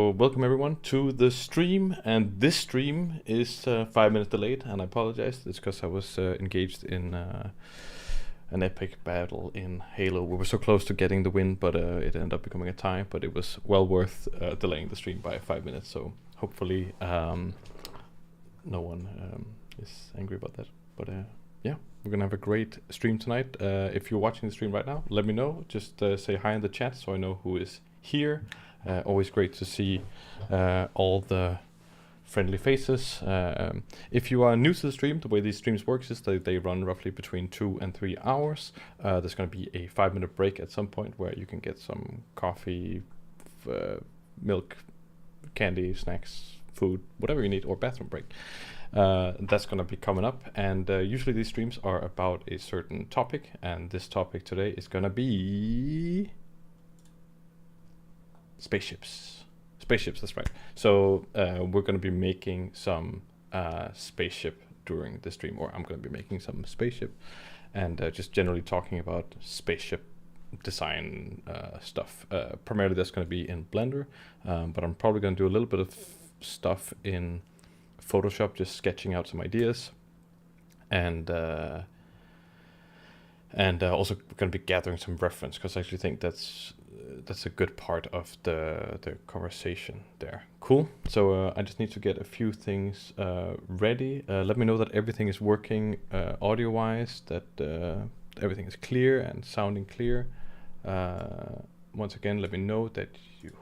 Well, welcome everyone to the stream, and this stream is 5 minutes delayed, and I apologize. It's because I was engaged in an epic battle in Halo. We were so close to getting the win, but it ended up becoming a tie. But it was well worth delaying the stream by 5 minutes. So hopefully, no one is angry about that. But yeah, we're gonna have a great stream tonight. If you're watching the stream right now, let me know. Just say hi in the chat so I know who is here. Always great to see all the friendly faces. If you are new to the stream, the way these streams works is that they run roughly between 2 and 3 hours. There's going to be a 5-minute break at some point where you can get some coffee, milk, candy, snacks, food, whatever you need, or bathroom break. That's going to be coming up, and usually these streams are about a certain topic, and this topic today is going to be spaceships. That's right. So we're going to be making some spaceship during the stream, or I'm going to be making some spaceship, and just generally talking about spaceship design stuff. Primarily that's going to be in Blender, but I'm probably going to do a little bit of stuff in Photoshop, just sketching out some ideas, and also going to be gathering some reference, because I actually think that's a good part of the conversation there. Cool. So I just need to get a few things ready. Let me know that everything is working audio wise, that everything is clear and sounding clear. Once again, let me know that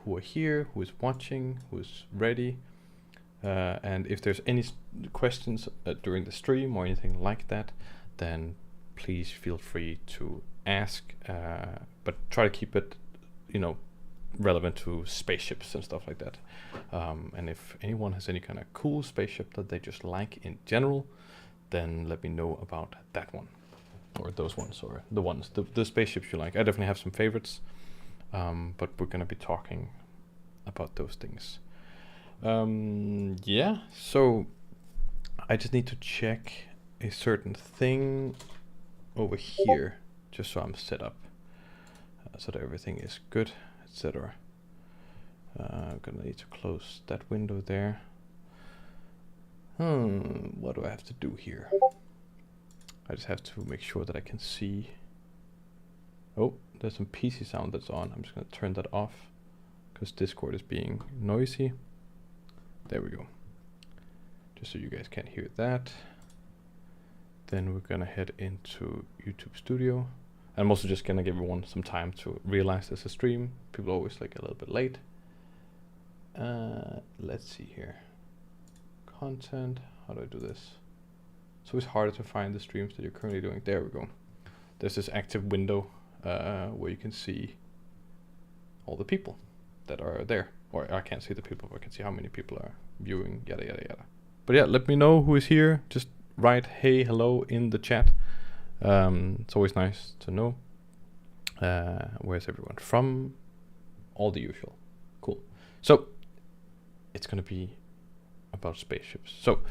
who are here, who is watching, who is ready. And if there's any questions during the stream or anything like that, then please feel free to ask, but try to keep it, relevant to spaceships and stuff like that. And if anyone has any kind of cool spaceship that they just like in general, then let me know about that one, or those ones, or the spaceships you like. I definitely have some favorites, but we're gonna be talking about those things. Yeah, so I just need to check a certain thing over here, just so I'm set up, so that everything is good, etc. I'm gonna need to close that window there. What do I have to do here? I just have to make sure that I can see. Oh, there's some PC sound that's on. I'm just gonna turn that off because Discord is being noisy. There we go. Just so you guys can't hear that. Then we're gonna head into YouTube Studio. I'm also just gonna give everyone some time to realize there's a stream. People are always like a little bit late. Let's see here. Content, how do I do this? It's always harder to find the streams that you're currently doing. There we go. There's this active window where you can see all the people that are there. Or I can't see the people, but I can see how many people are viewing, yada yada yada. But yeah, let me know who is here. Just write hey, hello in the chat. It's always nice to know. Where's everyone from? All the usual. Cool. So it's gonna be about spaceships. So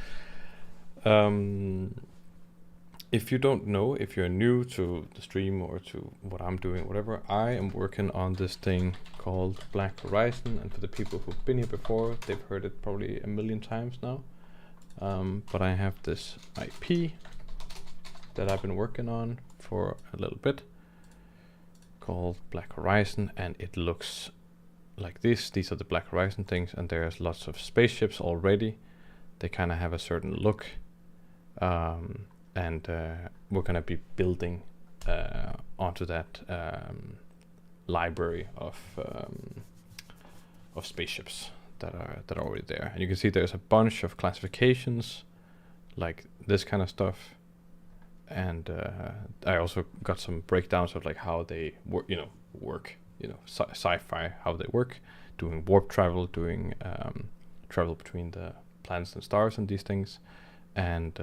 if you don't know, if you're new to the stream or to what I'm doing, whatever, I am working on this thing called Black Horizon, and for the people who've been here before, they've heard it probably a million times now. But I have this IP that I've been working on for a little bit called Black Horizon, and it looks like this. These are the Black Horizon things, and there's lots of spaceships already. They kind of have a certain look, and we're gonna be building onto that library of spaceships that are already there. And you can see there's a bunch of classifications, like this kind of stuff. And I also got some breakdowns of like how they work, sci-fi, how they work, doing warp travel, doing travel between the planets and stars and these things, and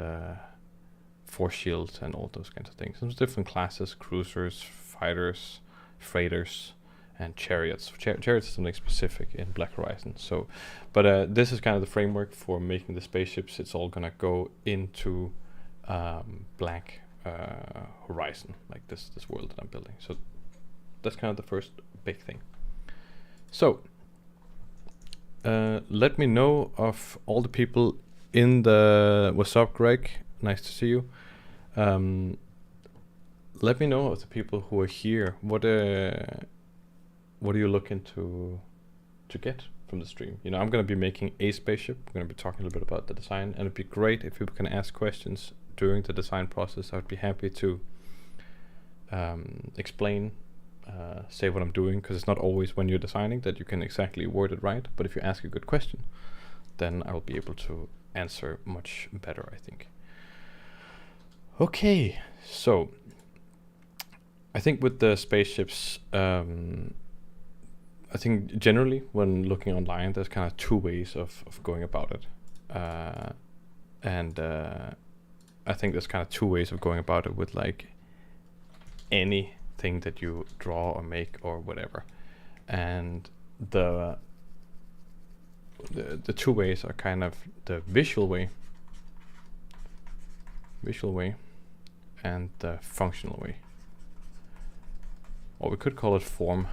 force shields and all those kinds of things. There's different classes: cruisers, fighters, freighters, and chariots. Chariots is something specific in Black Horizon. So, but this is kind of the framework for making the spaceships. It's all gonna go into Black Horizon, like this world that I'm building. So that's kind of the first big thing. So let me know of all the people in the... What's up, Greg? Nice to see you. Let me know of the people who are here. What are you looking to get from the stream? You know, I'm going to be making a spaceship. We're going to be talking a little bit about the design, and it'd be great if people can ask questions during the design process. I would be happy to explain, say what I'm doing, because it's not always when you're designing that you can exactly word it right. But if you ask a good question, then I will be able to answer much better, I think. Okay, so I think with the spaceships, I think generally when looking online, there's kind of two ways of going about it. And I think there's kind of two ways of going about it with like anything that you draw or make or whatever. And the two ways are kind of the visual way and the functional way. Or we could call it form,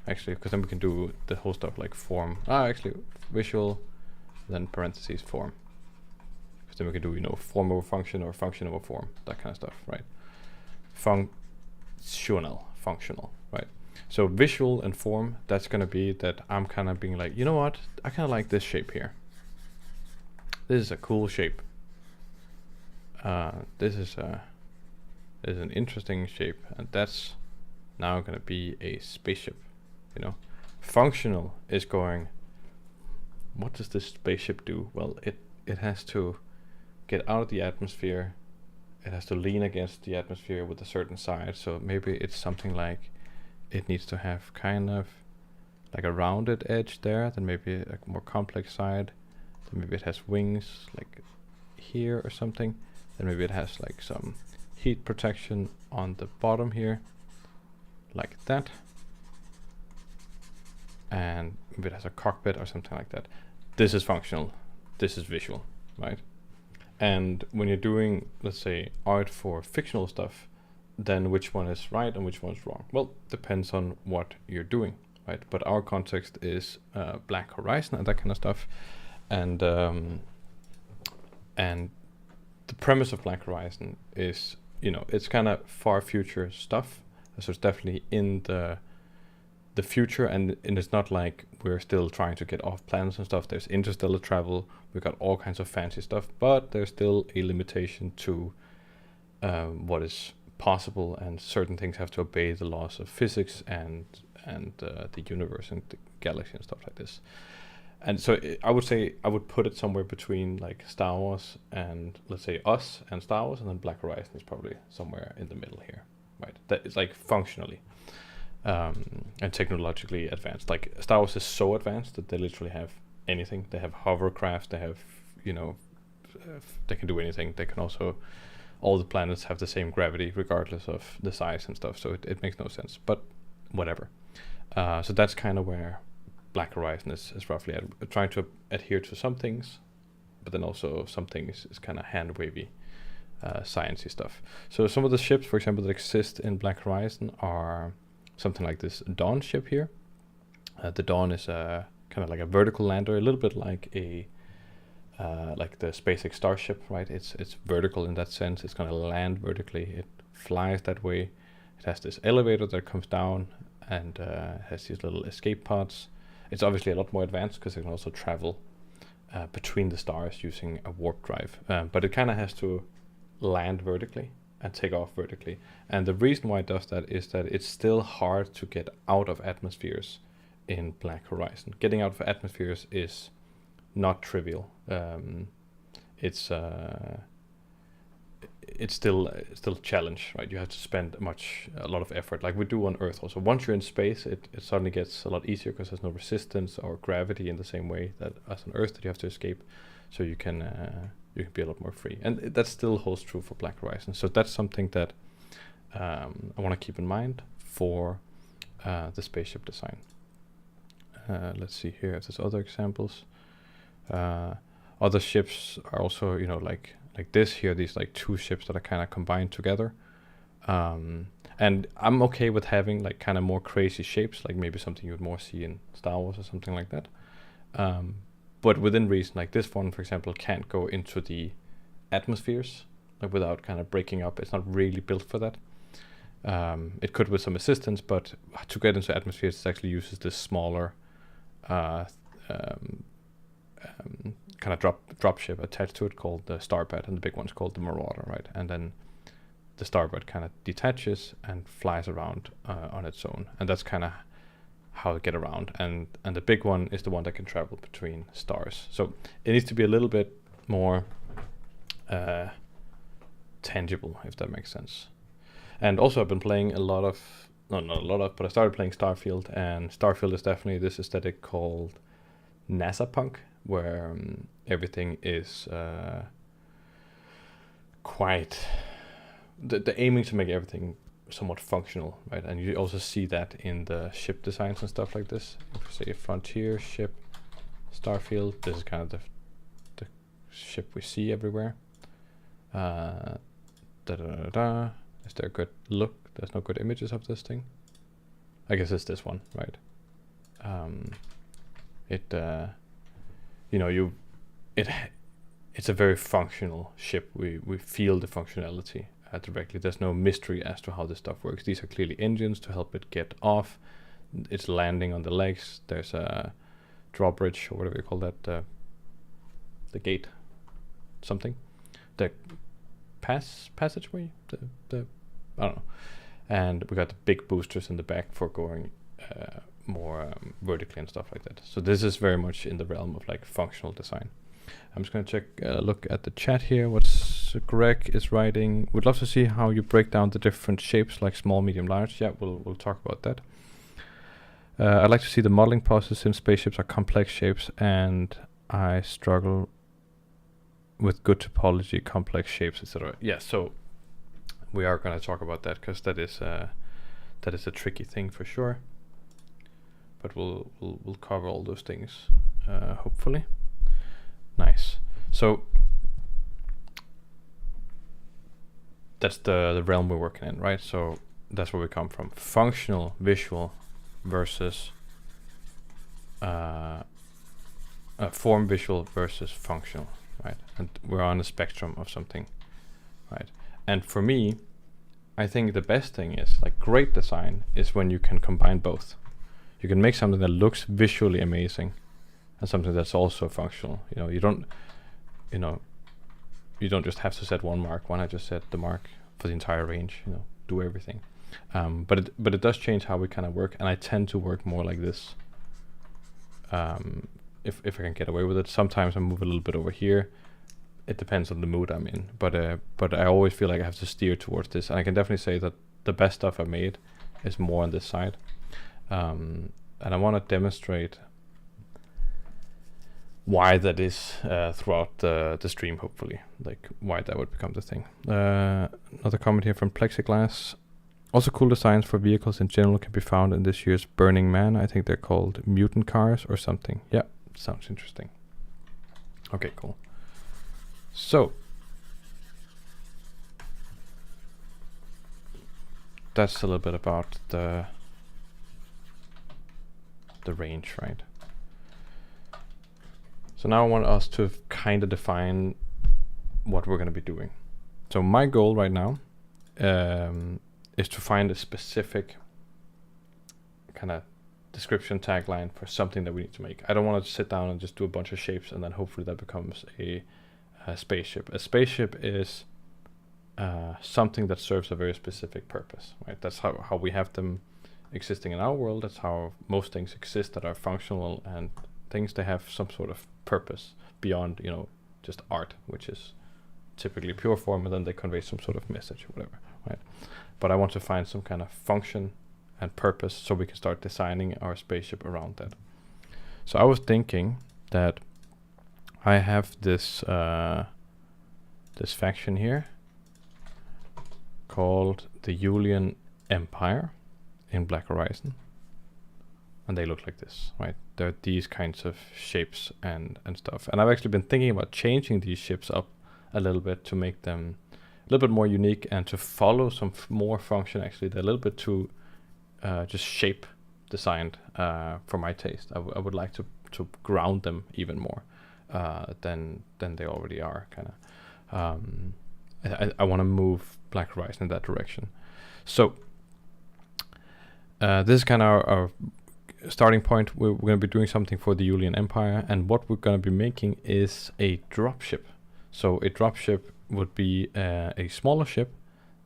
actually, because then we can do the whole stuff like form. Actually, visual, then parentheses form. Because then we can do, you know, form over function or function over form, that kind of stuff, right? Functional, right? So visual and form, that's going to be that I'm kind of being like, you know what? I kind of like this shape here. This is a cool shape. This is an interesting shape, and that's now going to be a spaceship. You know, functional is going, what does this spaceship do? Well, it has to get out of the atmosphere. It has to lean against the atmosphere with a certain side. So maybe it's something like it needs to have kind of like a rounded edge there, then maybe a more complex side. Then maybe it has wings like here or something. Then maybe it has like some heat protection on the bottom here, like that. And maybe it has a cockpit or something like that. This is functional. This is visual, right? And when you're doing, let's say, art for fictional stuff, then which one is right and which one is wrong? Well, depends on what you're doing, right? But our context is Black Horizon and that kind of stuff. And the premise of Black Horizon is, you know, it's kind of far future stuff. So it's definitely in the future, and it's not like we're still trying to get off planets and stuff. There's interstellar travel, we've got all kinds of fancy stuff, but there's still a limitation to what is possible, and certain things have to obey the laws of physics and the universe and the galaxy and stuff like this. And so I would say I would put it somewhere between like Star Wars and, let's say, us and Star Wars, and then Black Horizon is probably somewhere in the middle here, right? That is like functionally and technologically advanced. Like Star Wars is so advanced that they literally have anything. They have hovercrafts, they have, you know, they can do anything. They can also, all the planets have the same gravity regardless of the size and stuff, so it makes no sense, but whatever. So that's kind of where Black Horizon is roughly trying to adhere to some things, but then also some things is kind of hand wavy, sciencey stuff. So some of the ships, for example, that exist in Black Horizon are something like this Dawn ship here. The Dawn is kind of like a vertical lander, a little bit like a like the SpaceX Starship, right? It's vertical in that sense. It's going to land vertically. It flies that way. It has this elevator that comes down and has these little escape pods. It's obviously a lot more advanced because it can also travel between the stars using a warp drive. But it kind of has to land vertically and take off vertically. And the reason why it does that is that it's still hard to get out of atmospheres in Black Horizon. Getting out of atmospheres is not trivial. It's still a challenge, right? You have to spend a lot of effort, like we do on Earth. Also, once you're in space, it suddenly gets a lot easier because there's no resistance or gravity in the same way that as on Earth that you have to escape. So you can be a lot more free, and that still holds true for Black Horizon. So that's something that I want to keep in mind for the spaceship design. Let's see here if there's other examples. Other ships are also, you know, like this here, these like two ships that are kind of combined together. And I'm okay with having like kind of more crazy shapes, like maybe something you would more see in Star Wars or something like that. But within reason. Like this one, for example, can't go into the atmospheres like without kind of breaking up. It's not really built for that. It could with some assistance, but to get into atmospheres, it actually uses this smaller kind of drop ship attached to it called the Starbird, and the big one's called the Marauder, right? And then the Starbird kind of detaches and flies around on its own, and that's kind of how to get around. And the big one is the one that can travel between stars. So it needs to be a little bit more tangible, if that makes sense. And also I've been playing a lot of, not a lot of, but I started playing Starfield, and Starfield is definitely this aesthetic called NASA punk, where everything is quite, they're aiming to make everything somewhat functional, right? And you also see that in the ship designs and stuff like this. If you say Frontier, ship, Starfield, this is kind of the ship we see everywhere. Is there a good look? There's no good images of this thing. I guess it's this one, right? It's a very functional ship. We feel the functionality directly. There's no mystery as to how this stuff works. These are clearly engines to help it get off. It's landing on the legs. There's a drawbridge, or whatever you call that, the gate, something, the passageway, the I don't know. And we got the big boosters in the back for going more vertically and stuff like that. So this is very much in the realm of like functional design. I'm just going to check, look at the chat here. What's Greg is writing. Would love to see how you break down the different shapes, like small, medium, large. Yeah, we'll talk about that. I'd like to see the modeling process, since spaceships are complex shapes, and I struggle with good topology, complex shapes, etc. Yeah, so we are going to talk about that, because that is a tricky thing for sure. But we'll cover all those things, hopefully. Nice. So that's the realm we're working in, right? So that's where we come from. Functional visual versus form visual versus functional, right? And we're on a spectrum of something, right? And for me, I think the best thing is, like, great design is when you can combine both. You can make something that looks visually amazing and something that's also functional. You don't just have to set one mark. Why not just set the mark for the entire range? Do everything. But it does change how we kind of work, and I tend to work more like this. If I can get away with it. Sometimes I move a little bit over here. It depends on the mood I'm in. But I always feel like I have to steer towards this, and I can definitely say that the best stuff I've made is more on this side. And I want to demonstrate why that is throughout the stream, hopefully, like why that would become the thing. Another comment here from Plexiglass. Also, cool designs for vehicles in general can be found in this year's Burning Man. I think they're called mutant cars or something. Yeah, sounds interesting. Okay, cool. So that's a little bit about the range, right? So now I want us to kind of define what we're going to be doing. So my goal right now is to find a specific kind of description tagline for something that we need to make. I don't want to sit down and just do a bunch of shapes and then hopefully that becomes a spaceship. A spaceship is something that serves a very specific purpose, right? That's how we have them existing in our world. That's how most things exist that are functional and things. They have some sort of purpose beyond, just art, which is typically pure form, and then they convey some sort of message or whatever, right? But I want to find some kind of function and purpose so we can start designing our spaceship around that. So I was thinking that I have this this faction here called the Julian Empire in Black Horizon, and they look like this, right? They're these kinds of shapes and stuff. And I've actually been thinking about changing these ships up a little bit to make them a little bit more unique and to follow some more function. Actually, they're a little bit too just shape designed for my taste. I would like to to ground them even more than they already are. Kind of. I want to move Black Horizon in that direction. So this is kind of our starting point. We're going to be doing something for the Julian Empire, and what we're going to be making is a dropship. So a dropship would be a smaller ship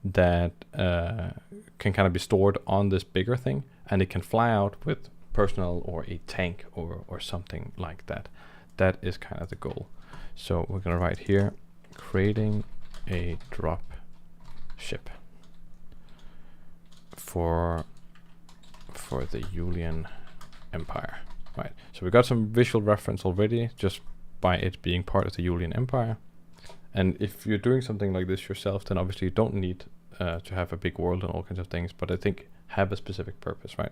that can kind of be stored on this bigger thing, and it can fly out with personnel or a tank or something like that. That is kind of the goal. So we're going to write here, creating a drop ship for the Julian Empire, right? So we got some visual reference already just by it being part of the Julian Empire. And if you're doing something like this yourself, then obviously you don't need to have a big world and all kinds of things, but I think have a specific purpose, right?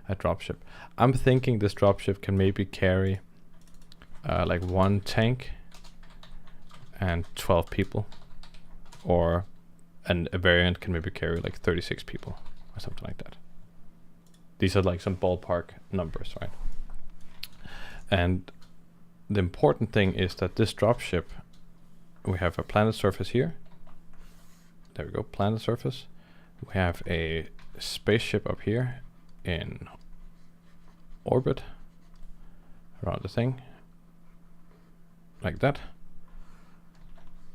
A dropship. I'm thinking this dropship can maybe carry like 1 tank and 12 people, or a variant can maybe carry like 36 people or something like that. These are like some ballpark numbers, right? And the important thing is that this dropship, we have a planet surface here. There we go, planet surface. We have a spaceship up here in orbit around the thing, like that.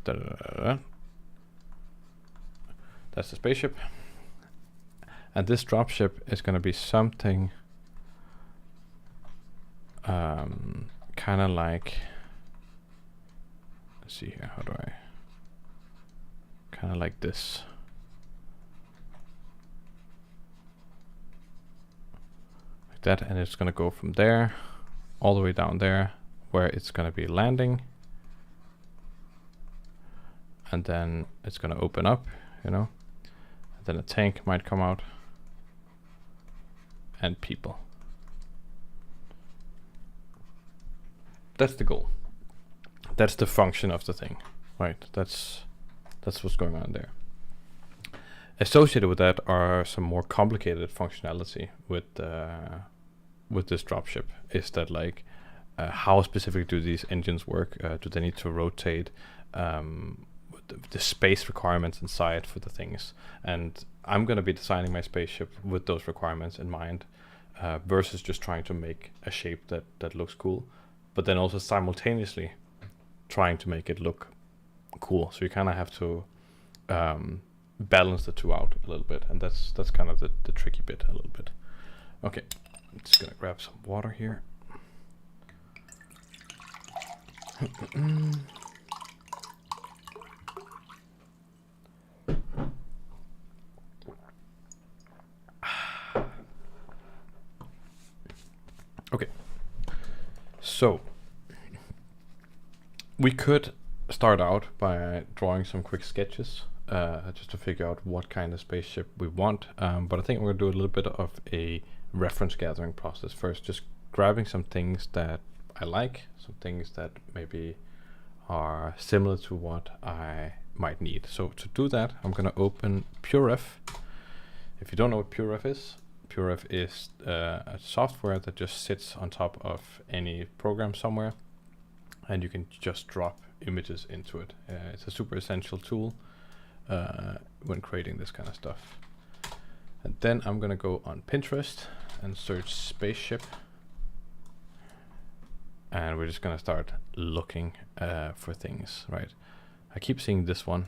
Da-da-da-da-da. That's the spaceship. And this dropship is going to be something kind of like, let's see here, how do I, kind of like this. Like that, and it's going to go from there all the way down there where it's going to be landing. And then it's going to open up, you know, and then a tank might come out. And people. That's the goal. That's the function of the thing, right? That's what's going on there. Associated with that are some more complicated functionality with this dropship. Is that like how specific do these engines work? Do they need to rotate? The space requirements inside for the things, and I'm going to be designing my spaceship with those requirements in mind, versus just trying to make a shape that looks cool, but then also simultaneously trying to make it look cool. So you kind of have to balance the two out a little bit, and that's kind of the tricky bit a little bit. Okay, I'm just gonna grab some water here. Okay, so we could start out by drawing some quick sketches just to figure out what kind of spaceship we want, but I think we're going to do a little bit of a reference gathering process first, just grabbing some things that I like, some things that maybe are similar to what I might need. So to do that, I'm going to open PureRef. If you don't know what PureRef is a software that just sits on top of any program somewhere, and you can just drop images into it. It's a super essential tool when creating this kind of stuff. And then I'm gonna go on Pinterest and search spaceship, and we're just gonna start looking for things, right? I keep seeing this one.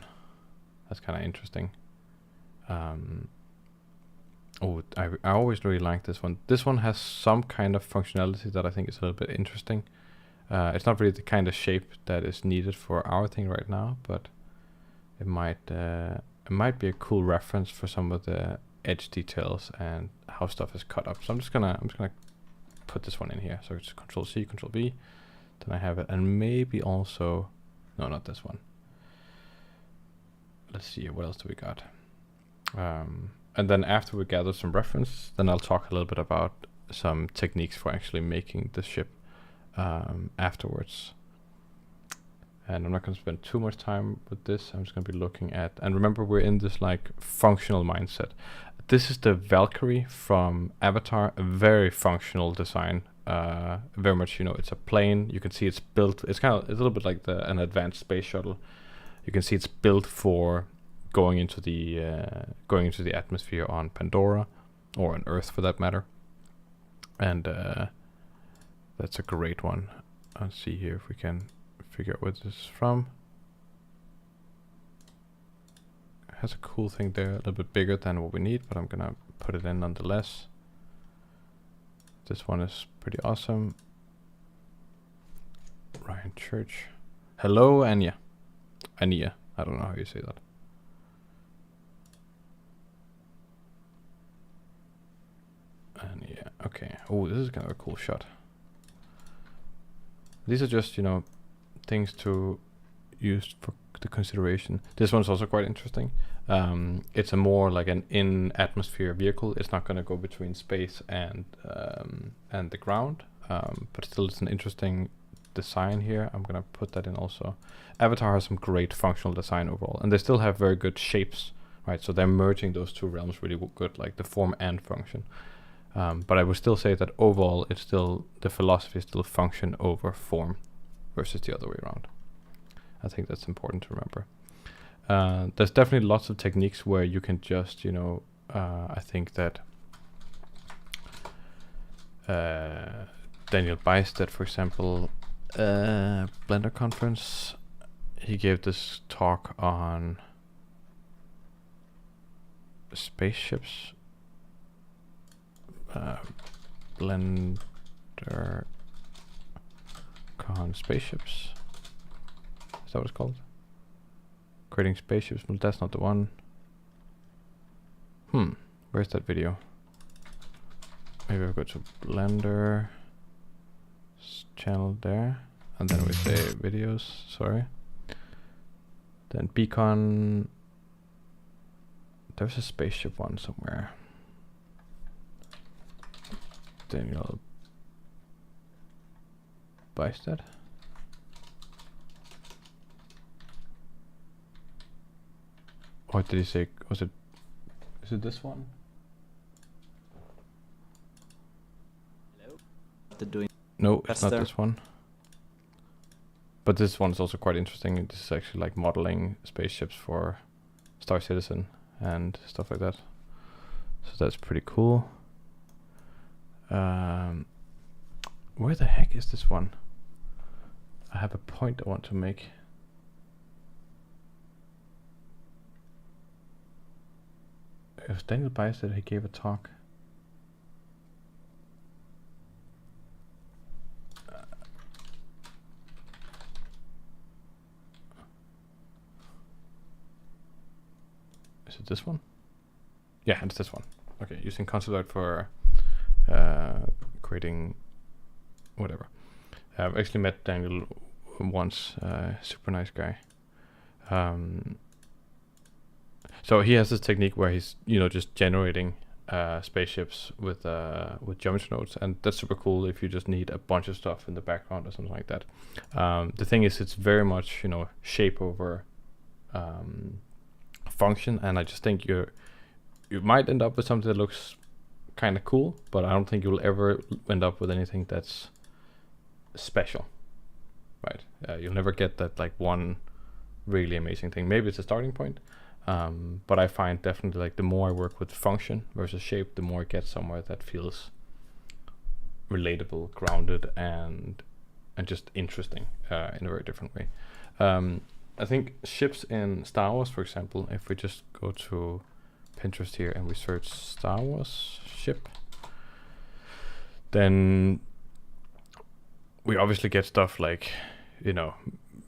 That's kind of interesting. I always really like this one. This one has some kind of functionality that I think is a little bit interesting. It's not really the kind of shape that is needed for our thing right now, but it might be a cool reference for some of the edge details and how stuff is cut up. So I'm just gonna put this one in here. So it's Control C, Control V. Then I have it, and maybe also, no, not this one. Let's see, what else do we got? And then after we gather some reference, then I'll talk a little bit about some techniques for actually making the ship afterwards. And I'm not going to spend too much time with this. I'm just going to be looking at, and remember, we're in this like functional mindset. This is the Valkyrie from Avatar, a very functional design. very much, it's a plane. You can see it's built. It's a little bit like an advanced space shuttle. You can see it's built for going into the atmosphere on Pandora, or on Earth for that matter. And that's a great one. Let's see here if we can figure out where this is from. It has a cool thing there, a little bit bigger than what we need, but I'm gonna put it in nonetheless. This one is pretty awesome. Ryan Church. Hello, Anya. Ania. I don't know how you say that. Ania. Okay. Oh, this is kind of a cool shot. These are just, things to use for the consideration. This one's also quite interesting. It's a more like an in-atmosphere vehicle. It's not going to go between space and the ground, but still it's an interesting design here. I'm going to put that in also. Avatar has some great functional design overall, and they still have very good shapes, right? So they're merging those two realms really good, like the form and function. But I would still say that overall, it's still, the philosophy is still function over form versus the other way around. I think that's important to remember. There's definitely lots of techniques where you can just, I think that Daniel Bystedt, for example, Blender Conference, he gave this talk on spaceships. Blender Con spaceships. Is that what it's called? Creating spaceships. Well, that's not the one. Where's that video? Maybe I'll go to Blender channel there, and then we say videos. Sorry. Then Beacon. There's a spaceship one somewhere. Daniel Bystedt. What did he say? Is it this one? Hello? Doing no, it's not there. this one. But this one is also quite interesting. This is actually like modeling spaceships for Star Citizen and stuff like that. So that's pretty cool. Where the heck is this one? I have a point I want to make. It was Daniel Bystedt, he gave a talk. Is it this one? Yeah, it's this one. Okay, using concept art for creating whatever. I've actually met Daniel once, super nice guy. So he has this technique where he's, just generating spaceships with geometry nodes, and that's super cool if you just need a bunch of stuff in the background or something like that. The thing is, it's very much, shape over function, and I just think you might end up with something that looks kind of cool, but I don't think you'll ever end up with anything that's special, right? You'll never get that like one really amazing thing. Maybe it's a starting point, but I find definitely like the more I work with function versus shape, the more I get somewhere that feels relatable, grounded, and just interesting in a very different way. I think ships in Star Wars, for example, if we just go to Pinterest here and we search Star Wars ship, then we obviously get stuff like,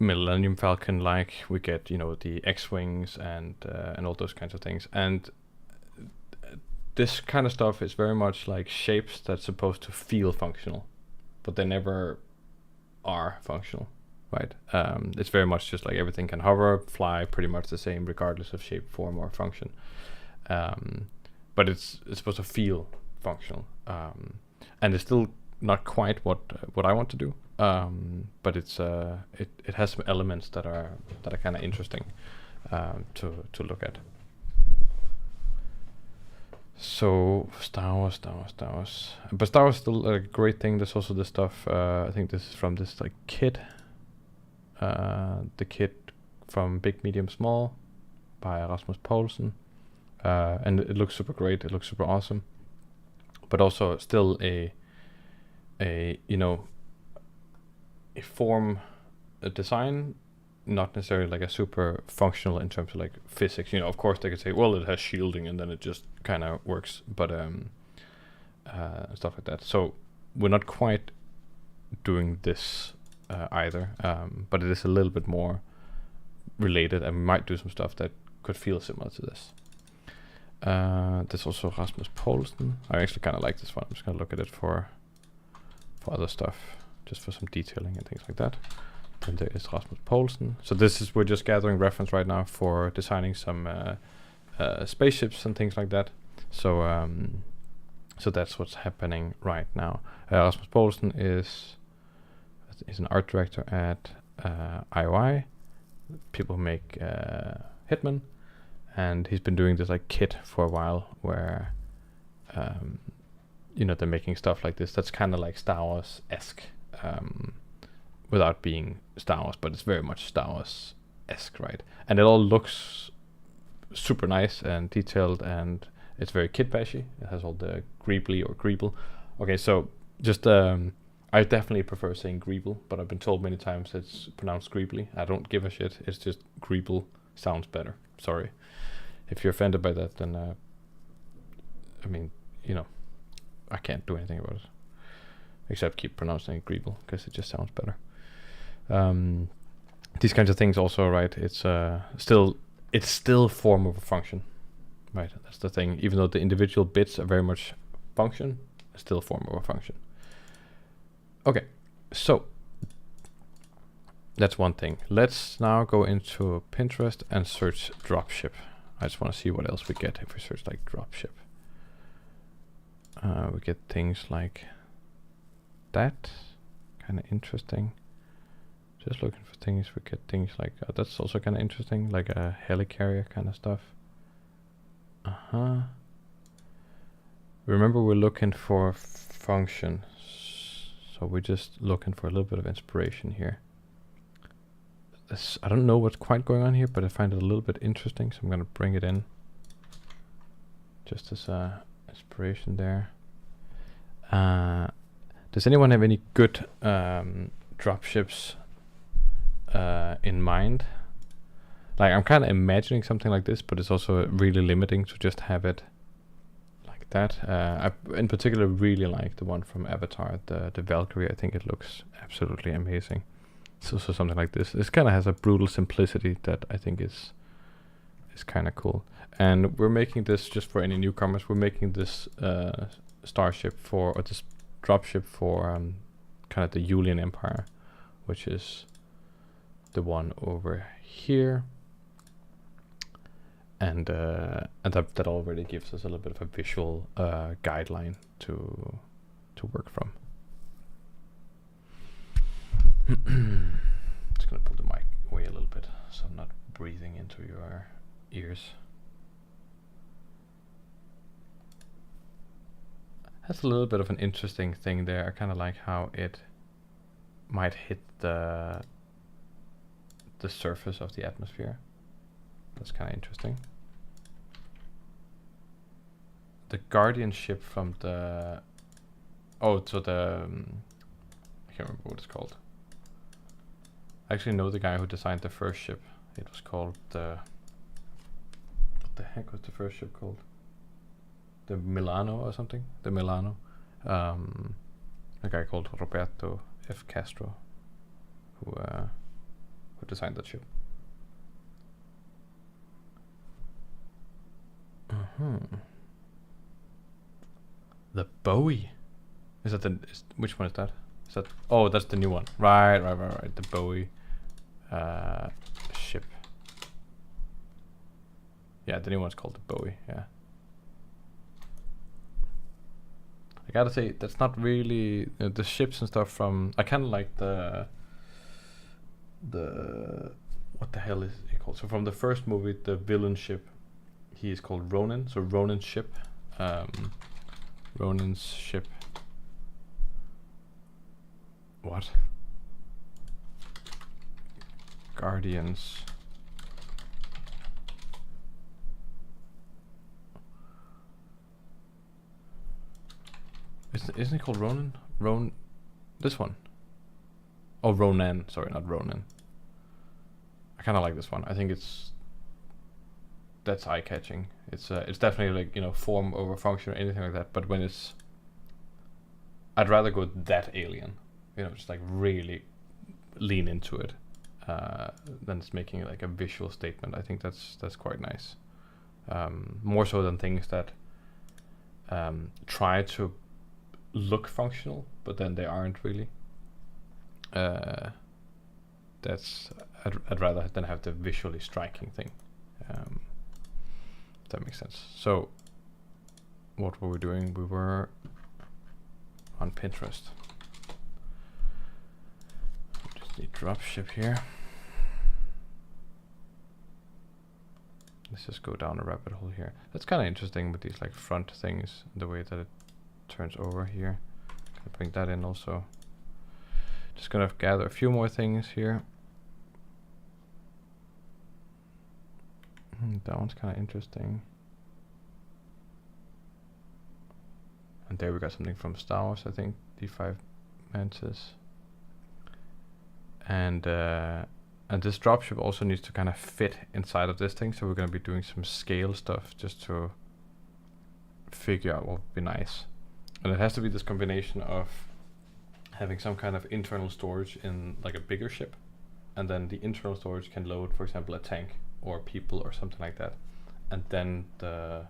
Millennium Falcon, like we get, the X-Wings and all those kinds of things. And this kind of stuff is very much like shapes that's supposed to feel functional, but they never are functional, right? It's very much just like everything can hover, fly, pretty much the same regardless of shape, form, or function. But it's supposed to feel functional, and it's still not quite what I want to do. But it's it has some elements that are kind of interesting to look at. So Star Wars. But Star Wars is still a great thing. There's also this stuff. I think this is from this like kit. The kit from Big Medium Small by Rasmus Poulsen. And it looks super great. It looks super awesome. But also still a form, a design, not necessarily like a super functional in terms of like physics. Of course they could say, well, it has shielding and then it just kind of works, but stuff like that. So we're not quite doing this either, but it is a little bit more related, and we might do some stuff that could feel similar to this. There's also Rasmus Poulsen. I actually kind of like this one. I'm just gonna look at it for other stuff, just for some detailing and things like that. Then there is Rasmus Poulsen. So we're just gathering reference right now for designing some spaceships and things like that. So that's what's happening right now. Rasmus Poulsen is an art director at IOI, people who make Hitman, and he's been doing this like kit for a while where they're making stuff like this that's kind of like Star Wars-esque, without being Star Wars, but it's very much Star Wars-esque, right? And it all looks super nice and detailed, and it's very kit bashy. It has all the Greebly or Greeble. Okay, so just I definitely prefer saying Greeble, but I've been told many times it's pronounced Greebly. I don't give a shit. It's just Greeble sounds better. Sorry. If you're offended by that, then I can't do anything about it except keep pronouncing it Greeble because it just sounds better. These kinds of things also, right? It's still form over function, right? That's the thing. Even though the individual bits are very much function, it's still form over function. Okay, so that's one thing. Let's now go into Pinterest and search dropship. I just want to see what else we get if we search like dropship. We get things like that, kind of interesting. Just looking for things, we get things like that's also kind of interesting, like a helicarrier kind of stuff. Remember, we're looking for function, so we're just looking for a little bit of inspiration here. I don't know what's quite going on here, but I find it a little bit interesting, so I'm gonna bring it in just as inspiration there. Does anyone have any good dropships in mind? Like, I'm kind of imagining something like this, but it's also really limiting to just have it like that. I in particular really like the one from Avatar, the Valkyrie. I think it looks absolutely amazing. So something like this. This kind of has a brutal simplicity that I think is kind of cool. And we're making this, just for any newcomers, we're making this starship or this dropship for kind of the Julian Empire, which is the one over here. And that already gives us a little bit of a visual guideline to work from. Just gonna pull the mic away a little bit so I'm not breathing into your ears. That's a little bit of an interesting thing there. I kind of like how it might hit the surface of the atmosphere. That's kind of interesting. The Guardian ship from the I can't remember what it's called. I actually know the guy who designed the first ship. It was called what the heck was the first ship called? The Milano or something? The Milano. A guy called Roberto F. Castro who designed that ship. The Bowie. Is that which one is that? Is that, oh, that's the new one. Right. The Bowie ship. Yeah, the new one's called the Bowie, yeah. I gotta say, that's not really the ships and stuff from, I kinda like the what the hell is it called? So from the first movie, the villain ship, he is called Ronin, so Ronin's ship. Ronan's ship. What? Guardians. Isn't it called Ronan? This one. Oh, Ronan. Sorry, not Ronan. I kind of like this one. I think that's eye-catching. It's definitely like, you know, form over function or anything like that. But when it's, I'd rather go that alien, you know, just like really lean into it, than it's making like a visual statement. I think that's quite nice. More so than things that try to look functional, but then they aren't really. I'd rather than have the visually striking thing. That makes sense. So what were we doing? We were on Pinterest. Just need dropship here. Let's just go down a rabbit hole here. That's kind of interesting with these like front things, the way that it turns over here. Gonna bring that in also. Just gonna gather a few more things here. That one's kind of interesting. And there we got something from Star Wars, I think. D5 Mantis. And this dropship also needs to kind of fit inside of this thing, so we're gonna be doing some scale stuff just to figure out what would be nice. And it has to be this combination of having some kind of internal storage in like a bigger ship, and then the internal storage can load, for example, a tank or people or something like that, and then the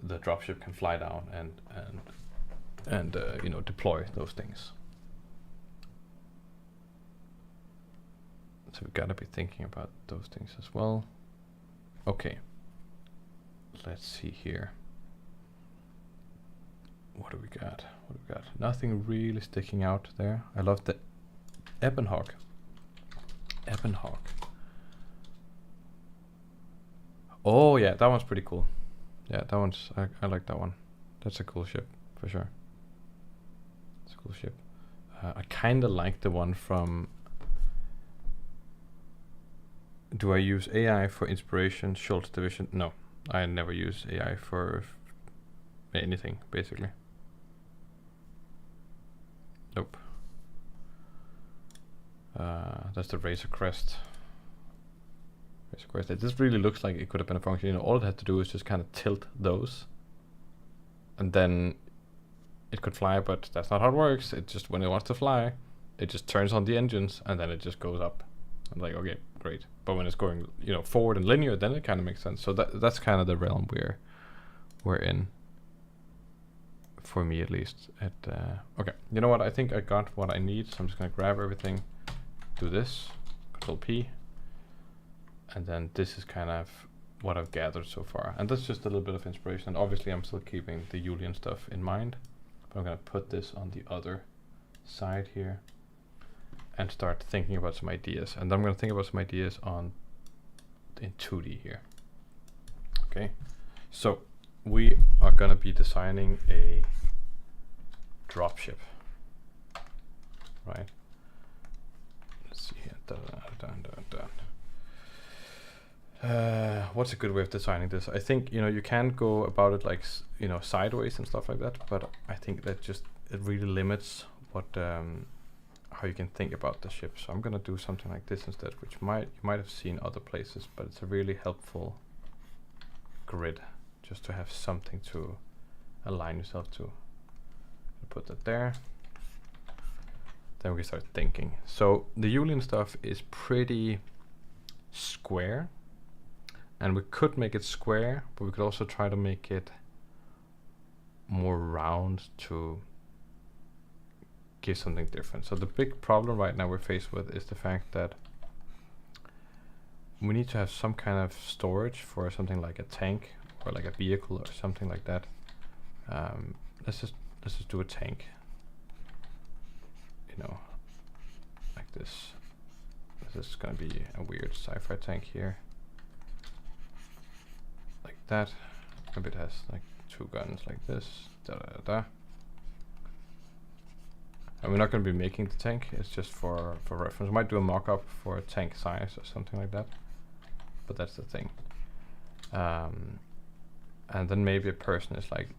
dropship can fly down and you know, deploy those things. So we gotta be thinking about those things as well. Okay, let's see here. What do we got? What do we got? Nothing really sticking out there. I love the Ebonhawk. Ebonhawk. Oh yeah, that one's pretty cool. Yeah, that one's, I like that one. That's a cool ship, for sure. It's a cool ship. I kinda like the one from, do I use AI for inspiration, Schultz division? No, I never use AI for anything, basically. Nope. That's the Razor Crest. Razor Crest. This really looks like it could have been a function. You know, all it had to do is just kind of tilt those, and then it could fly. But that's not how it works. It just, when it wants to fly, it just turns on the engines, and then it just goes up. I'm like, okay, great. But when it's going, you know, forward and linear, then it kind of makes sense. So that's kind of the realm we're in. For me, at least. Okay, you know what? I think I got what I need, so I'm just gonna grab everything, do this, Control P, and then this is kind of what I've gathered so far. And that's just a little bit of inspiration. And obviously, I'm still keeping the Julian stuff in mind, but I'm gonna put this on the other side here and start thinking about some ideas. And I'm gonna think about some ideas in 2D here. Okay, so we are gonna be designing a dropship, right? Let's see here. What's a good way of designing this? I think, you know, you can go about it like, you know, sideways and stuff like that, but I think that just, it really limits what how you can think about the ship. So I'm gonna do something like this instead, which you might have seen other places, but it's a really helpful grid just to have something to align yourself to. Put that there. Then we start thinking. So the Julian stuff is pretty square, and we could make it square, but we could also try to make it more round to give something different. So the big problem right now we're faced with is the fact that we need to have some kind of storage for something like a tank or like a vehicle or something like that. Let's just do a tank, you know, like this. This is gonna be a weird sci-fi tank here, like that. Maybe it has like 2 guns like this. Da da da da. And we're not going to be making the tank. It's just for reference. We might do a mock-up for a tank size or something like that. But that's the thing. And then maybe a person is like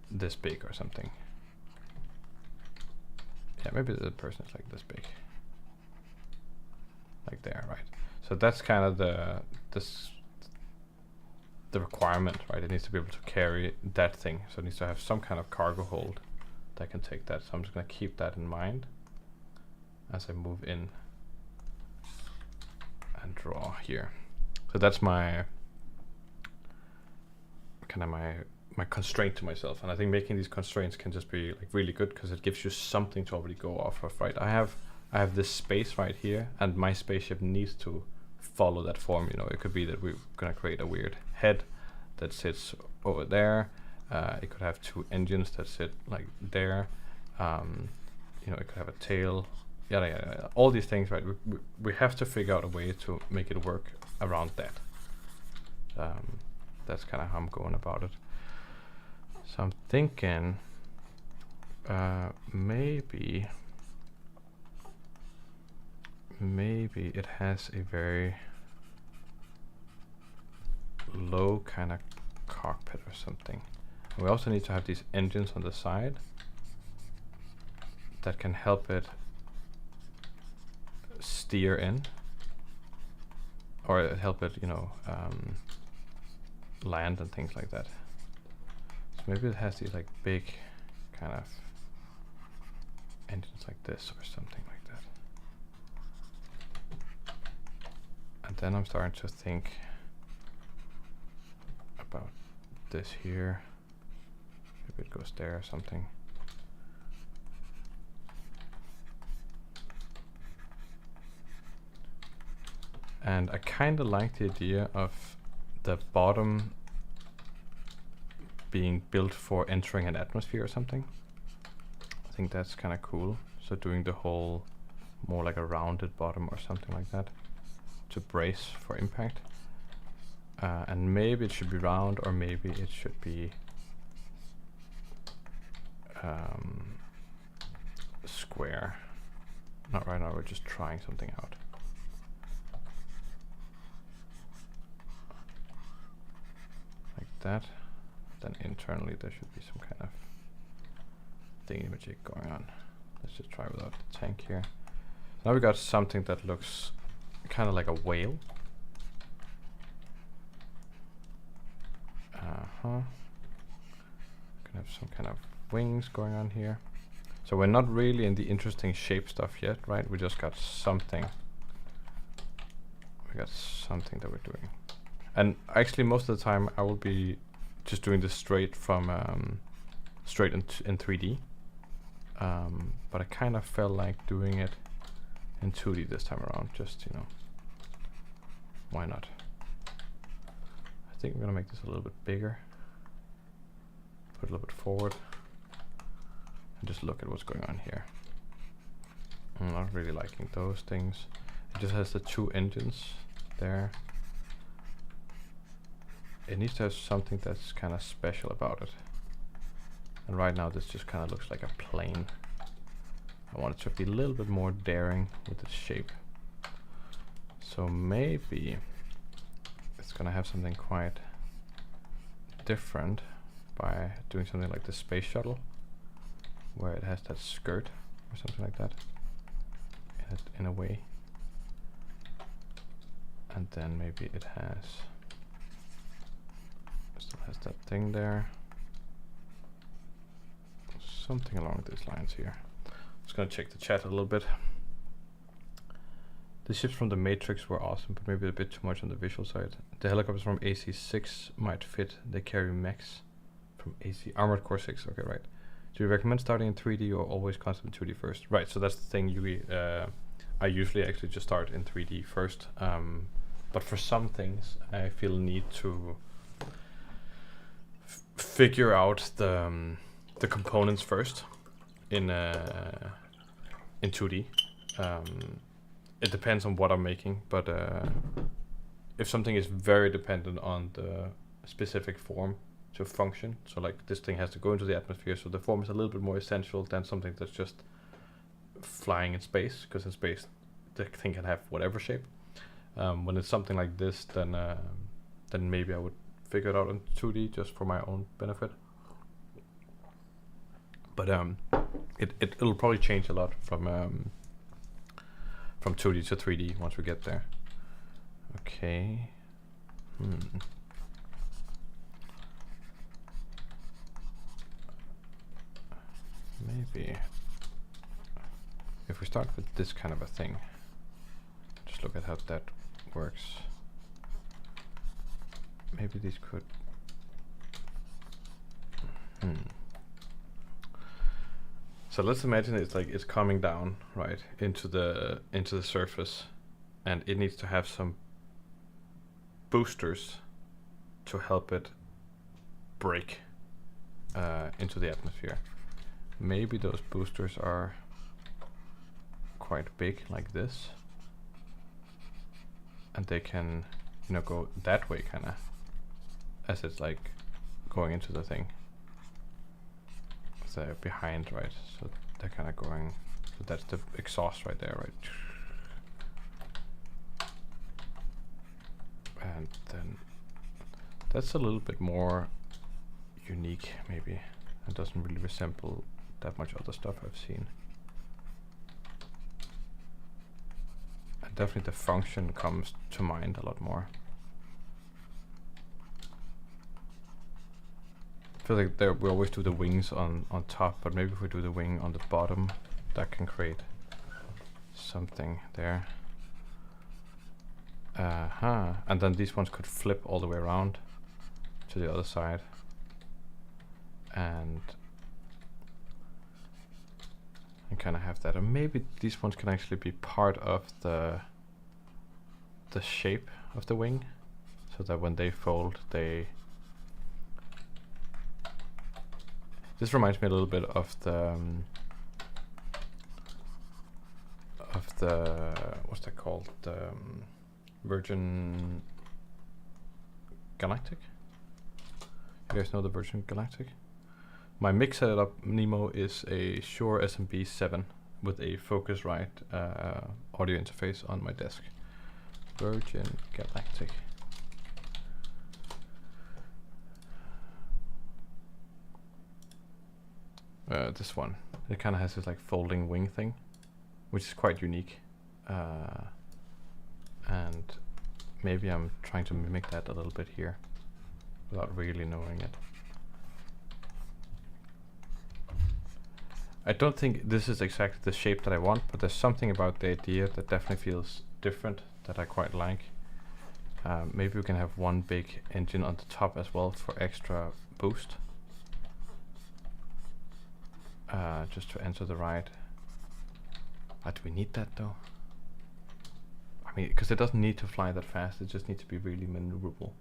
this big or something. Yeah, maybe the person is like this big. Like there, right? So that's kind of the requirement, right? It needs to be able to carry that thing. So it needs to have some kind of cargo hold that can take that. So I'm just gonna keep that in mind as I move in and draw here. So that's my kind of my constraint to myself. And I think making these constraints can just be like really good because it gives you something to already go off of, right? I have this space right here, and my spaceship needs to follow that form. You know, it could be that we're gonna create a weird head that sits over there. It could have 2 engines that sit like there. You know, it could have a tail. Yeah. All these things, right? We have to figure out a way to make it work around that. That's kind of how I'm going about it. So I'm thinking maybe it has a very low kind of cockpit or something. We also need to have these engines on the side that can help it steer in, or help it, you know, land and things like that. So maybe it has these like big kind of engines like this or something like that. And then I'm starting to think about this here. Maybe it goes there or something. And I kind of like the idea of the bottom being built for entering an atmosphere or something. I think that's kind of cool. So doing the whole more like a rounded bottom or something like that to brace for impact. And maybe it should be round, or maybe it should be square. Not right now, we're just trying something out. Like that. Then internally there should be some kind of thingy-majig going on. Let's just try without the tank here. Now we got something that looks kind of like a whale. Can have some kind of wings going on here. So we're not really in the interesting shape stuff yet, right? We just got something. We got something that we're doing. And actually most of the time I will be just doing this straight from straight in 3D. But I kind of felt like doing it in 2D this time around, just, you know, why not? I think we're gonna make this a little bit bigger. Put a little bit forward. And just look at what's going on here. I'm not really liking those things. It just has the 2 engines there. It needs to have something that's kind of special about it. And right now this just kind of looks like a plane. I want it to be a little bit more daring with its shape. So maybe it's gonna have something quite different by doing something like the space shuttle, where it has that skirt or something like that in a way. And then maybe it still has that thing there. Something along these lines here. Just gonna check the chat a little bit. The ships from the Matrix were awesome, but maybe a bit too much on the visual side. The helicopters from AC6 might fit. They carry mechs from AC Armored Core 6. Okay, right. Do you recommend starting in 3D or always concept in 2D first? Right. So that's the thing. I usually actually just start in 3D first. But for some things, I feel need to figure out the components first in 2D. It depends on what I'm making, but if something is very dependent on the specific form, to function. So like this thing has to go into the atmosphere, so the form is a little bit more essential than something that's just flying in space, because in space the thing can have whatever shape. When it's something like this, then maybe I would figure it out in 2D just for my own benefit. But it'll probably change a lot from 2D to 3D once we get there. Okay. Maybe if we start with this kind of a thing, just look at how that works. Maybe these could. So let's imagine it's like it's coming down right into the surface, and it needs to have some boosters to help it break into the atmosphere. Maybe those boosters are quite big, like this, and they can, you know, go that way kind of as it's like going into the thing. So they're behind, right? So they're kind of going. So that's the exhaust right there, right? And then that's a little bit more unique, maybe. It doesn't really resemble that much other stuff I've seen. And definitely the function comes to mind a lot more. I feel like we always do the wings on top, but maybe if we do the wing on the bottom, that can create something there. And then these ones could flip all the way around to the other side, and kind of have that. Or maybe these ones can actually be part of the shape of the wing, so that when they fold, they. This reminds me a little bit of the what's that called? Virgin Galactic. You guys know the Virgin Galactic? My mic setup Nemo is a Shure SMB7 with a Focusrite audio interface on my desk. Virgin Galactic. This one. It kind of has this like folding wing thing, which is quite unique. And maybe I'm trying to mimic that a little bit here without really knowing it. I don't think this is exactly the shape that I want, but there's something about the idea that definitely feels different that I quite like. Maybe we can have one big engine on the top as well for extra boost. Just to enter the ride. Do we need that though? I mean, because it doesn't need to fly that fast, it just needs to be really maneuverable.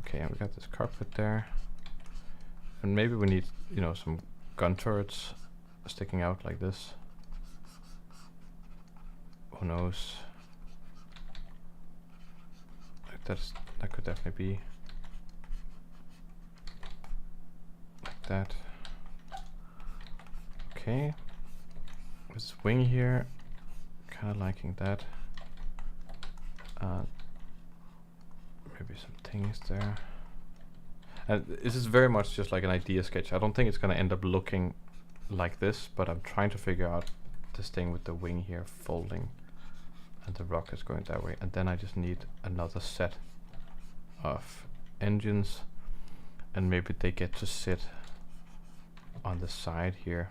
Okay, and we got this carpet there. And maybe we need, you know, some gun turrets sticking out like this. Who knows? Like that could definitely be like that. Okay. This wing here, kind of liking that. Maybe some things there. And this is very much just like an idea sketch. I don't think it's going to end up looking like this, but I'm trying to figure out this thing with the wing here folding and the rockets going that way. And then I just need another set of engines, and maybe they get to sit on the side here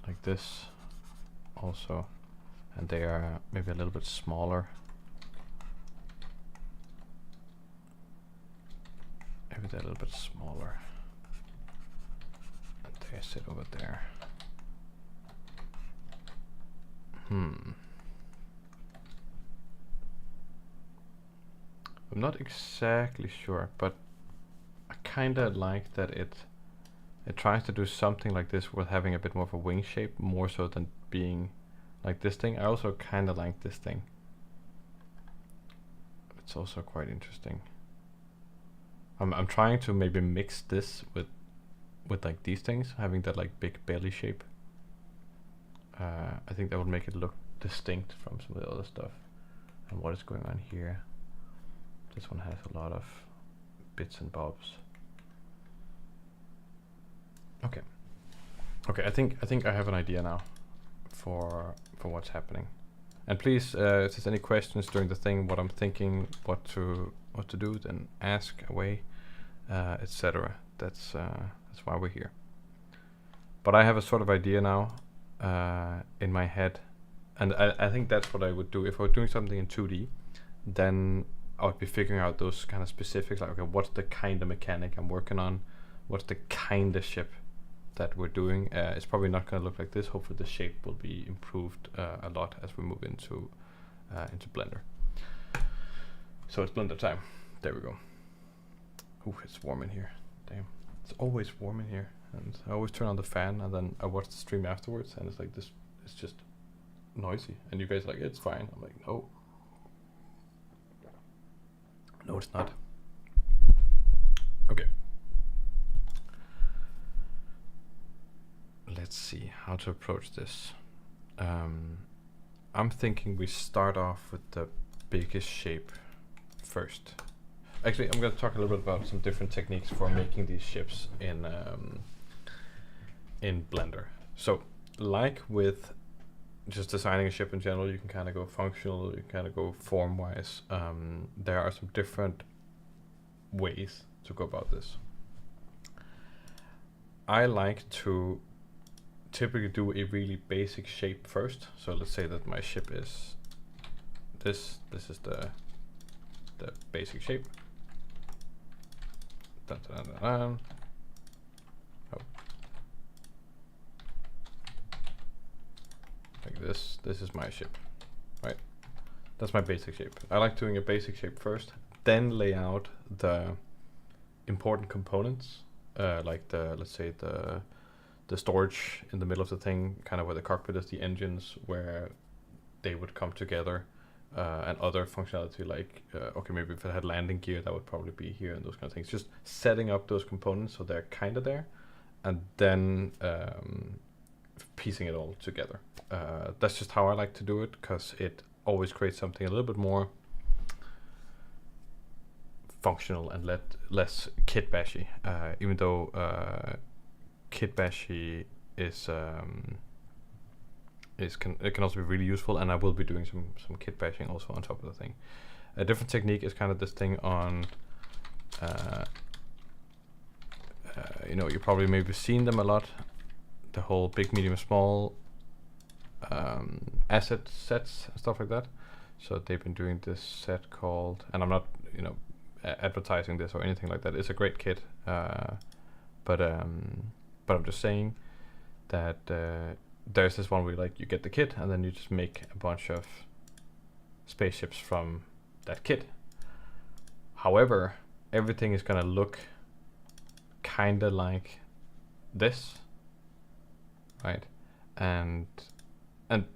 like this also, and they are maybe a little bit smaller. Maybe they're a little bit smaller, and they sit over there. I'm not exactly sure, but I kinda like that it tries to do something like this with having a bit more of a wing shape, more so than being like this thing. I also kinda like this thing. It's also quite interesting. I'm trying to maybe mix this with like these things, having that like big belly shape. I think that would make it look distinct from some of the other stuff. And what is going on here? This one has a lot of bits and bobs. Okay. Okay, I think I have an idea now for what's happening. And please, if there's any questions during the thing, what I'm thinking, what to do, then ask away, etc. That's why we're here. But I have a sort of idea now in my head, and I think that's what I would do if I were doing something in 2D. Then I would be figuring out those kind of specifics, like okay, what's the kind of mechanic I'm working on, what's the kind of ship that we're doing. It's probably not going to look like this. Hopefully the shape will be improved a lot as we move into Blender. So it's Blender time. There we go. Ooh, it's warm in here. Damn, it's always warm in here. And I always turn on the fan and then I watch the stream afterwards and it's like this, it's just noisy. And you guys are like, it's fine. I'm like, no. No, it's not. Okay. Let's see how to approach this. I'm thinking we start off with the biggest shape first. Actually, I'm going to talk a little bit about some different techniques for making these ships in Blender. So, like with just designing a ship in general, you can kind of go functional, you can kind of go form-wise. There are some different ways to go about this. I like to typically do a really basic shape first. So let's say that my ship is this. This is the basic shape. Dun, dun, dun, dun. Oh. Like this. This is my ship, right? That's my basic shape. I like doing a basic shape first, then lay out the important components, like let's say the storage in the middle of the thing, kind of where the cockpit is, the engines, where they would come together, and other functionality like, okay, maybe if it had landing gear, that would probably be here, and those kind of things. Just setting up those components so they're kind of there, and then piecing it all together. That's just how I like to do it, because it always creates something a little bit more functional and less kit bashy, even though kit bashy it can also be really useful, and I will be doing some kit bashing also on top of the thing. A different technique is kind of this thing on you know, you probably maybe seen them a lot, the whole big, medium, small asset sets and stuff like that. So they've been doing this set called, and I'm not, you know, advertising this or anything like that. It's a great kit, but I'm just saying that there's this one where like you get the kit and then you just make a bunch of spaceships from that kit. However, everything is gonna look kinda like this, right? And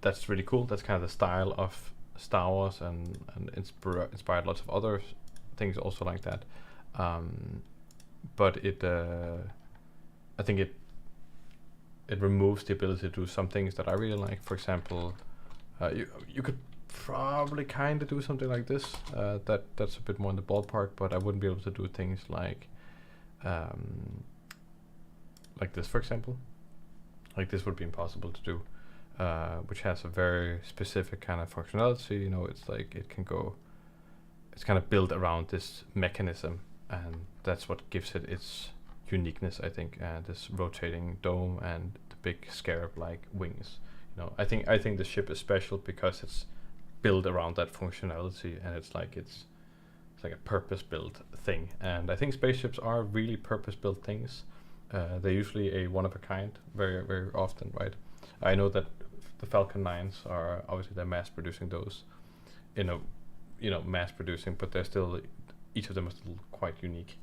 that's really cool. That's kind of the style of Star Wars, and inspired lots of other things also like that. But it I think it removes the ability to do some things that I really like. For example, you could probably kind of do something like this. That's a bit more in the ballpark, but I wouldn't be able to do things like this, for example. Like this would be impossible to do, which has a very specific kind of functionality. You know, it's like it's kind of built around this mechanism, and that's what gives it its uniqueness, I think. This rotating dome and the big scarab-like wings. You know, I think the ship is special because it's built around that functionality, and it's like a purpose-built thing. And I think spaceships are really purpose-built things. They're usually a one-of-a-kind, very, very often, right? I know that the Falcon 9s are obviously, they're mass-producing those, mass-producing, but they're still, each of them is still quite unique.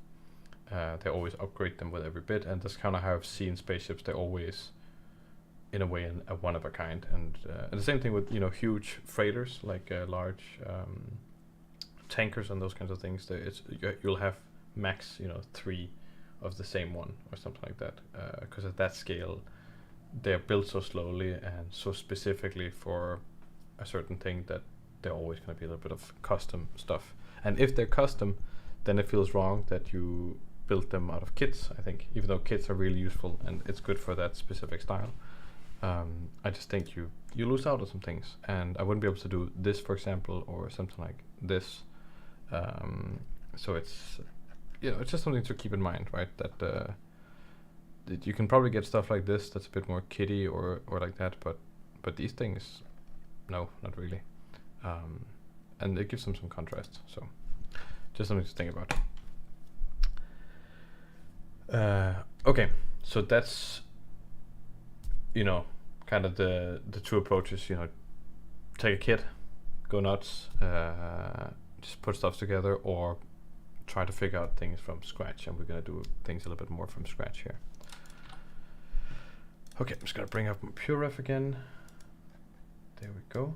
They always upgrade them with every bit, and that's kind of how I've seen spaceships. They're always, in a way, a one-of-a-kind. And the same thing with, huge freighters, like large tankers and those kinds of things, you'll have max 3 of the same one or something like that, because at that scale they're built so slowly and so specifically for a certain thing that they're always going to be a little bit of custom stuff. And if they're custom, then it feels wrong that you build them out of kits, I think, even though kits are really useful and it's good for that specific style. I just think you lose out on some things, and I wouldn't be able to do this, for example, or something like this. So it's it's just something to keep in mind, right? That you can probably get stuff like this that's a bit more kitty or like that, but these things, no, not really. And it gives them some contrast, so just something to think about. Okay, so that's kind of the two approaches. Take a kit, go nuts, just put stuff together, or try to figure out things from scratch. And we're gonna do things a little bit more from scratch here. Okay, I'm just gonna bring up my PureRef again. There we go.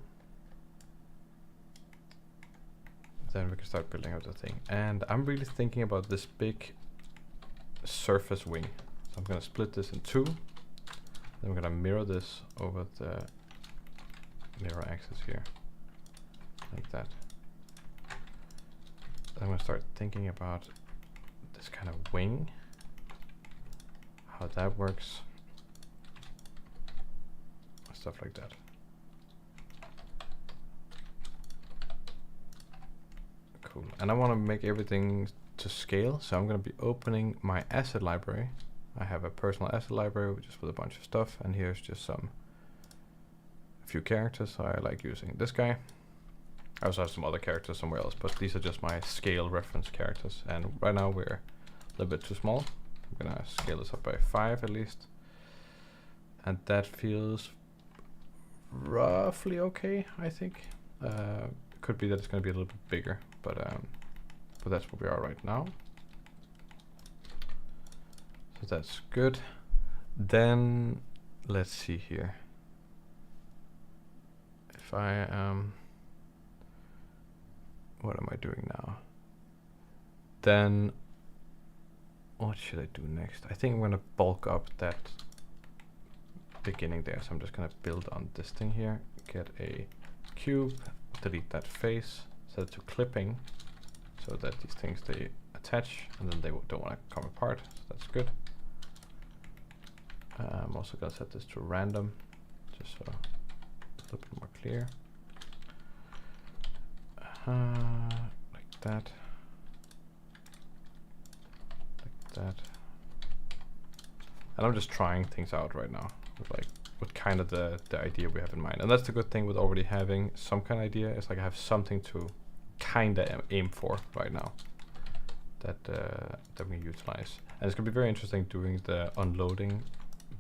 Then we can start building out the thing. And I'm really thinking about this big surface wing. So I'm gonna split this in two. Then we're gonna mirror this over the mirror axis here, like that. Then I'm gonna start thinking about this kind of wing, how that works, stuff like that. Cool. And I want to make everything to scale, so I'm going to be opening my asset library. I have a personal asset library just with a bunch of stuff, and here's just a few characters. So I like using this guy. I also have some other characters somewhere else, but these are just my scale reference characters. And right now we're a little bit too small. I'm gonna scale this up by 5 at least, and that feels roughly okay, I think. Could be that it's gonna be a little bit bigger, but that's where we are right now. So that's good. Then let's see here. If I what am I doing now? Then what should I do next? I think I'm gonna bulk up that beginning there. So I'm just gonna build on this thing here, get a cube, delete that face, set it to clipping, so that these things they attach and then they don't want to come apart. So that's good. I'm also gonna set this to random, just so it's a little bit more clear. Like that. Like that. And I'm just trying things out right now with kind of the idea we have in mind. And that's the good thing with already having some kind of idea. It's like I have something to kind of aim for right now that we can utilize. And it's gonna be very interesting doing the unloading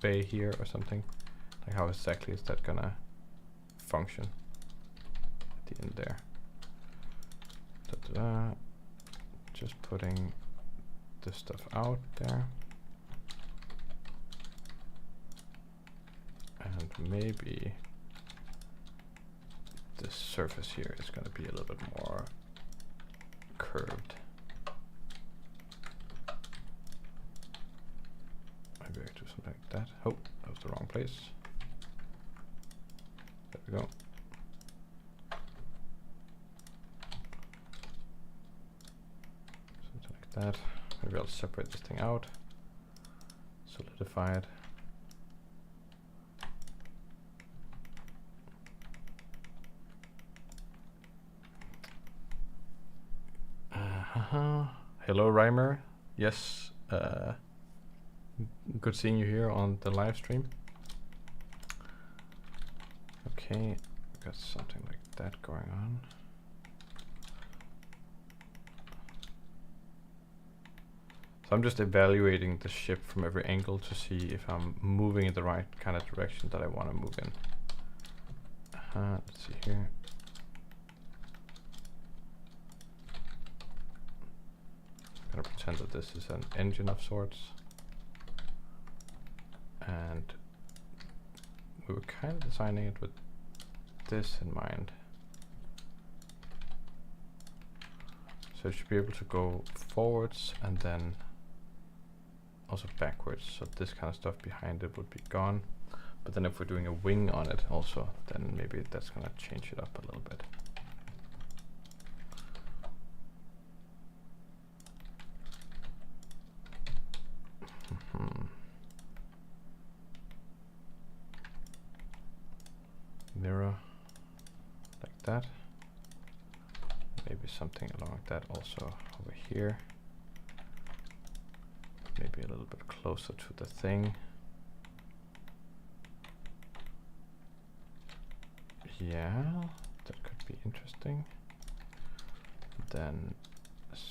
bay here or something. Like how exactly is that gonna function at the end there. Just putting this stuff out there. And maybe this surface here is going to be a little bit more curved. Maybe I do something like that. Oh, that was the wrong place. There we go. Something like that. Maybe I'll separate this thing out, solidify it. Hello, Reimer. Yes, good seeing you here on the live stream. Okay, got something like that going on. So I'm just evaluating the ship from every angle to see if I'm moving in the right kind of direction that I want to move in. Let's see here. I'm gonna pretend that this is an engine of sorts, and we were kind of designing it with this in mind. So it should be able to go forwards and then also backwards. So this kind of stuff behind it would be gone. But then if we're doing a wing on it also, then maybe that's gonna change it up a little bit. Mirror like that. Maybe something along that also over here. Maybe a little bit closer to the thing. Yeah, that could be interesting. Then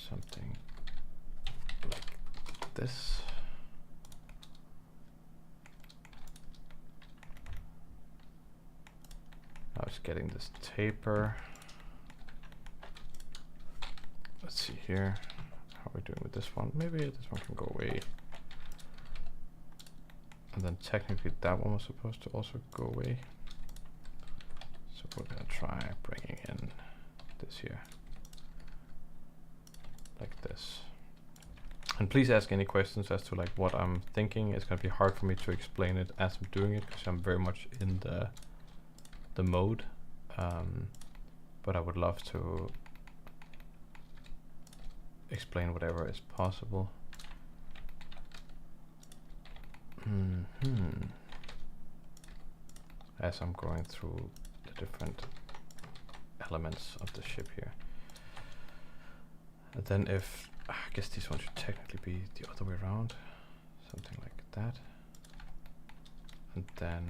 something like this. Now it's getting this taper. Let's see here. How are we doing with this one? Maybe this one can go away. And then technically that one was supposed to also go away. So we're gonna try bringing in this here. Like this. And please ask any questions as to like what I'm thinking. It's gonna be hard for me to explain it as I'm doing it because I'm very much in the mode. But I would love to explain whatever is possible. As I'm going through the different elements of the ship here. And then if, I guess this one should technically be the other way around. Something like that. And then,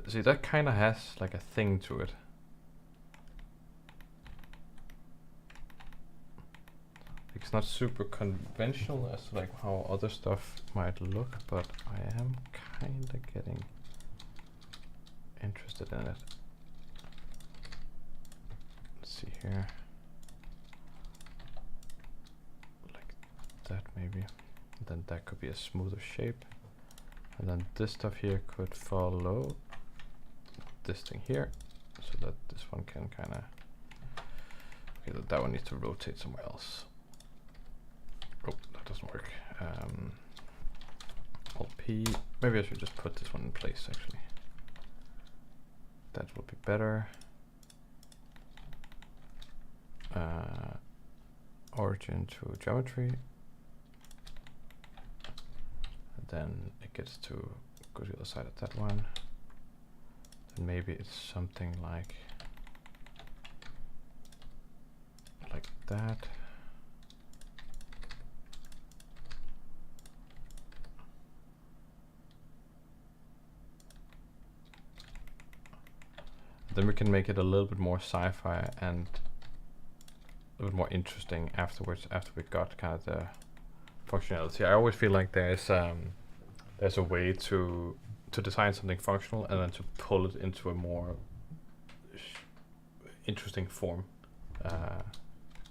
see, that kind of has like a thing to it. It's not super conventional as to like how other stuff might look, but I am kind of getting interested in it. Let's see here. Like that maybe. And then that could be a smoother shape. And then this stuff here could follow this thing here, so that this one can kind of, okay, that one needs to rotate somewhere else. Oh, that doesn't work. Alt P, maybe I should just put this one in place actually. That will be better. Origin to geometry. And then it gets to go to the other side of that one. Then maybe it's something like that. Then we can make it a little bit more sci-fi and a little bit more interesting afterwards, after we got kind of the functionality. I always feel like there's a way to design something functional and then to pull it into a more interesting form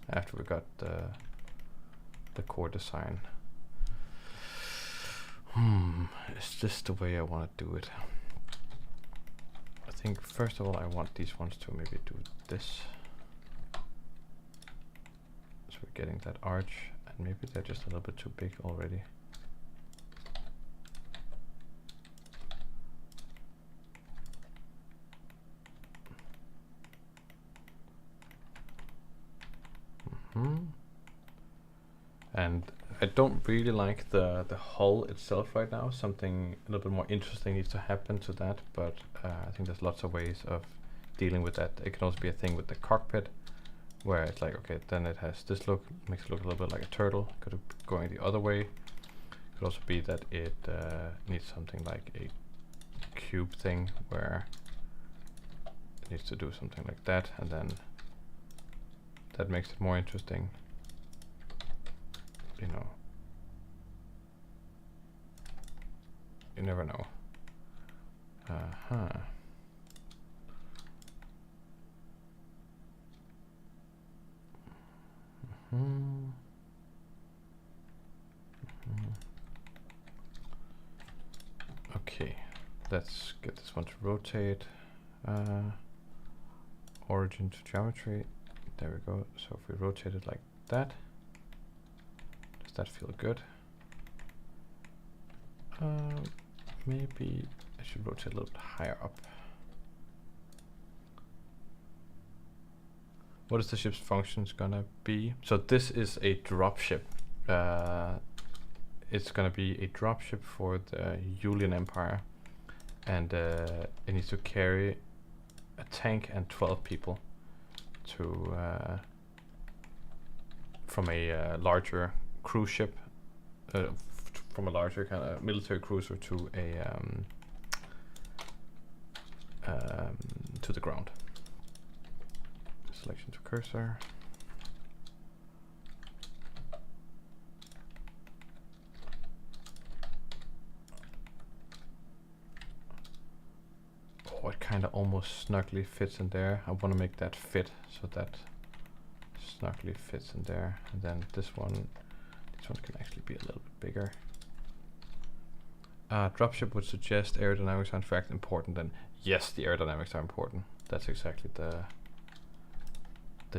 after we got the core design. Is this the way I want to do it? I think first of all I want these ones to maybe do this. So we're getting that arch, and maybe they're just a little bit too big already. And I don't really like the hull itself right now. Something a little bit more interesting needs to happen to that, but I think there's lots of ways of dealing with that. It can also be a thing with the cockpit, where it's like, okay, then it has this look, makes it look a little bit like a turtle. Could be going the other way. Could also be that it needs something like a cube thing, where it needs to do something like that, and then that makes it more interesting. You know, you never know. Okay, let's get this one to rotate. Origin to geometry, there we go. So if we rotate it like that, does that feel good? Maybe I should rotate a little bit higher up. What is the ship's functions gonna be? So this is a dropship. It's gonna be a dropship for the Julian Empire, and it needs to carry a tank and 12 people to from a larger cruise ship, from a larger kind of military cruiser to a to the ground. Selection to cursor. Oh, it kind of almost snugly fits in there. I want to make that fit so that snugly fits in there. And then this one can actually be a little bit bigger. Dropship would suggest aerodynamics are in fact important. And yes, the aerodynamics are important. That's exactly the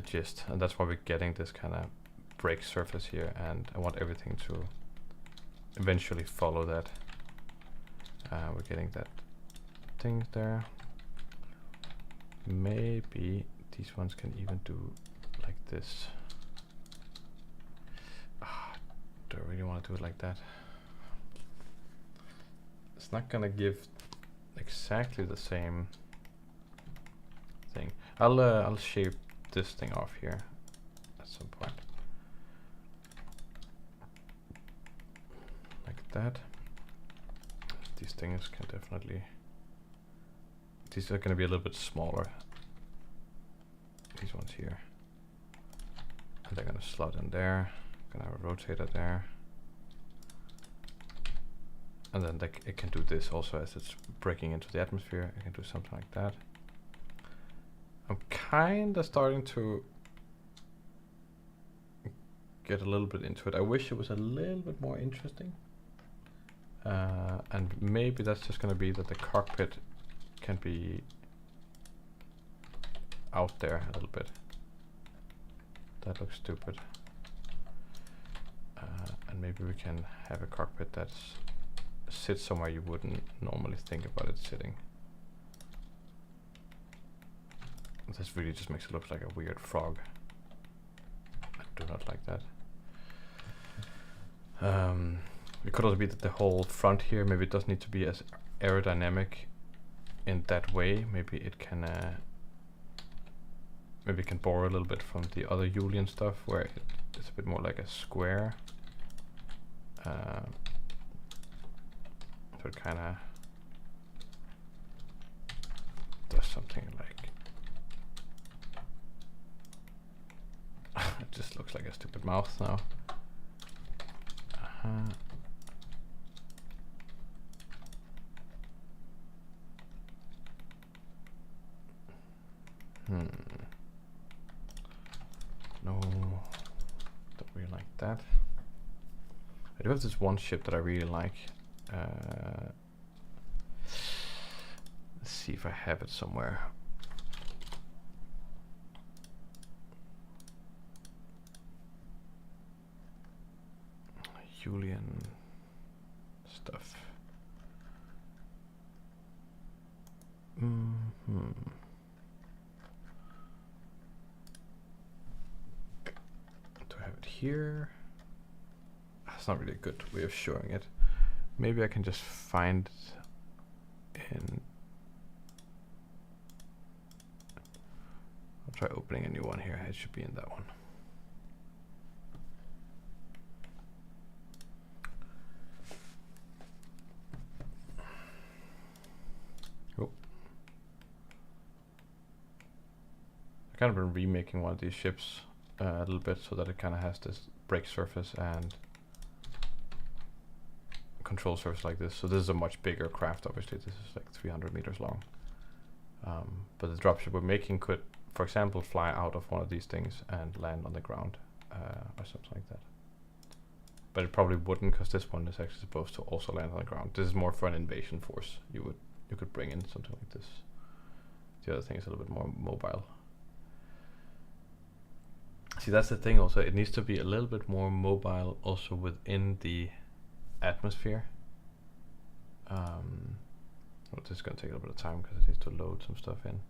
gist, and that's why we're getting this kind of brake surface here, and I want everything to eventually follow that. We're getting that thing there. Maybe these ones can even do like this. Do I really want to do it like that? It's not gonna give exactly the same thing. I'll shape this thing off here at some point, like that. These things can definitely, these are going to be a little bit smaller, these ones here, and they're going to slot in there. Gonna rotate it there, and then it can do this also as it's breaking into the atmosphere. It can do something like that. I'm kind of starting to get a little bit into it. I wish it was a little bit more interesting. And maybe that's just going to be that the cockpit can be out there a little bit. That looks stupid. And maybe we can have a cockpit that sits somewhere you wouldn't normally think about it sitting. This really just makes it look like a weird frog. I do not like that. It could also be that the whole front here, maybe it doesn't need to be as aerodynamic in that way. Maybe it can borrow a little bit from the other Julian stuff, where it's a bit more like a square. So it kind of does something like it just looks like a stupid mouth now. No, don't really like that. I do have this one ship that I really like. Let's see if I have it somewhere. Julian stuff. Do I have it here? That's not really a good way of showing it. Maybe I can just find it in. I'll try opening a new one here. It should be in that one. I've kind of been remaking one of these ships a little bit so that it kind of has this brake surface and control surface like this. So this is a much bigger craft, obviously. This is like 300 meters long. But the dropship we're making could, for example, fly out of one of these things and land on the ground or something like that. But it probably wouldn't, because this one is actually supposed to also land on the ground. This is more for an invasion force. You could bring in something like this. The other thing is a little bit more mobile. See, that's the thing also. It needs to be a little bit more mobile also within the atmosphere. Well, this is going to take a little bit of time because it needs to load some stuff in.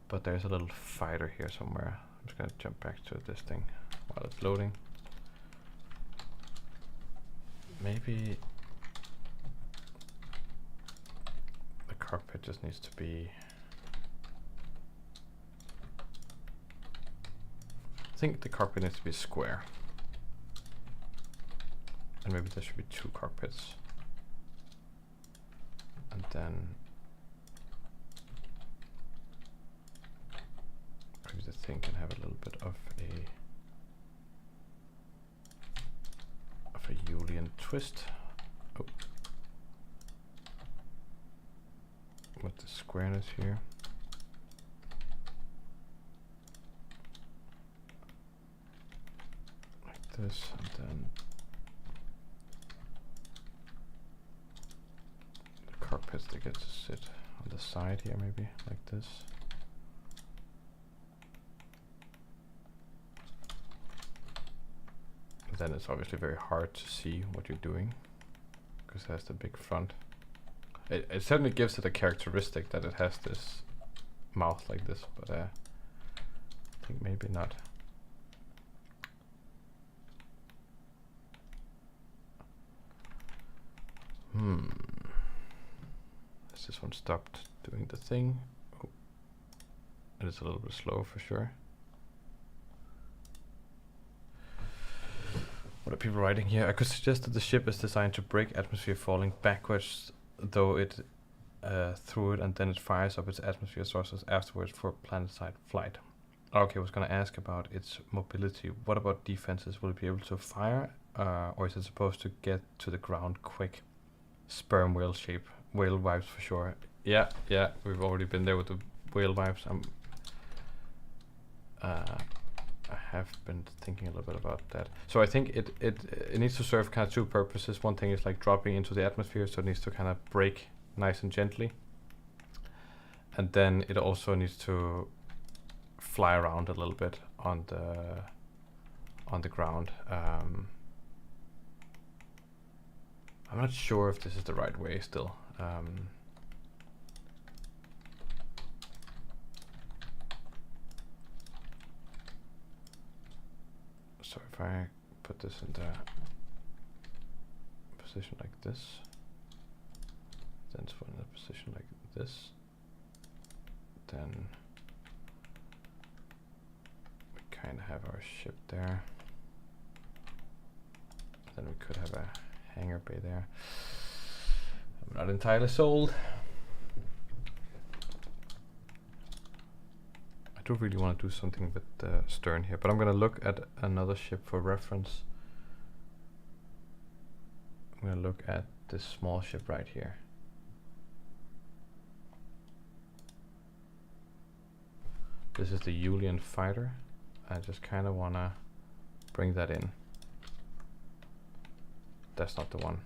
But there's a little fighter here somewhere. I'm just going to jump back to this thing while it's loading. Maybe the cockpit just needs to be... I think the cockpit needs to be square. And maybe there should be 2 cockpits. And then maybe the thing can have a little bit of a Julian twist. Oh. With the squareness here. Like this, and then the cockpits that get to sit on the side here, maybe like this. Then it's obviously very hard to see what you're doing because it has the big front. It certainly gives it a characteristic that it has this mouth like this, but I think maybe not. Has this one stopped doing the thing? Oh. It is a little bit slow for sure. What are people writing here? I could suggest that the ship is designed to break atmosphere falling backwards, though it through it, and then it fires up its atmosphere sources afterwards for planet-side flight. Okay, I was going to ask about its mobility. What about defenses? Will it be able to fire, or is it supposed to get to the ground quick? Sperm whale shape. Whale vibes for sure. Yeah, we've already been there with the whale vibes. I have been thinking a little bit about that. So I think it needs to serve kind of 2 purposes. One thing is like dropping into the atmosphere, so it needs to kind of break nice and gently. And then it also needs to fly around a little bit on the ground. I'm not sure if this is the right way still. So if I put this in the position like this, then it's in a position like this, then we kind of have our ship there. Then we could have a hangar bay there. I'm not entirely sold. I do really want to do something with the stern here, but I'm going to look at another ship for reference. I'm going to look at this small ship right here. This is the Julian fighter. I just kind of want to bring that in. That's not the one.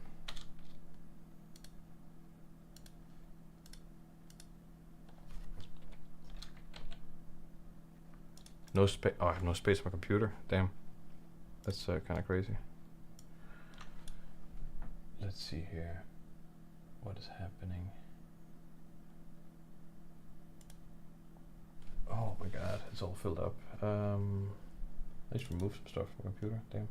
No space. Oh, I have no space on my computer. Damn. That's kind of crazy. Let's see here. What is happening? Oh my god, it's all filled up. I just removed some stuff from my computer. Damn.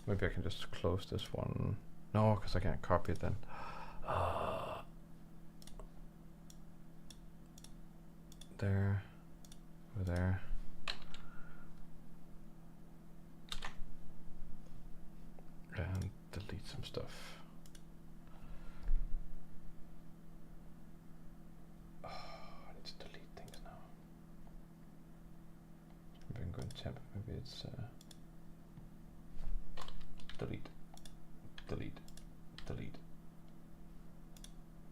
Maybe I can just close this one. No, because I can't copy it then. There, over there. And delete some stuff. Oh, I need to delete things now. Maybe I'm going to temp. Maybe it's delete, delete, delete.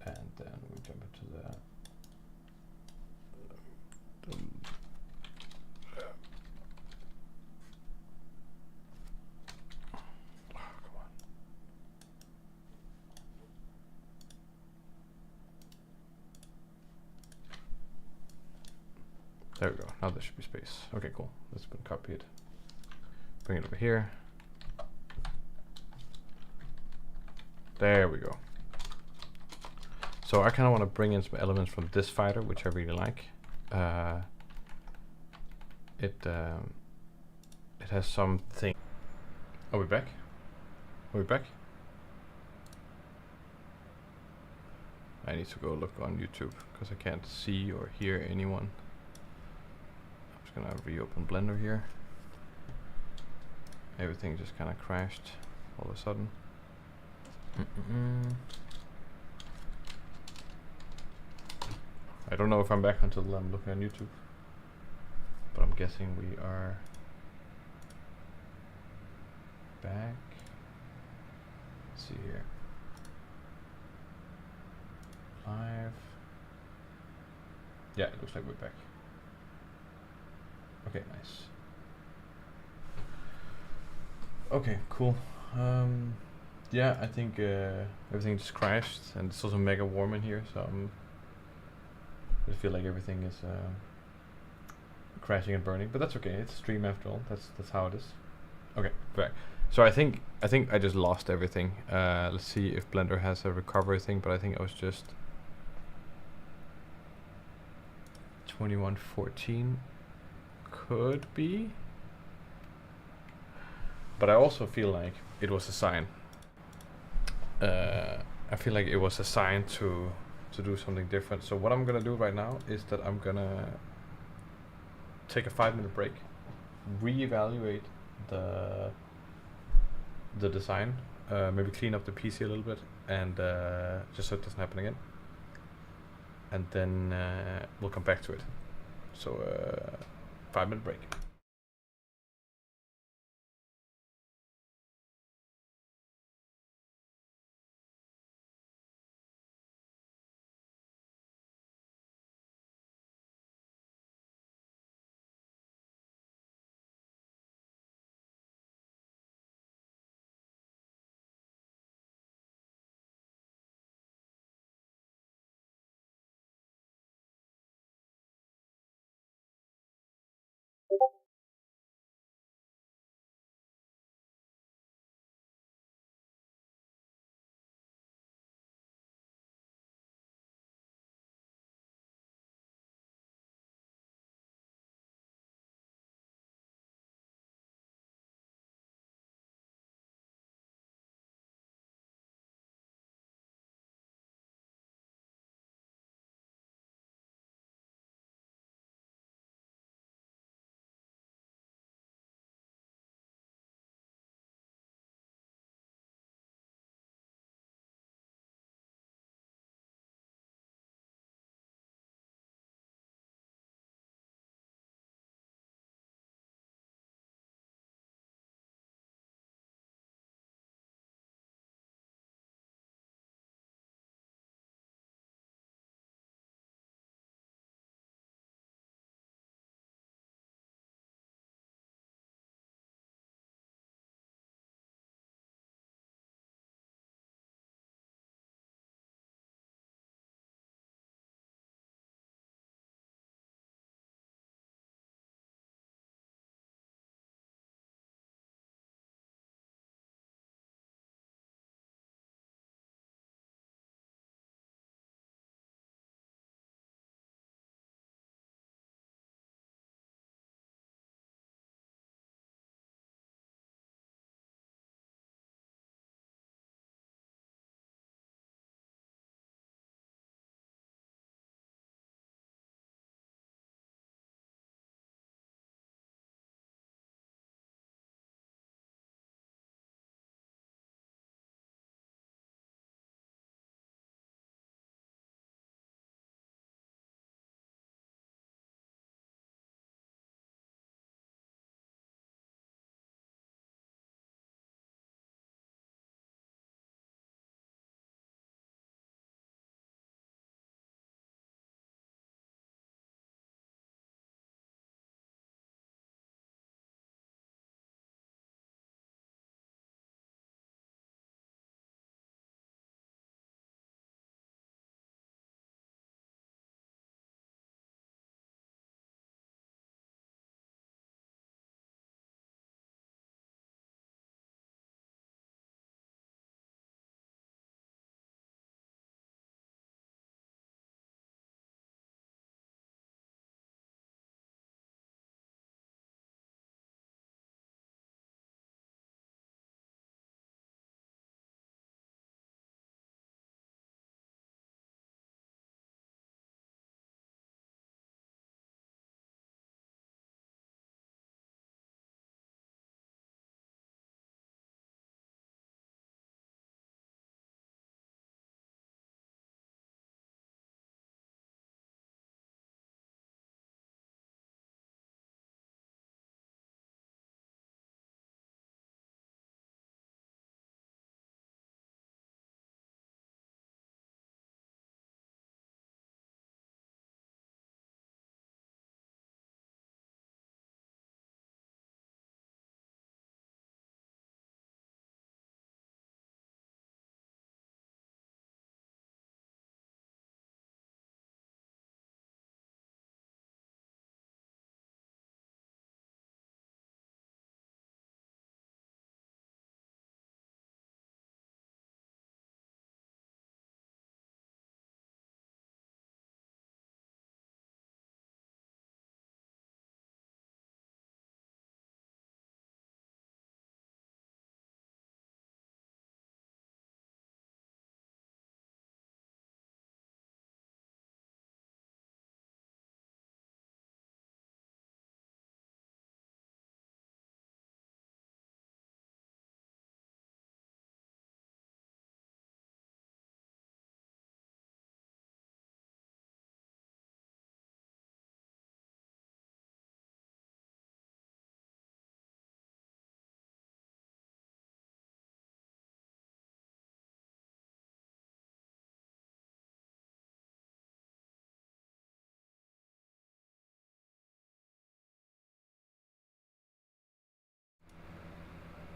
And then we jump into the There we go. Now there should be space. Okay, cool. That's been copied. Bring it over here. There we go. So I kind of want to bring in some elements from this fighter, which I really like. It has something. Are we back? Are we back? I need to go look on YouTube because I can't see or hear anyone. I'm just gonna reopen Blender here. Everything just kind of crashed all of a sudden. I don't know if I'm back until I'm looking on YouTube, but I'm guessing we are back. Let's see here. Live. Yeah, it looks like we're back. Okay, nice. Okay, cool. Yeah, I think everything just crashed, and it's also mega warm in here, so I feel like everything is crashing and burning. But that's okay. It's a stream after all. That's how it is. Okay, back. So I think I just lost everything. Let's see if Blender has a recovery thing. But I think I was just 2114 could be. But I also feel like it was a sign. I feel like it was a sign to do something different. So what I'm gonna do right now is that I'm gonna take a 5-minute break, reevaluate the design, maybe clean up the PC a little bit, and just so it doesn't happen again. And then we'll come back to it. So 5-minute break.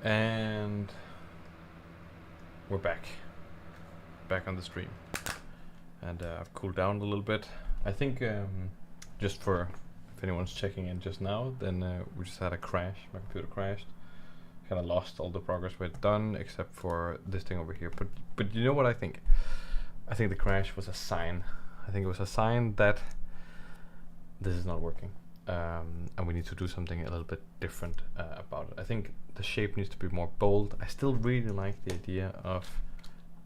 And we're back on the stream, and I've cooled down a little bit. I think just for if anyone's checking in just now, then we just had a crash. My computer crashed. Kind of lost all the progress we'd done except for this thing over here. But you know what I think? I think the crash was a sign. I think it was a sign that this is not working, and we need to do something a little bit different about it. I think the shape needs to be more bold. I still really like the idea of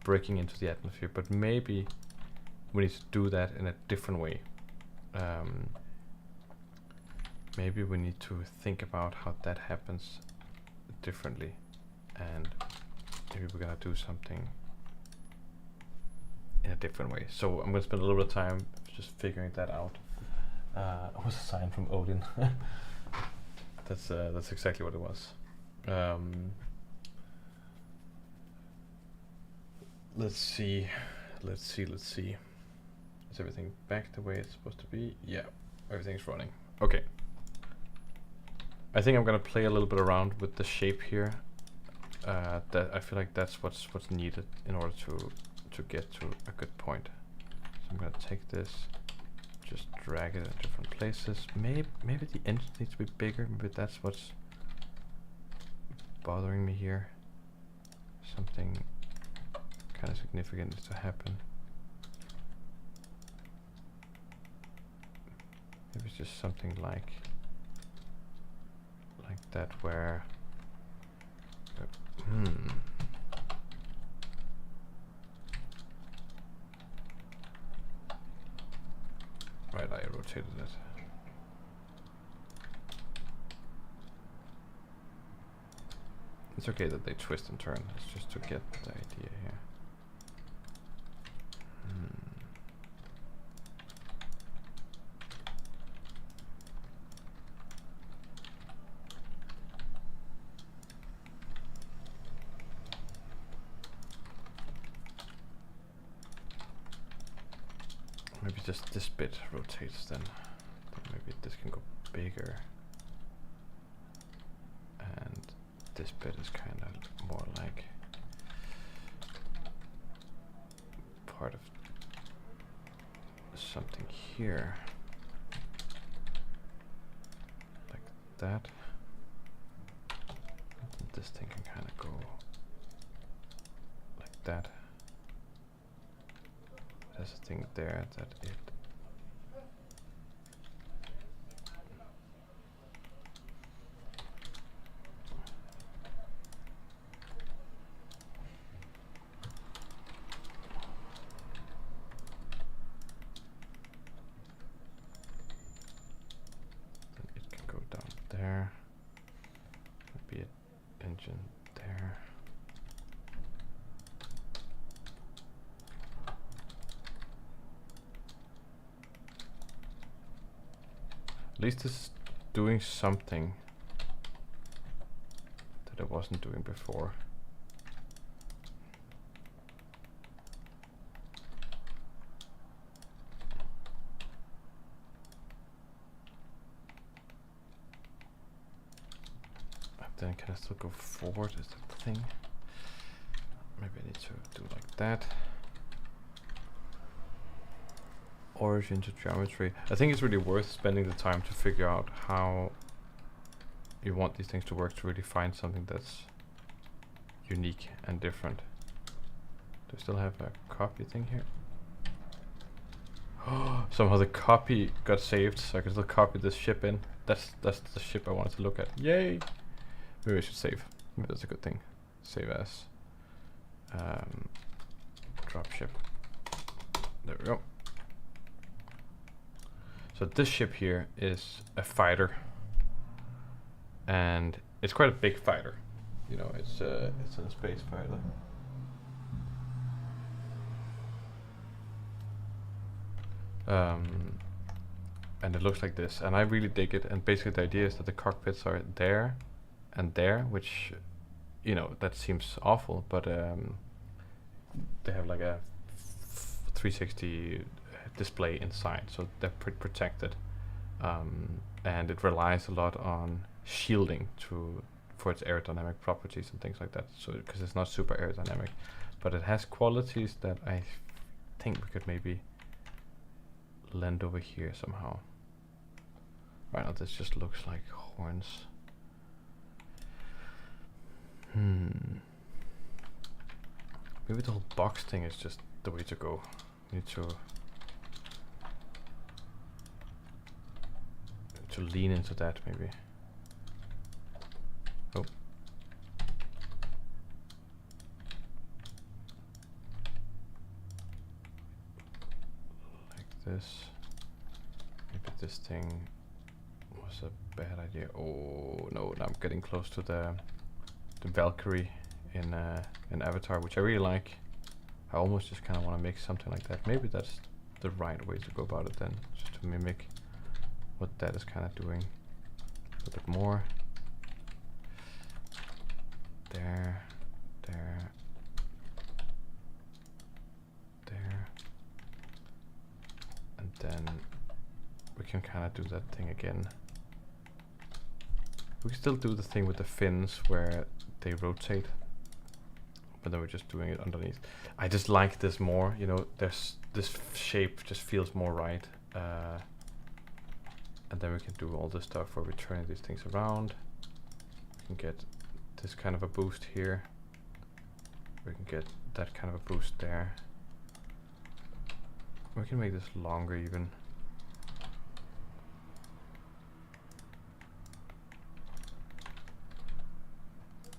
breaking into the atmosphere, but maybe we need to do that in a different way. Maybe we need to think about how that happens differently, and maybe we're gonna do something in a different way. So I'm gonna spend a little bit of time just figuring that out. It was a sign from Odin. That's exactly what it was. Let's see. Is everything back the way it's supposed to be? Yeah, everything's running. Okay. I think I'm gonna play a little bit around with the shape here. That I feel like that's what's needed in order to get to a good point. So I'm gonna take this, just drag it in different places. Maybe the engine needs to be bigger. Maybe that's what's bothering me here. Something kind of significant needs to happen. Maybe it's just something like that, where right, I rotated it. It's okay that they twist and turn. It's just to get the idea here. Maybe just this bit rotates then. Maybe this can go bigger. And this bit is kind of more like part of something here. Like that. And this thing can kind of go like that. There's a thing there that it can go down there. Maybe an engine there. At least it's doing something that it wasn't doing before. But then can I still go forward? Is that the thing? Maybe I need to do like that. Origin to geometry. I think it's really worth spending the time to figure out how you want these things to work, to really find something that's unique and different. Do I still have a copy thing here? Somehow the copy got saved, so I can still copy this ship in. That's the ship I wanted to look at. Yay! Maybe I should save. Maybe that's a good thing. Save as drop ship. There we go. So this ship here is a fighter, and it's quite a big fighter. You know, it's a space fighter. And it looks like this, and I really dig it. And basically the idea is that the cockpits are there and there, which, you know, that seems awful, but they have like a 360 display inside, so they're protected, and it relies a lot on shielding for its aerodynamic properties and things like that. So because it's not super aerodynamic, but it has qualities that I think we could maybe lend over here somehow. Right now this just looks like horns. Maybe the whole box thing is just the way to go. Need to lean into that maybe. Oh. Like this. Maybe this thing was a bad idea. Oh no, now I'm getting close to the Valkyrie in Avatar, which I really like. I almost just kind of want to make something like that. Maybe that's the right way to go about it then, just to mimic what that is kind of doing. A little bit more. There, there, there. And then we can kind of do that thing again. We can still do the thing with the fins where they rotate, but then we're just doing it underneath. I just like this more, you know, there's this shape just feels more right. And then we can do all this stuff where we turn these things around. We can get this kind of a boost here. We can get that kind of a boost there. We can make this longer even.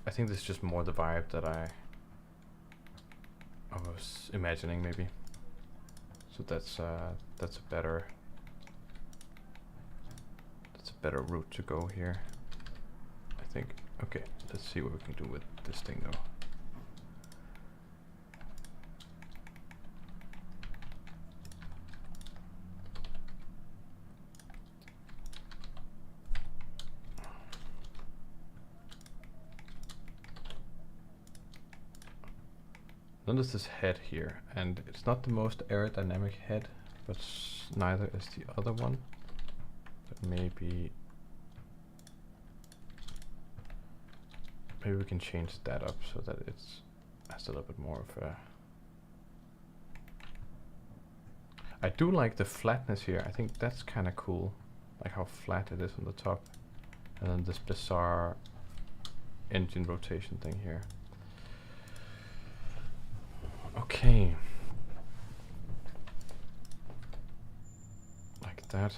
I think this is just more the vibe that I was imagining maybe. So that's a better route to go here, I think. Okay, let's see what we can do with this thing though. Then there's this head here, and it's not the most aerodynamic head, but neither is the other one. But maybe we can change that up so that it's has a little bit more of a... I do like the flatness here. I think that's kind of cool, like how flat it is on the top, and then this bizarre engine rotation thing here. Okay, like that.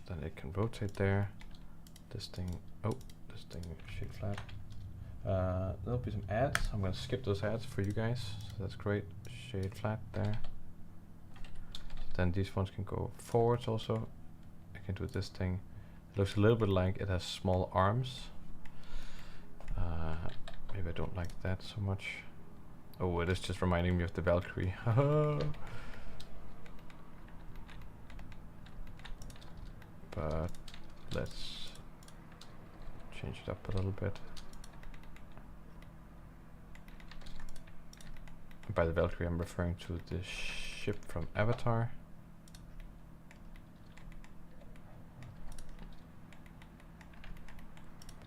Then it can rotate there. This thing, oh, this thing shade flat. There'll be some ads. I'm gonna skip those ads for you guys. So that's great. Shade flat there. Then these ones can go forwards also. I can do this thing. It looks a little bit like it has small arms. Maybe I don't like that so much. Oh, it is just reminding me of the Valkyrie. But let's change it up a little bit. By the Valkyrie, I'm referring to the ship from Avatar.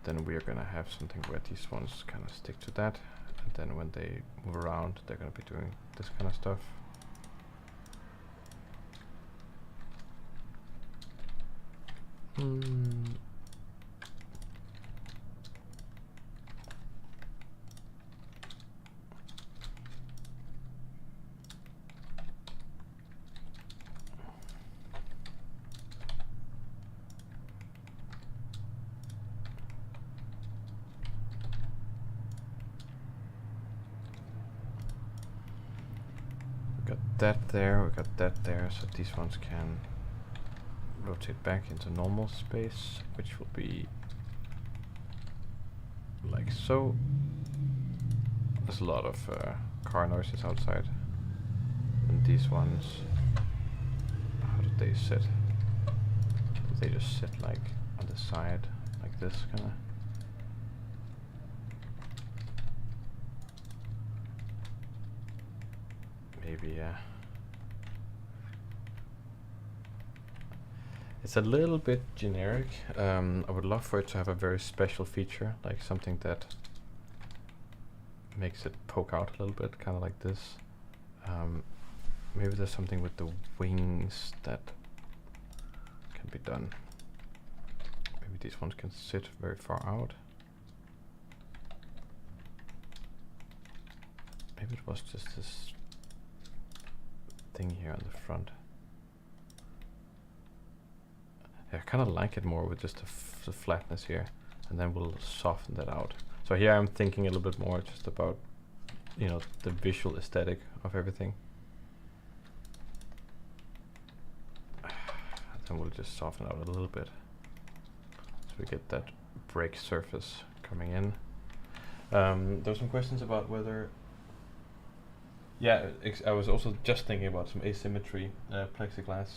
Then we are gonna have something where these ones kind of stick to that. And then when they move around, they're going to be doing this kind of stuff. That there, we got that there, so these ones can rotate back into normal space, which will be like so. There's a lot of car noises outside. And these ones, how do they sit? Do they just sit like on the side, like this kind of? Maybe, yeah. It's a little bit generic. I would love for it to have a very special feature, like something that makes it poke out a little bit, kind of like this. Maybe there's something with the wings that can be done. Maybe these ones can sit very far out. Maybe it was just this thing here on the front. I kind of like it more with just the flatness here, and then we'll soften that out. So here I'm thinking a little bit more just about, you know, the visual aesthetic of everything. And then we'll just soften out a little bit, so we get that break surface coming in. There were some questions about whether, yeah, I was also just thinking about some asymmetry plexiglass.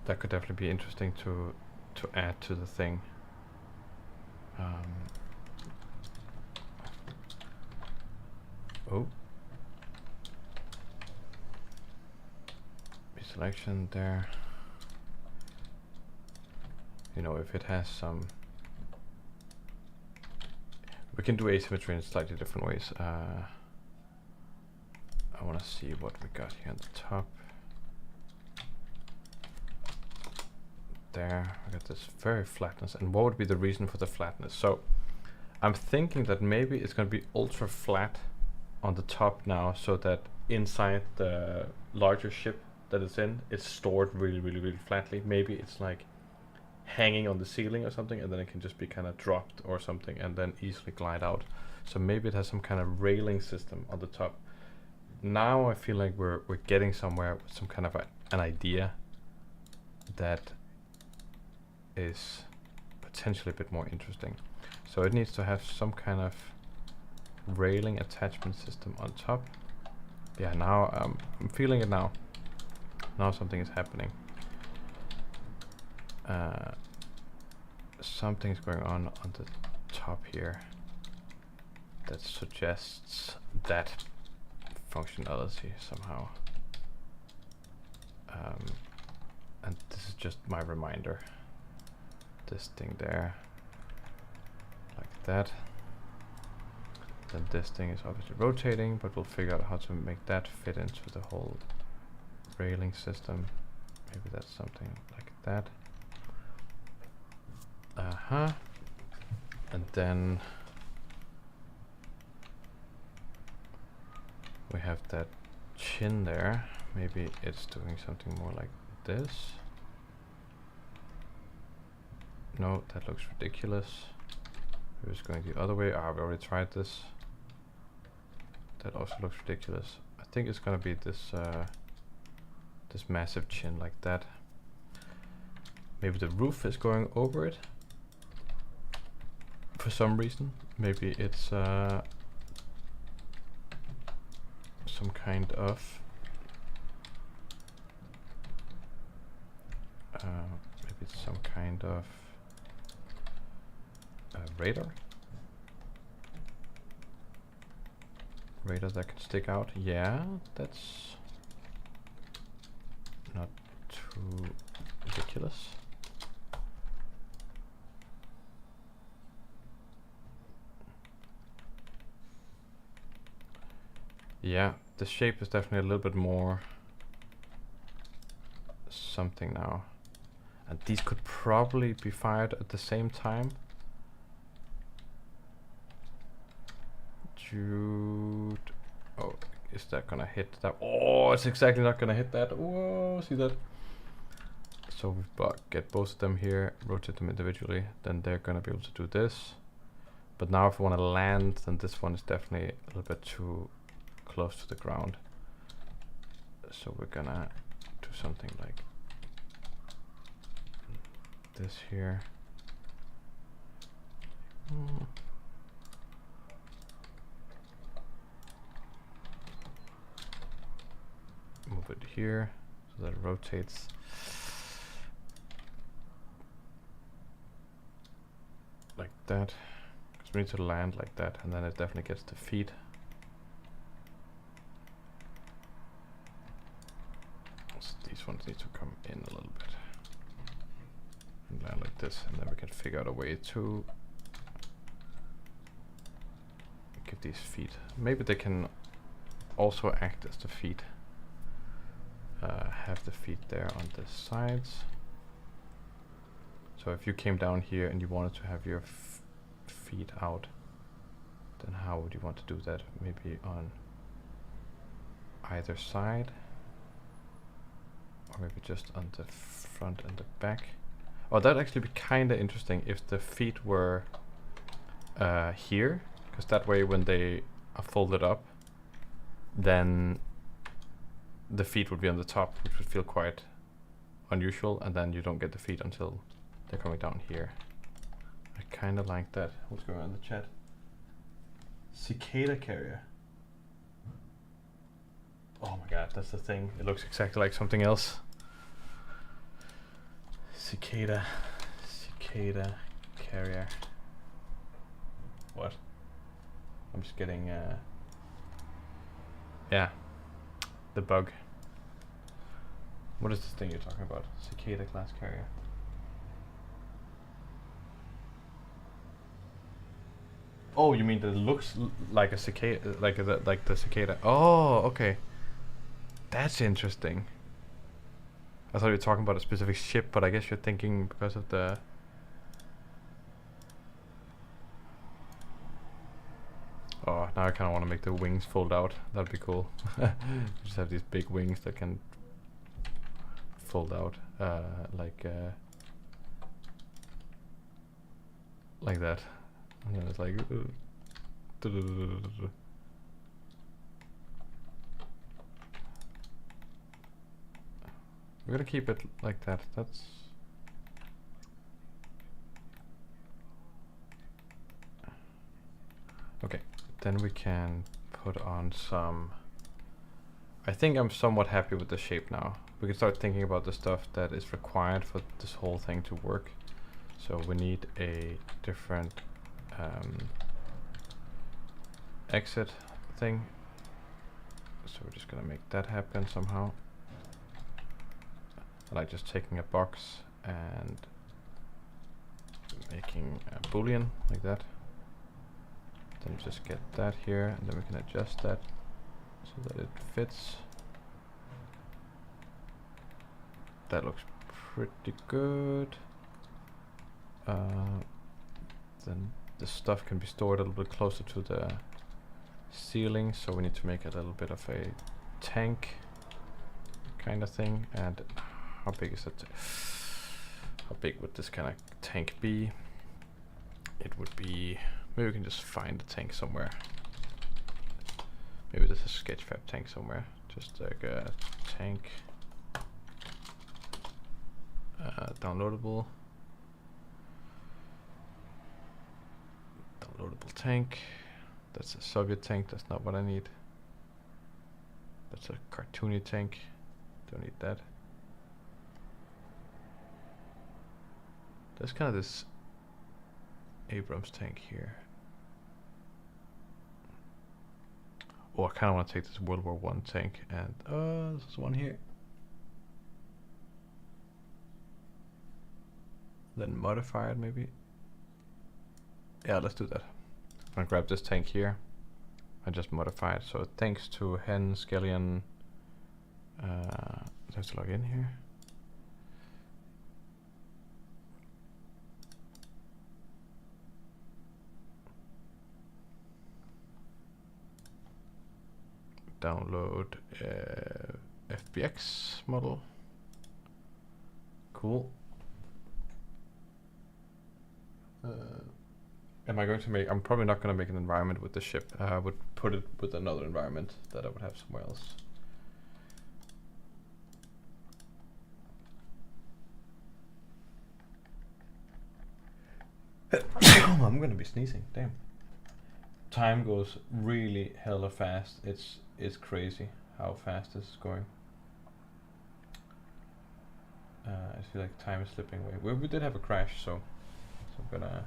That could definitely be interesting to add to the thing. Oh, selection there. You know, if it has some, we can do asymmetry in slightly different ways. I want to see what we got here on the top. There, we got this very flatness. And what would be the reason for the flatness? So I'm thinking that maybe it's going to be ultra flat on the top now, so that inside the larger ship that it's in, it's stored really, really, really flatly. Maybe it's like hanging on the ceiling or something, and then it can just be kind of dropped or something and then easily glide out. So maybe it has some kind of railing system on the top. Now I feel like we're getting somewhere with some kind of an idea that is potentially a bit more interesting. So it needs to have some kind of railing attachment system on top. Yeah, now I'm feeling it now. Now something is happening. Something's going on the top here that suggests that functionality somehow. And this is just my reminder. This thing there, like that. Then this thing is obviously rotating, but we'll figure out how to make that fit into the whole railing system. Maybe that's something like that. And then we have that chin there. Maybe it's doing something more like this. No, that looks ridiculous. We're just going the other way. I've already tried this. That also looks ridiculous. I think it's gonna be this this massive chin like that. Maybe the roof is going over it for some reason. Maybe it's some kind of maybe it's some kind of radar that can stick out. Yeah, that's not too ridiculous. Yeah, the shape is definitely a little bit more something now. And these could probably be fired at the same time. Jude. Oh, is that gonna hit that? Oh, it's exactly not gonna hit that. Whoa, see that? So we get both of them here, rotate them individually, then they're gonna be able to do this. But now if we want to land, then this one is definitely a little bit too close to the ground. So we're gonna do something like this here. Move it here so that it rotates. Like that. Because we need to land like that, and then it definitely gets the feet. These ones need to come in a little bit. And land like this, and then we can figure out a way to give these feet. Maybe they can also act as the feet. Have the feet there on the sides. So if you came down here and you wanted to have your feet out, then how would you want to do that? Maybe on either side, or maybe just on the front and the back. Oh, that'd actually be kind of interesting if the feet were here, because that way when they are folded up, then the feet would be on the top, which would feel quite unusual, and then you don't get the feet until they're coming down here. I kind of like that. What's going on in the chat? Cicada carrier. Oh my god, that's the thing. It looks exactly like something else. Cicada carrier. What? I'm just getting yeah, the bug. What is this thing you're talking about? Cicada class carrier. Oh, you mean that it looks like a cicada, like the cicada? Oh, okay. That's interesting. I thought you were talking about a specific ship, but I guess you're thinking because of the. Oh, now I kind of want to make the wings fold out. That'd be cool. Just have these big wings that can fold out, like that. And then it's like. We're gonna keep it like that. That's. Okay, then we can put on some. I think I'm somewhat happy with the shape now. We can start thinking about the stuff that is required for this whole thing to work. So we need a different exit thing. So we're just gonna make that happen somehow. I like just taking a box and making a boolean like that. Then just get that here, and then we can adjust that so that it fits. That looks pretty good. Then the stuff can be stored a little bit closer to the ceiling, so we need to make a little bit of a tank kind of thing. And how big is it? How big would this kind of tank be? It would be, maybe we can just find the tank somewhere. Maybe there's a Sketchfab tank somewhere. Just like a tank. Downloadable. Downloadable tank. That's a Soviet tank. That's not what I need. That's a cartoony tank. Don't need that. There's kind of this Abrams tank here. Oh, I kind of want to take this World War I tank and there's one here. Then modify it maybe. Yeah, let's do that. I'm gonna grab this tank here and just modify it. So thanks to Hen Scallion. I have to log in here. Download FBX model. Cool. Am I going to make? I'm probably not going to make an environment with the ship. I would put it with another environment that I would have somewhere else. I'm going to be sneezing. Damn. Time goes really hella fast. It's crazy how fast this is going. I feel like time is slipping away. We did have a crash, so I'm gonna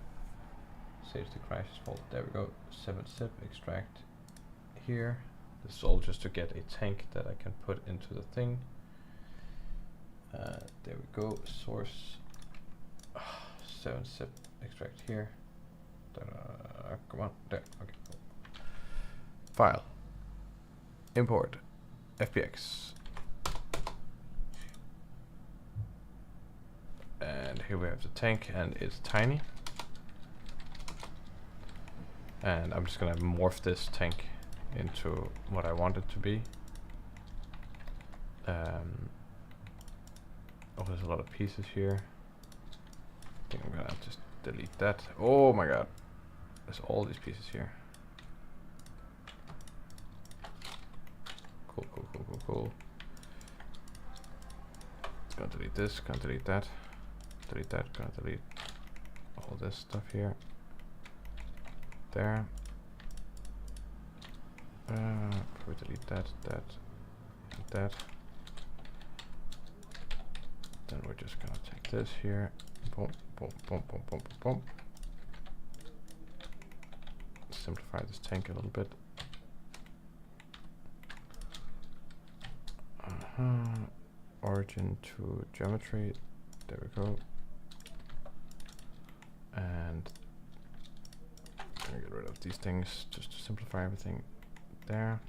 save the crash fault. There we go. 7-zip extract here. This is all just to get a tank that I can put into the thing. There we go. Source 7-zip extract here. Come on, there. Okay. File. Import. FBX. And here we have the tank, and it's tiny. And I'm just gonna morph this tank into what I want it to be. Oh, there's a lot of pieces here. I think I'm gonna just delete that. Oh my god. There's all these pieces here. Cool, cool, cool, cool, cool. Gonna delete this, gonna delete that. Delete that, gonna delete all this stuff here. There. Probably delete that, that, and that. Then we're just gonna take this here. Boom, boom, boom, boom, boom, boom, boom. Simplify this tank a little bit. Origin to geometry. There we go. And I'm gonna get rid of these things just to simplify everything. There.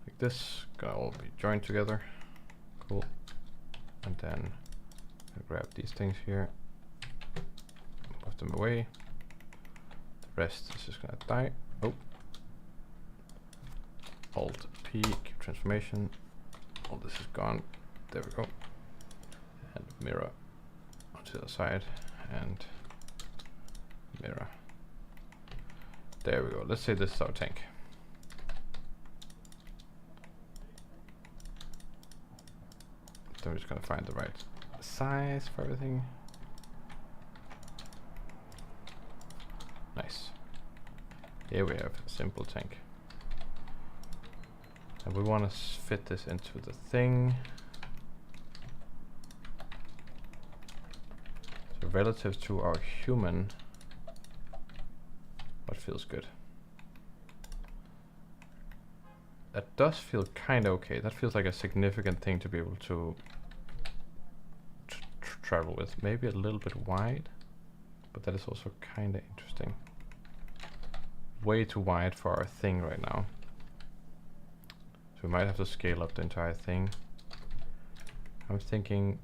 Like this. Gonna all be joined together. Cool. And then I'll grab these things here. Move them away. The rest is just gonna die. Oh. Alt P, keep transformation. All this is gone. There we go. And mirror onto the other side. And mirror. There we go. Let's say this is our tank. Then we're just gonna find the right size for everything. Nice. Here we have a simple tank. And we want to fit this into the thing. So relative to our human, what feels good? That does feel kind of okay. That feels like a significant thing to be able to travel with. Maybe a little bit wide, but that is also kind of interesting. Way too wide for our thing right now. So we might have to scale up the entire thing. I'm thinking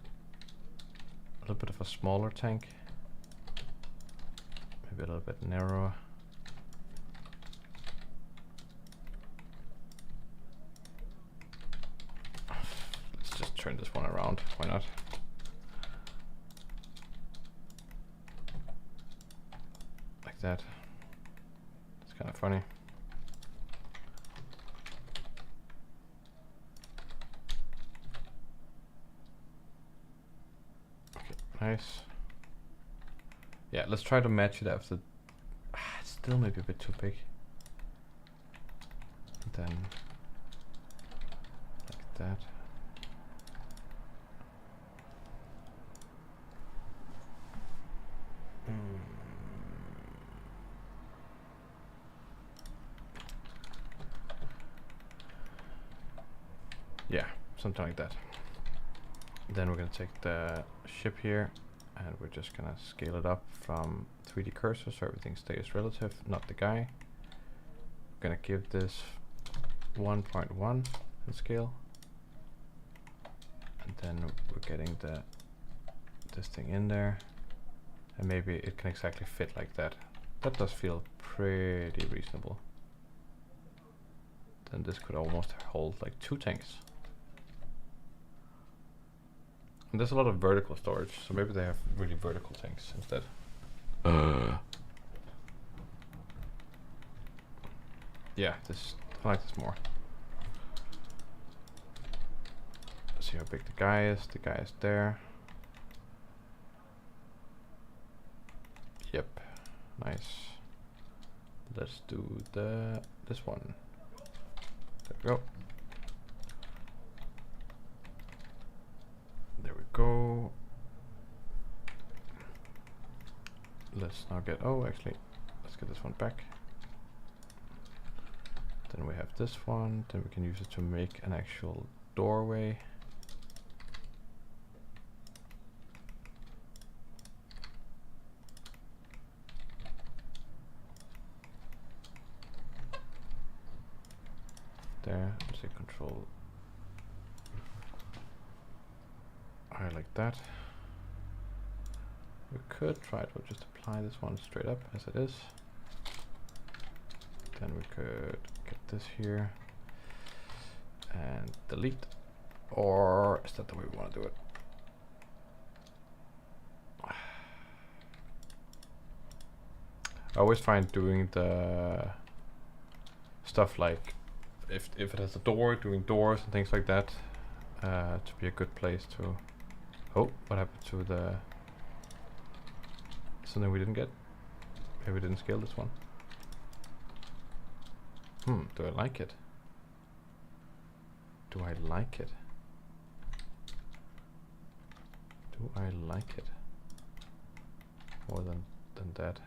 a little bit of a smaller tank. Maybe a little bit narrower. Let's just turn this one around. Why not? Like that. It's kind of funny. Nice. Yeah, let's try to match it after. It's still maybe a bit too big. And then like that. Yeah, something like that. Then we're gonna take the ship here and we're just gonna scale it up from 3D cursor so everything stays relative, not the guy. We're gonna give this 1.1 in scale. And then we're getting this thing in there. And maybe it can exactly fit like that. That does feel pretty reasonable. Then this could almost hold like 2 tanks. And there's a lot of vertical storage, so maybe they have really vertical tanks instead. Yeah, I like this more. Let's see how big the guy is. The guy is there. Yep, nice. Let's do this one. There we go. There we go. Let's now get, oh actually, let's get this one back. Then we have this one, then we can use it to make an actual doorway. There, let's say control. I like that. We could try to just apply this one straight up as it is. Then we could get this here and delete. Or is that the way we want to do it? I always find doing the stuff like if it has a door, doing doors and things like that to be a good place to... Oh, what happened to the... Something we didn't get? Maybe we didn't scale this one. Do I like it? Do I like it? Do I like it? More than that.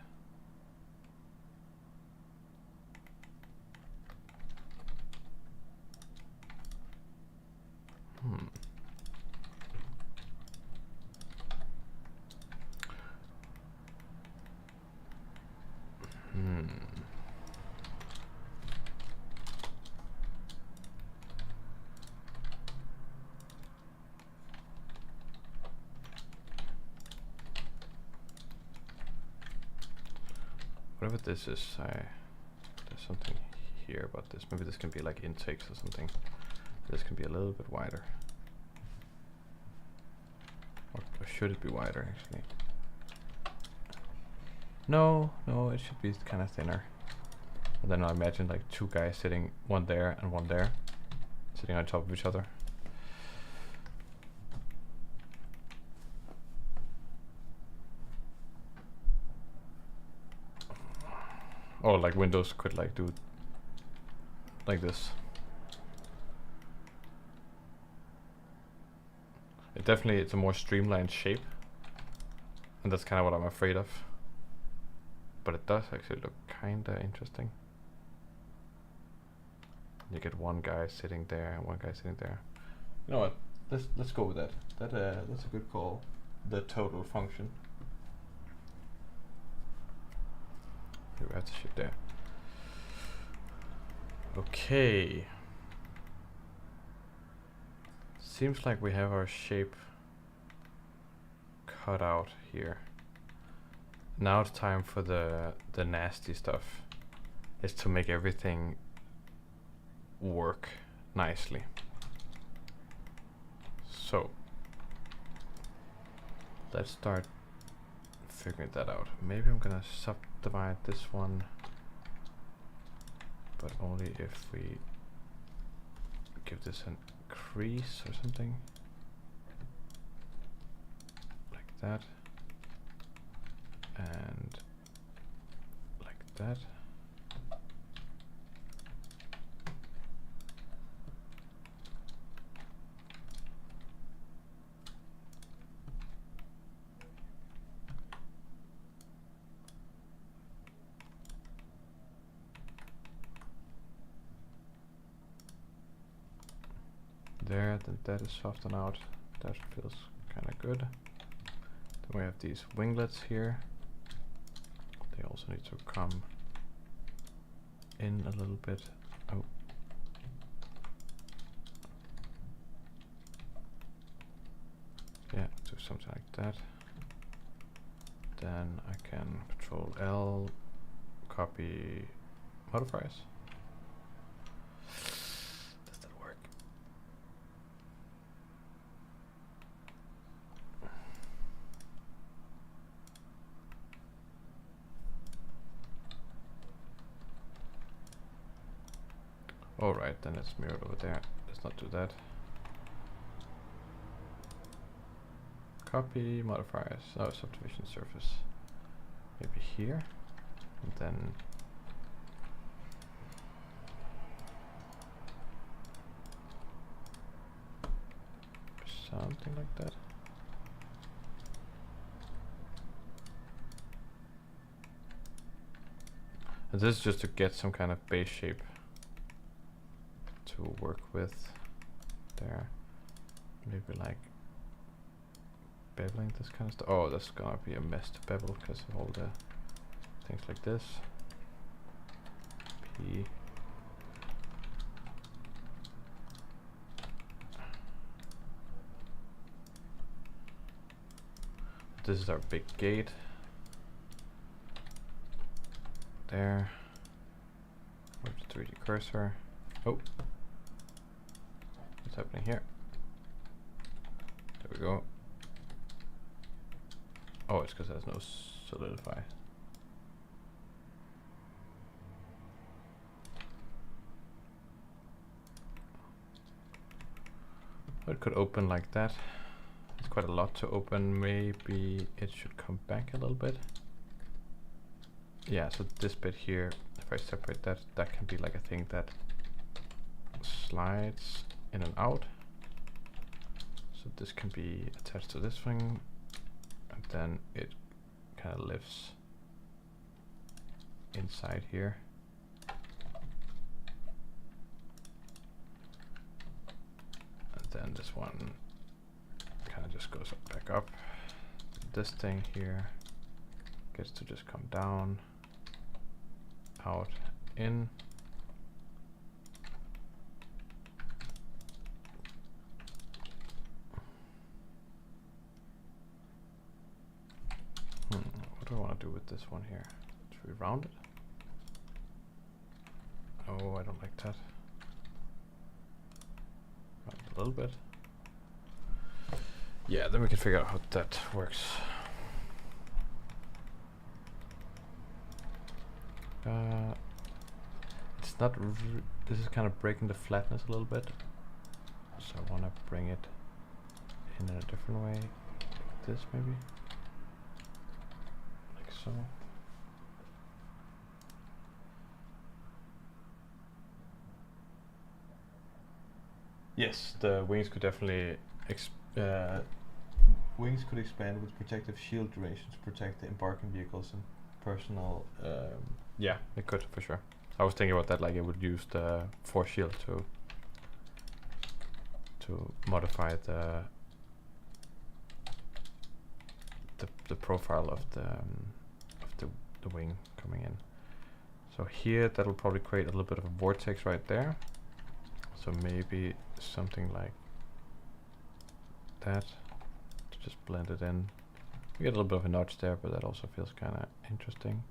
Whatever this is, there's something here about this. Maybe this can be like intakes or something. This can be a little bit wider. Or should it be wider, actually? No, it should be kind of thinner. And then I imagine like two guys sitting, one there and one there, sitting on top of each other. Or like Windows could like do like this. It's a more streamlined shape, and that's kind of what I'm afraid of. But it does actually look kinda interesting. You get one guy sitting there and one guy sitting there. You know what? Let's go with that. That's a good call. The total function. We have to shift there. Okay. Seems like we have our shape cut out here. Now it's time for the nasty stuff. Is to make everything work nicely. So let's start figuring that out. Maybe I'm gonna subdivide this one, but only if we give this an crease or something like that, and like that. There, then that is softened out. That feels kind of good. Then we have these winglets here. They also need to come in a little bit. Oh. Yeah, do something like that. Then I can Control L, copy modifiers. Does that work? Alright, then let's mirror it over there. Let's not do that. Copy modifiers. Oh, subdivision surface. Maybe here. And then something like that. And this is just to get some kind of base shape to work with. there. Maybe like beveling this kind of stuff. Oh, that's gonna be a mess to bevel because of all the things like this. P. This is our big gate. There. Where's the 3D cursor? Oh. What's happening here? There we go. Oh, it's because there's no solidify. It could open like that. It's quite a lot to open. Maybe it should come back a little bit. Yeah, so this bit here, if I separate that, that can be like a thing that slides in and out. So this can be attached to this thing, and then it kind of lifts inside here. And then this one kind of just goes back up. This thing here gets to just come down, out, in. What do I want to do with this one here? Should we round it? Oh, I don't like that. Round it a little bit. Yeah, then we can figure out how that works. It's not. This is kind of breaking the flatness a little bit, so I want to bring it in a different way. Like this, maybe. Like so. Yes, the wings could definitely wings could expand with protective shield duration to protect the embarking vehicles and personal. Yeah, it could for sure. I was thinking about that, like it would use the force shield to modify the profile of the wing coming in. So here that'll probably create a little bit of a vortex right there. So maybe something like that to just blend it in. We get a little bit of a notch there, but that also feels kind of interesting.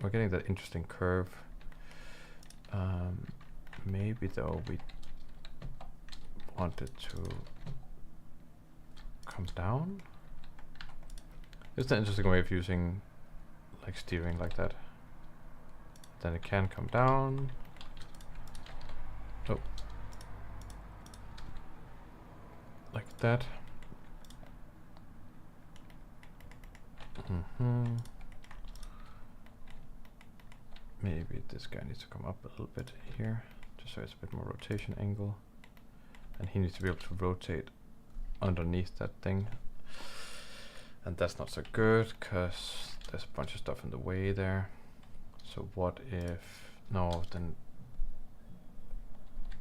We're getting that interesting curve. Maybe though we want it to come down. It's an interesting way of using like steering like that. Then it can come down. Oh. Like that. Maybe this guy needs to come up a little bit here, just so it's a bit more rotation angle. And he needs to be able to rotate underneath that thing. And that's not so good, because there's a bunch of stuff in the way there. So what if, no, then,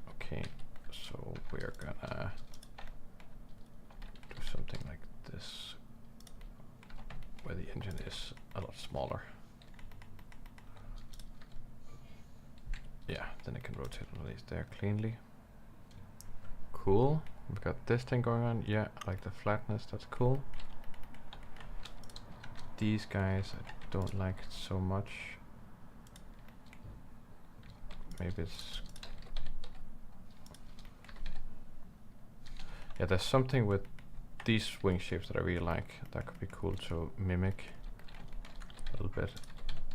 okay, so we're gonna do something like this, where the engine is a lot smaller. Yeah, then it can rotate underneath there cleanly. Cool. We've got this thing going on. Yeah, I like the flatness, that's cool. These guys, I don't like it so much. Maybe it's... Yeah, there's something with these wing shapes that I really like. That could be cool to mimic a little bit.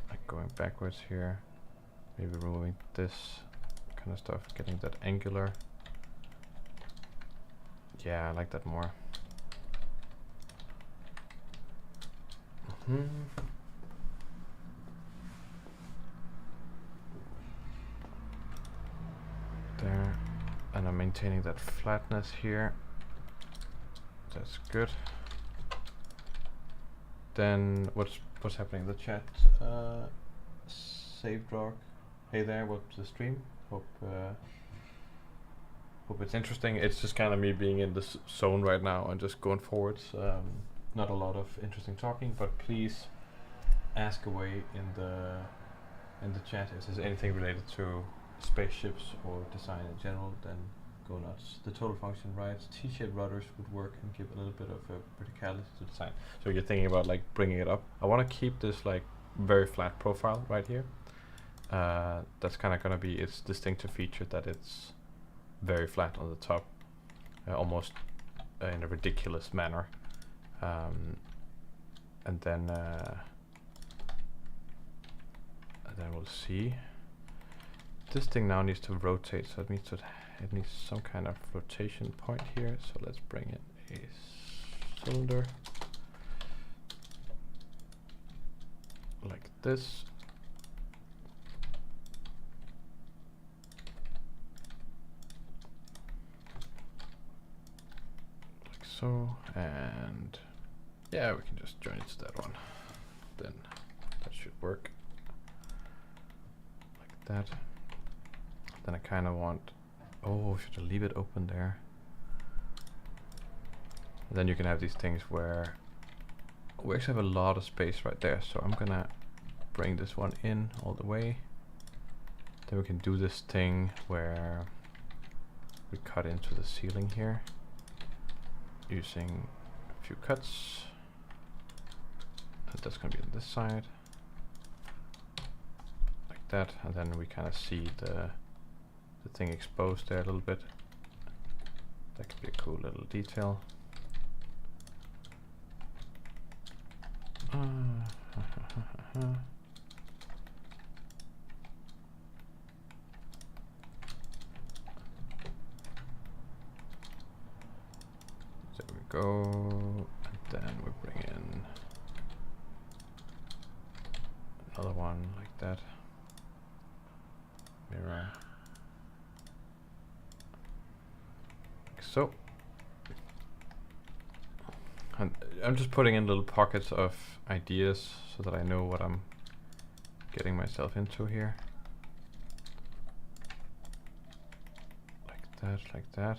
Like going backwards here. Maybe removing this kind of stuff, getting that angular. Yeah, I like that more. There, and I'm maintaining that flatness here. That's good. Then what's happening in the chat? Save Dark. Hey there, welcome to the stream. Hope hope it's interesting. It's just kind of me being in this zone right now and just going forwards. Not a lot of interesting talking, but please ask away in the chat if there's anything related to spaceships or design in general. Then go nuts. The total function rides, T-shaped rudders would work and give a little bit of a verticality to design. So you're thinking about like bringing it up. I want to keep this like very flat profile right here. That's kind of gonna be its distinctive feature, that it's very flat on the top, almost in a ridiculous manner. And then we'll see. This thing now needs to rotate, so it needs some kind of rotation point here. So let's bring in a cylinder like this. Like so, and yeah, we can just join it to that one. Then that should work. Like that. Then I kind of want, oh, should I leave it open there? And then you can have these things where we actually have a lot of space right there. So I'm gonna bring this one in all the way. Then we can do this thing where we cut into the ceiling here using a few cuts. And that's gonna be on this side. Like that. And then we kind of see the thing exposed there a little bit. That could be a cool little detail. There we go. And then we bring in another one like that. Mirror. So, and I'm just putting in little pockets of ideas so that I know what I'm getting myself into here. Like that, like that.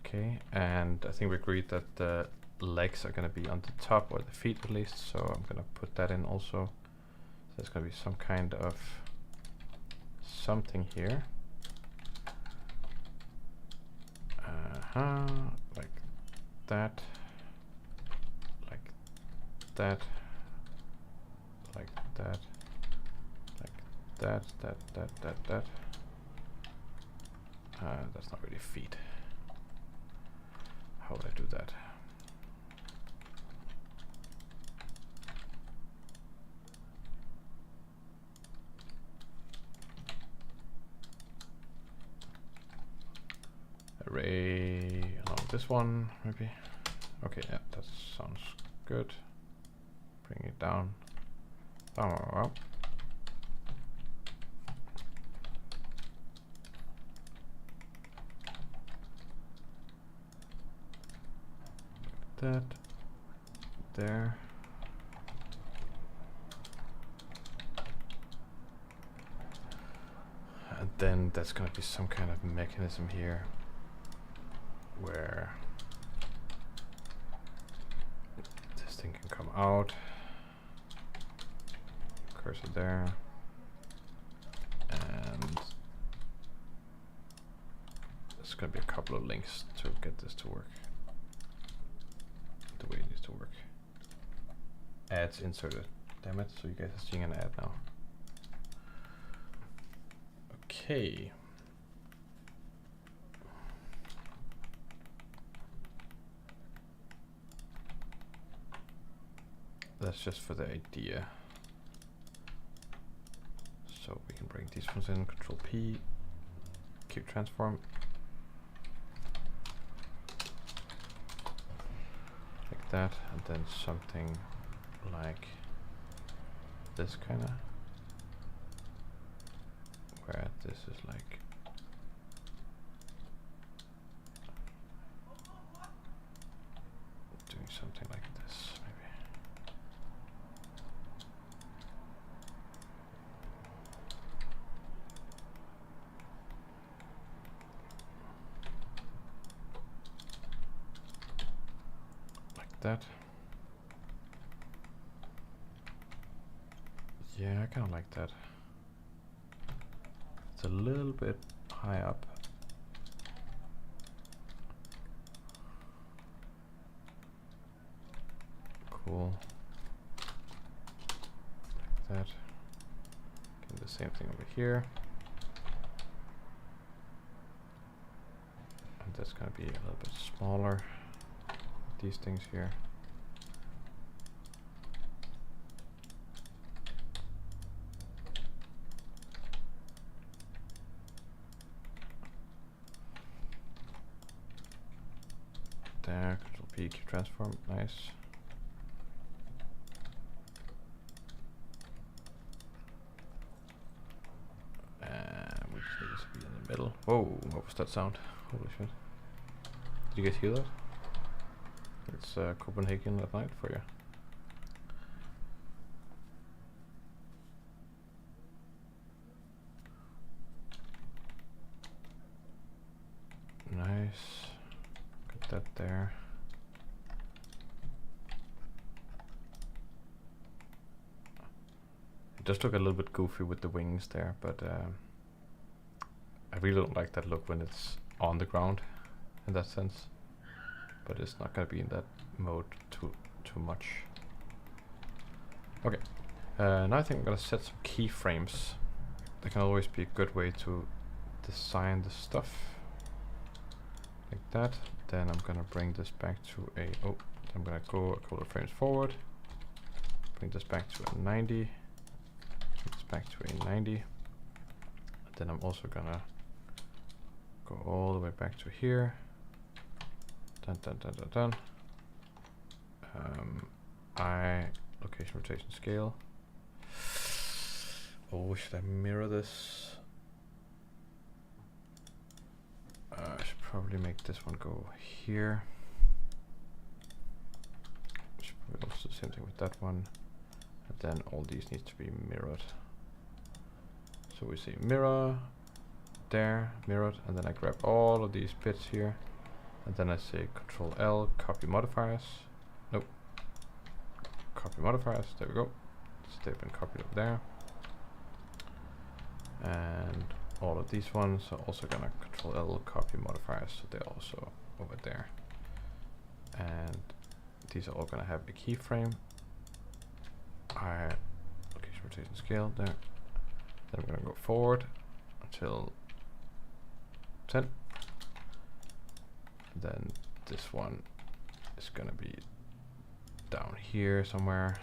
Okay, and I think we agreed that the legs are going to be on the top, or the feet at least, so I'm going to put that in also. So there's going to be some kind of something here. Like that, like that, like that, like that, that. That's not really feet. How would I do that? Array along this one, maybe. Okay, yeah, that sounds good. Bring it down. Oh, that there. And then that's gonna be some kind of mechanism here where this thing can come out, cursor there, and there's going to be a couple of links to get this to work the way it needs to work. Ads inserted, damn it, so you guys are seeing an ad now. Okay. That's just for the idea. So we can bring these ones in, Control P, Cube Transform. Like that, and then something like this kind of, where this is like doing something like this, maybe. that. Yeah, I kind of like that. It's a little bit high up. Cool. Like that. Get the same thing over here. And that's gonna be a little bit smaller. These things here. There, Control P, Q transform, nice. We just need this to be in the middle. Whoa, what was that sound? Holy shit. Did you guys hear that? It's Copenhagen at night for you. Nice. Got that there. It does look a little bit goofy with the wings there, but I really don't like that look when it's on the ground in that sense. But it's not gonna be in that mode too much. Okay, now I think I'm gonna set some keyframes. That can always be a good way to design the stuff. Like that. Then I'm gonna bring this back to a, I'm gonna go a couple of frames forward. Bring this back to a 90. Bring this back to a 90. And then I'm also gonna go all the way back to here. Dun dun dun dun dun. Location rotation scale. Oh, should I mirror this? I should probably make this one go here. Should probably also do the same thing with that one. And then all these need to be mirrored. So we say mirror, there, mirrored, and then I grab all of these bits here. And then I say Control L, copy modifiers. Nope. Copy modifiers, there we go. So they've been copied over there. And all of these ones are also gonna Control L, copy modifiers, so they're also over there. And these are all gonna have a keyframe. Location rotation scale there. Then I'm gonna go forward until 10. Then this one is gonna be down here somewhere.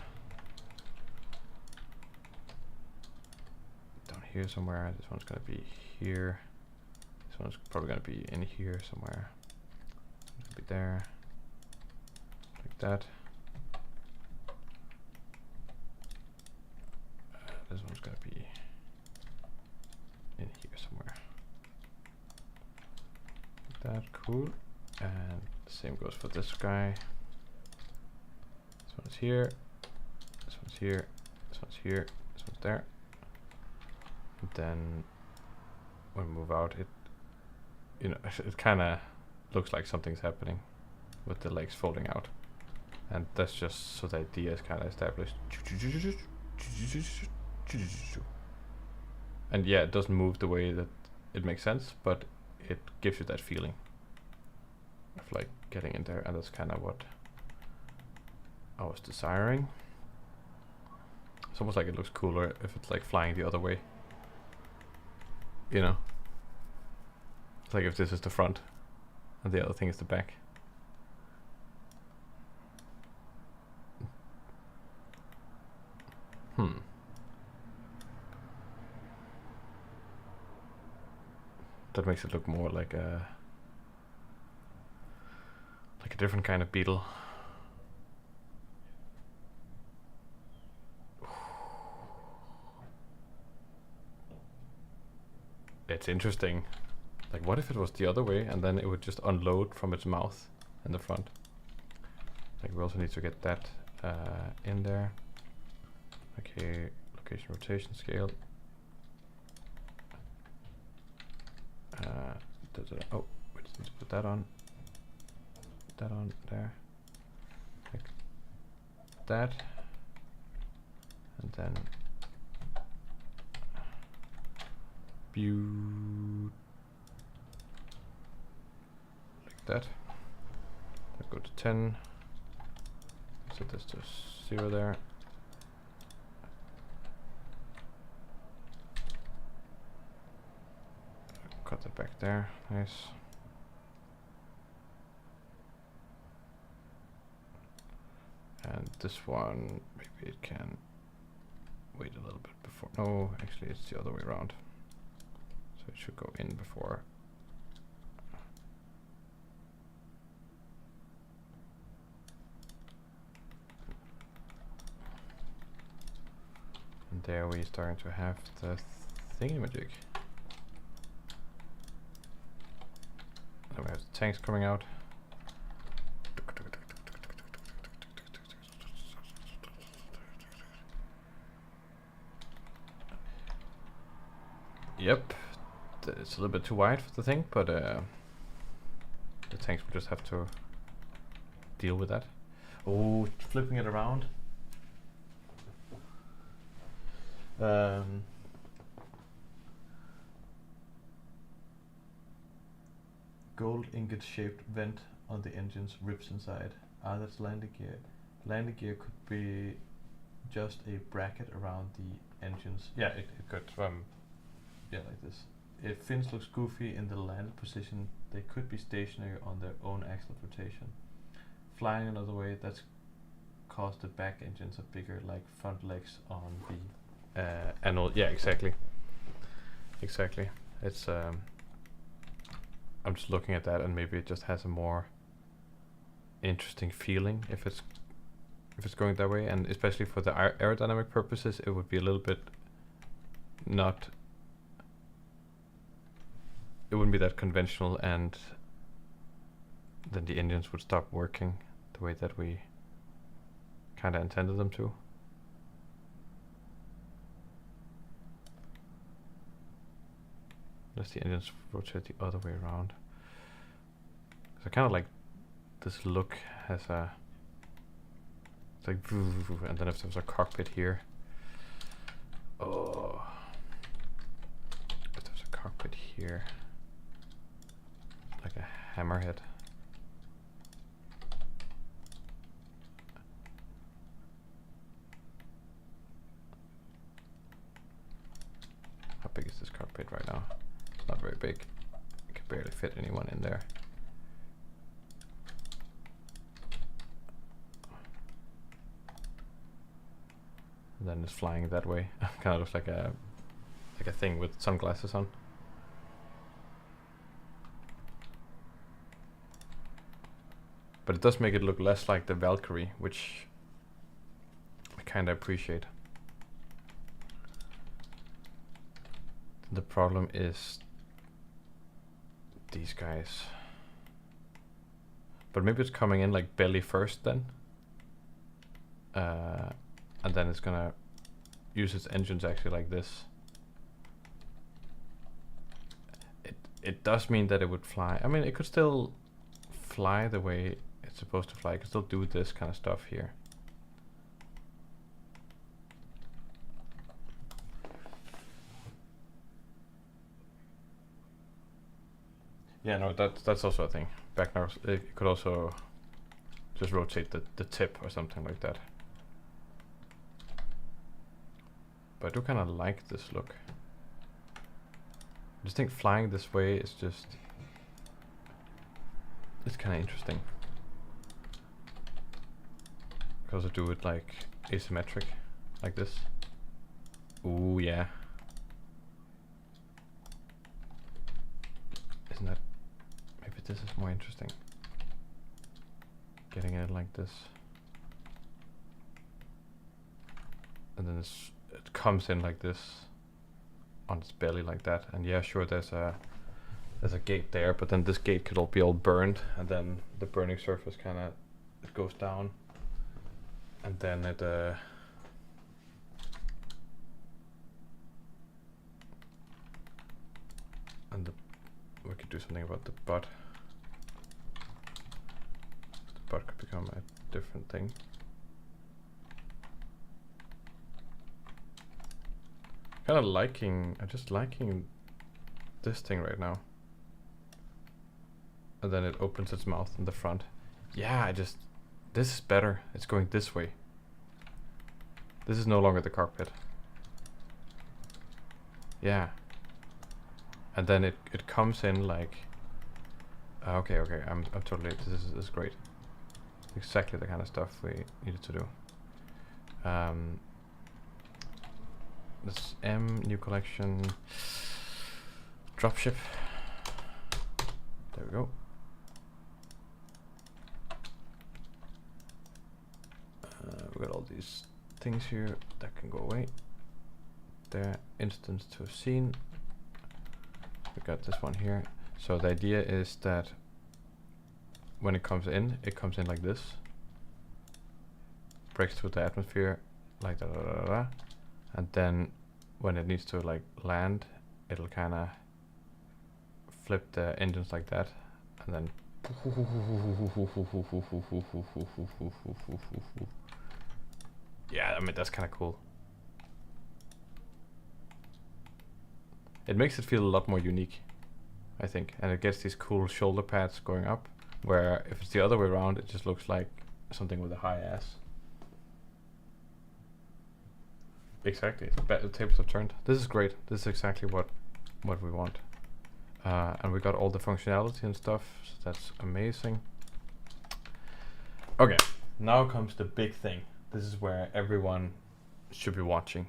Down here somewhere. This one's gonna be here. This one's probably gonna be in here somewhere. It's gonna be there. Like that. This one's gonna be in here somewhere. Like that, cool. And the same goes for this guy. This one's here. This one's here. This one's here. This one's there. And then when we move out, it kind of looks like something's happening with the legs folding out. And that's just so the idea is kind of established. And yeah, it doesn't move the way that it makes sense, but it gives you that feeling of like getting in there, and that's kind of what I was desiring. It's almost like it looks cooler if it's like flying the other way. You know? It's like if this is the front and the other thing is the back. That makes it look more like a different kind of beetle. It's interesting. Like, what if it was the other way and then it would just unload from its mouth in the front? Like, we also need to get that in there. Okay, location rotation scale. Oh, we just need to put that on. That on there. that, and then view like that. Then go to 10. Set this to 0 there. Cut that back there. Nice. And this one, maybe it can wait a little bit before. No, actually it's the other way around. So it should go in before. And there we're starting to have the thingamajig. Then we have the tanks coming out. Yep, it's a little bit too wide for the thing, but the tanks will just have to deal with that. Oh, flipping it around. Gold ingot shaped vent on the engine's ribs inside. Ah, that's landing gear. Landing gear could be just a bracket around the engines. Yeah, it could. Yeah, like this. If fins looks goofy in the landed position, they could be stationary on their own axle of rotation. Flying another way, that's cause the back engines are bigger, like front legs on the annual. Yeah, exactly. Exactly. It's I'm just looking at that, and maybe it just has a more interesting feeling if it's going that way, and especially for the aerodynamic purposes, it would be a little bit not. It wouldn't be that conventional, and then the engines would stop working the way that we kind of intended them to. Unless the engines rotate the other way around. So I kind of like this look has a, it's like, and then if there's a cockpit here. Oh, if there's a cockpit here, like a hammerhead. How big is this cockpit right now? It's not very big. I can barely fit anyone in there. And then it's flying that way. Kind of looks like a thing with sunglasses on. But it does make it look less like the Valkyrie, which I kind of appreciate. The problem is these guys. But maybe it's coming in like belly first then. And then it's gonna use its engines actually like this. It does mean that it would fly. I mean, it could still fly the way it's supposed to fly. It could still do this kind of stuff here. Yeah, no, that's also a thing. Back now, it could also just rotate the tip or something like that. But I do kind of like this look. I just think flying this way is just, it's kind of interesting. I could also do it like asymmetric, like this. Ooh, yeah. Isn't that, maybe this is more interesting. Getting it like this. And then it comes in like this on its belly like that. And yeah, sure, there's a gate there, but then this gate could all be all burned, and then the burning surface kind of, it goes down, and then it and we could do something about the butt. The butt could become a different thing. kind of liking, I'm just liking this thing right now. And then it opens its mouth in the front. Yeah, this is better. It's going this way. This is no longer the cockpit. Yeah. And then it comes in like, okay, I'm totally, this is great. Exactly the kind of stuff we needed to do. This new collection, dropship. There we go. We got all these things here that can go away. There, instance to a scene. We got this one here. So the idea is that when it comes in like this. Breaks through the atmosphere like da. And then when it needs to like land, it'll kind of flip the engines like that, and then yeah, I mean that's kind of cool. It makes it feel a lot more unique, I think, and it gets these cool shoulder pads going up, where if it's the other way around, it just looks like something with a high ass. Exactly, the tables have turned. This is great. This is exactly what we want. And we got all the functionality and stuff, so that's amazing. Okay, now comes the big thing. This is where everyone should be watching.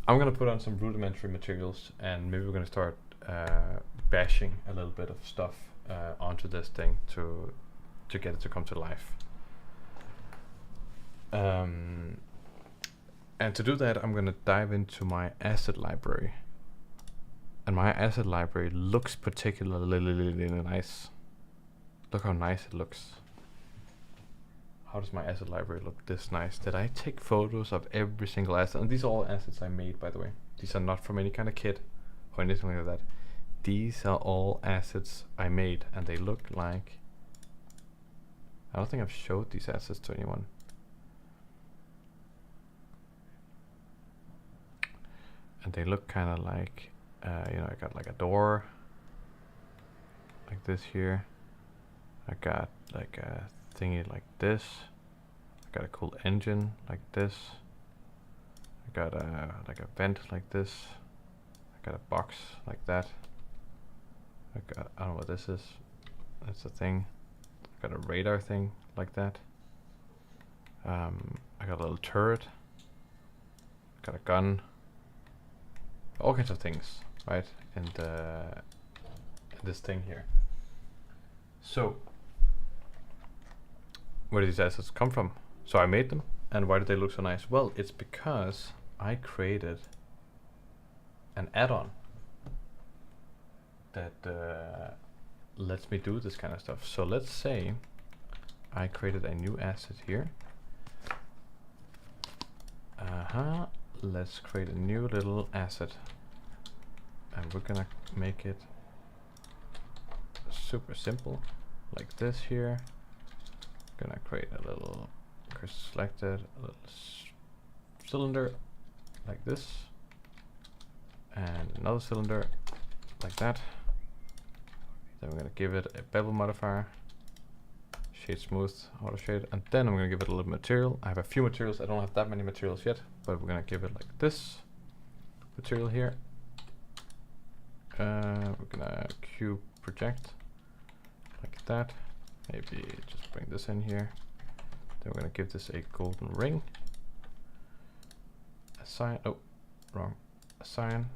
I'm gonna put on some rudimentary materials, and maybe we're gonna start bashing a little bit of stuff onto this thing to get it to come to life. And to do that, I'm gonna dive into my asset library. And my asset library looks particularly nice. Look how nice it looks. How does my asset library look this nice? Did I take photos of every single asset? And these are all assets I made, by the way. These are not from any kind of kit or anything like that. These are all assets I made, and they look like... I don't think I've showed these assets to anyone. And they look kind of like, you know, I got like a door like this here. I got like a thingy like this. I got a cool engine like this. I got a like a vent like this. I got a box like that. I don't know what this is. That's a thing. I got a radar thing like that. I got a little turret. Got a gun. All kinds of things, right? And this thing here. So, where did these assets come from? So I made them, and why did they look so nice? Well, it's because I created an add-on that lets me do this kind of stuff. So let's say I created a new asset here. Let's create a new little asset, and we're gonna make it super simple like this here. Gonna create a little selected, a little cylinder like this, and another cylinder like that. Then we're gonna give it a bevel modifier, shade smooth, auto shade, and then I'm gonna give it a little material. I have a few materials. I don't have that many materials yet, but we're gonna give it like this material here. We're gonna cube project like that. Maybe just bring this in here. Then we're gonna give this a golden ring. Assign, oh, wrong. Assign.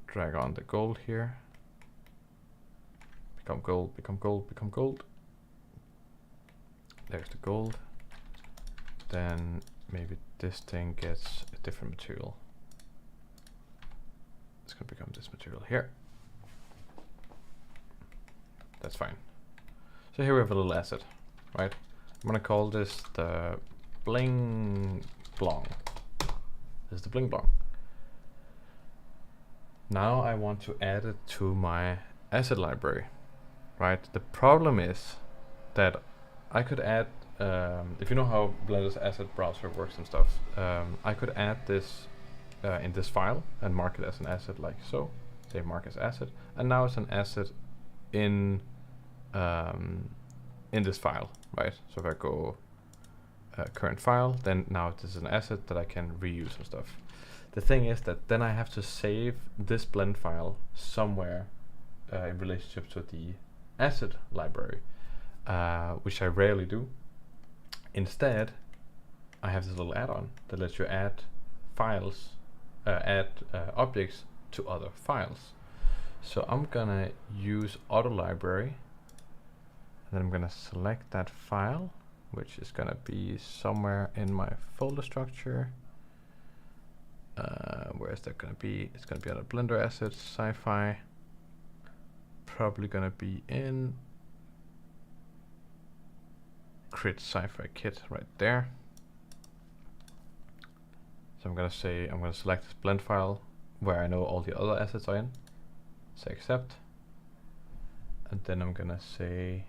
Drag on the gold here. Become gold, become gold, become gold. There's the gold. Then maybe this thing gets a different material. It's gonna become this material here. That's fine. So here we have a little asset, right? I'm gonna call this the bling blong. This is the bling blong. Now I want to add it to my asset library, right? The problem is that I could add, if you know how Blender's asset browser works and stuff, I could add this in this file and mark it as an asset like so. Say mark as asset, and now it's an asset in this file, right? So if I go current file, then now it is an asset that I can reuse and stuff. The thing is that then I have to save this blend file somewhere in relationship to the asset library, which I rarely do. Instead, I have this little add-on that lets you add files, objects to other files. So I'm gonna use auto library, and then I'm gonna select that file, which is gonna be somewhere in my folder structure. Where is that gonna be? It's gonna be on a Blender assets, sci-fi. Probably gonna be in Crit Sci-Fi Kit right there. So I'm gonna select this blend file where I know all the other assets are in. Say accept. And then I'm gonna say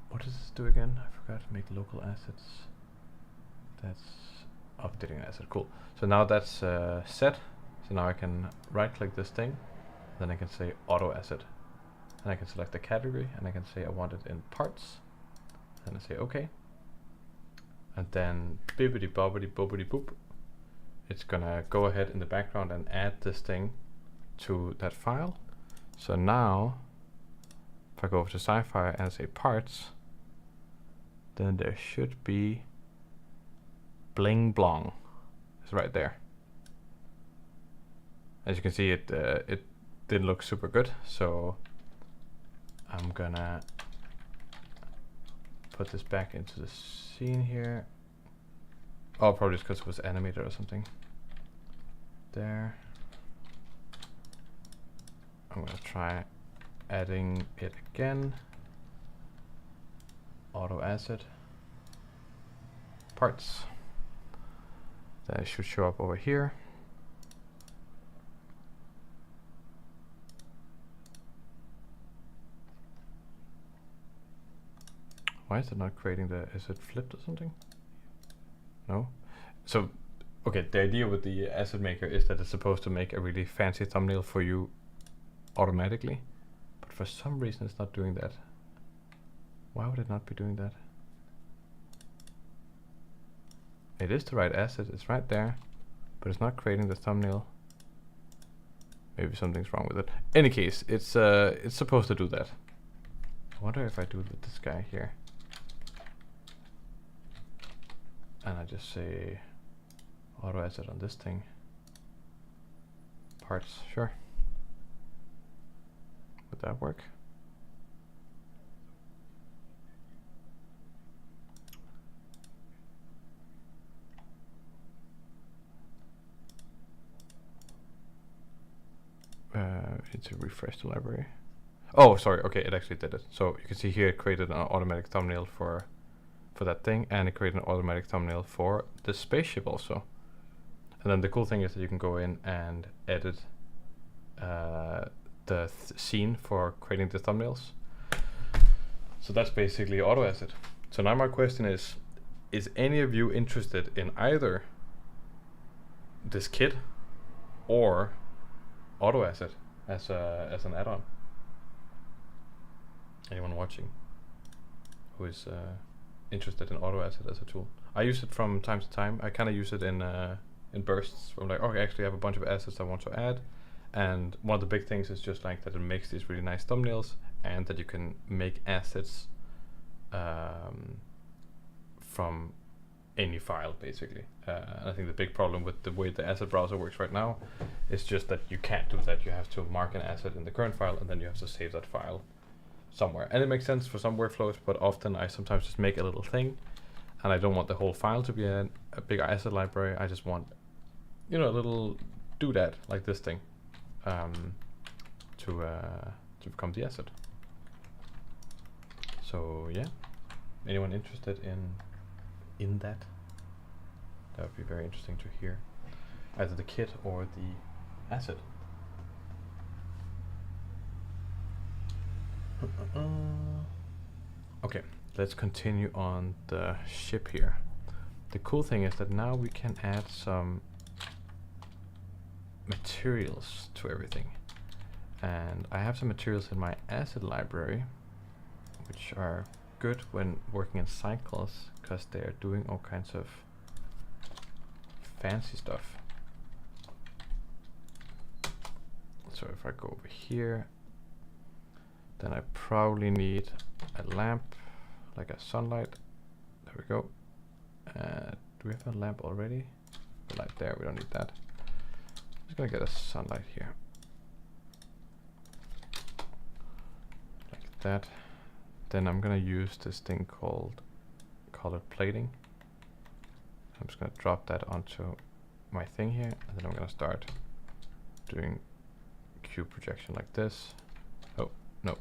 what does this do again? I forgot to make local assets. That's updating an asset. Cool. So now that's set. So now I can right click this thing, then I can say auto asset. And I can select the category, and I can say I want it in parts. And I say OK. And then bibbidi bobbidi bobbidi boop. It's gonna go ahead in the background and add this thing to that file. So now, if I go over to sci-fi and say parts, then there should be bling blong. It's right there. As you can see, it didn't look super good, so I'm gonna put this back into the scene here. Oh, probably just because it was animated or something. There. I'm gonna try adding it again. Auto asset. Parts. Then it should show up over here. Why is it not creating is it flipped or something? No? So, okay, the idea with the asset maker is that it's supposed to make a really fancy thumbnail for you automatically. But for some reason it's not doing that. Why would it not be doing that? It is the right asset, it's right there, but it's not creating the thumbnail. Maybe something's wrong with it. Any case, it's supposed to do that. I wonder if I do it with this guy here. And I just say auto asset on this thing. Parts, sure. Would that work? Need to refresh the library. Oh, sorry. Okay, it actually did it. So you can see here it created an automatic thumbnail for that thing, and it created an automatic thumbnail for the spaceship also. And then the cool thing is that you can go in and edit the scene for creating the thumbnails. So that's basically auto asset. So now my question is any of you interested in either this kit or auto asset as an add-on? Anyone watching who is interested in auto asset as a tool? I use it from time to time. I kind of use it in bursts. From like, okay, actually I have a bunch of assets I want to add, and one of the big things is just like that it makes these really nice thumbnails, and that you can make assets from any file basically. And I think the big problem with the way the asset browser works right now is just that you can't do that. You have to mark an asset in the current file, and then you have to save that file somewhere. And it makes sense for some workflows, but often I sometimes just make a little thing, and I don't want the whole file to be a big asset library. I just want, you know, a little doodad like this thing to become the asset. So yeah, anyone interested in that? That would be very interesting to hear, either the kit or the asset. Okay, let's continue on the ship here. The cool thing is that now we can add some materials to everything. And I have some materials in my asset library, which are good when working in cycles, because they are doing all kinds of fancy stuff. So if I go over here, then I probably need a lamp, like a sunlight. There we go. Do we have a lamp already? The light there, we don't need that. I'm just gonna get a sunlight here. Like that. Then I'm gonna use this thing called colored plating. I'm just gonna drop that onto my thing here, and then I'm gonna start doing cube projection like this. Oh, no,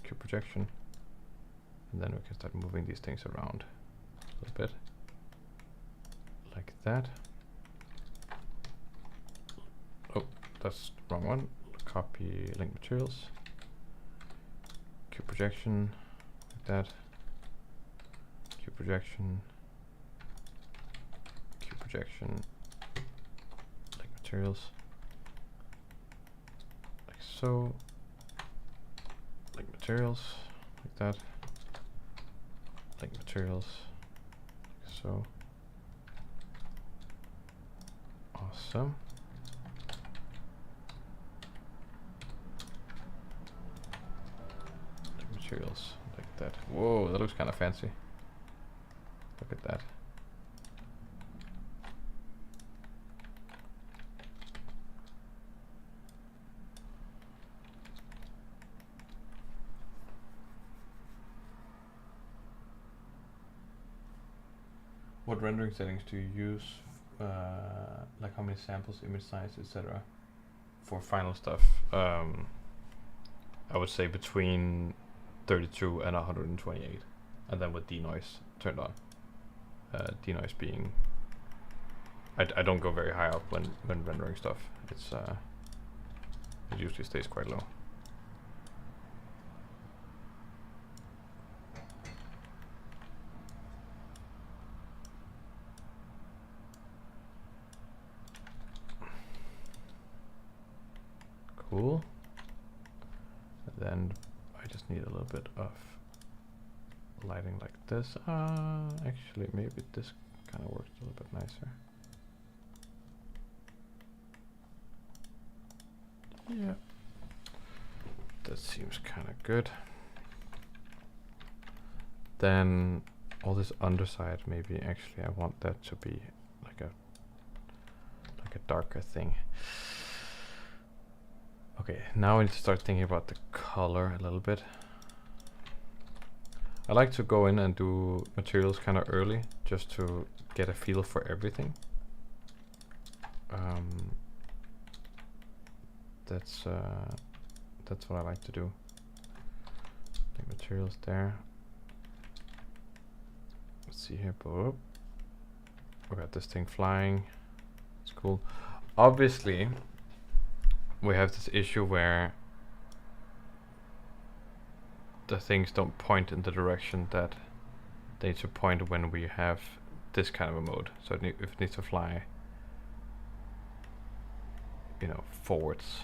cube projection. And then we can start moving these things around a little bit. Like that. Oh, that's the wrong one. Copy link materials. Cube projection, like that. Cube projection. Cube projection. Link materials. Like so. Link materials, like that. Link materials, like so. Awesome. Link materials, like that. Whoa, that looks kind of fancy. Look at that. What rendering settings do you use, like how many samples, image size, etc. for final stuff? I would say between 32 and 128, and then with denoise turned on. Denoise being, I don't go very high up when rendering stuff. It's it usually stays quite low. Cool. And then I just need a little bit of lighting like this. Actually, maybe this kind of works a little bit nicer. Yeah, that seems kind of good. Then all this underside, maybe actually I want that to be like a darker thing. Okay, now I need to start thinking about the color a little bit. I like to go in and do materials kind of early, just to get a feel for everything. That's what I like to do. Like materials there. Let's see here. Boop. We got this thing flying. It's cool. Obviously, we have this issue where the things don't point in the direction that they need to point when we have this kind of a mode. So if it needs to fly, you know, forwards.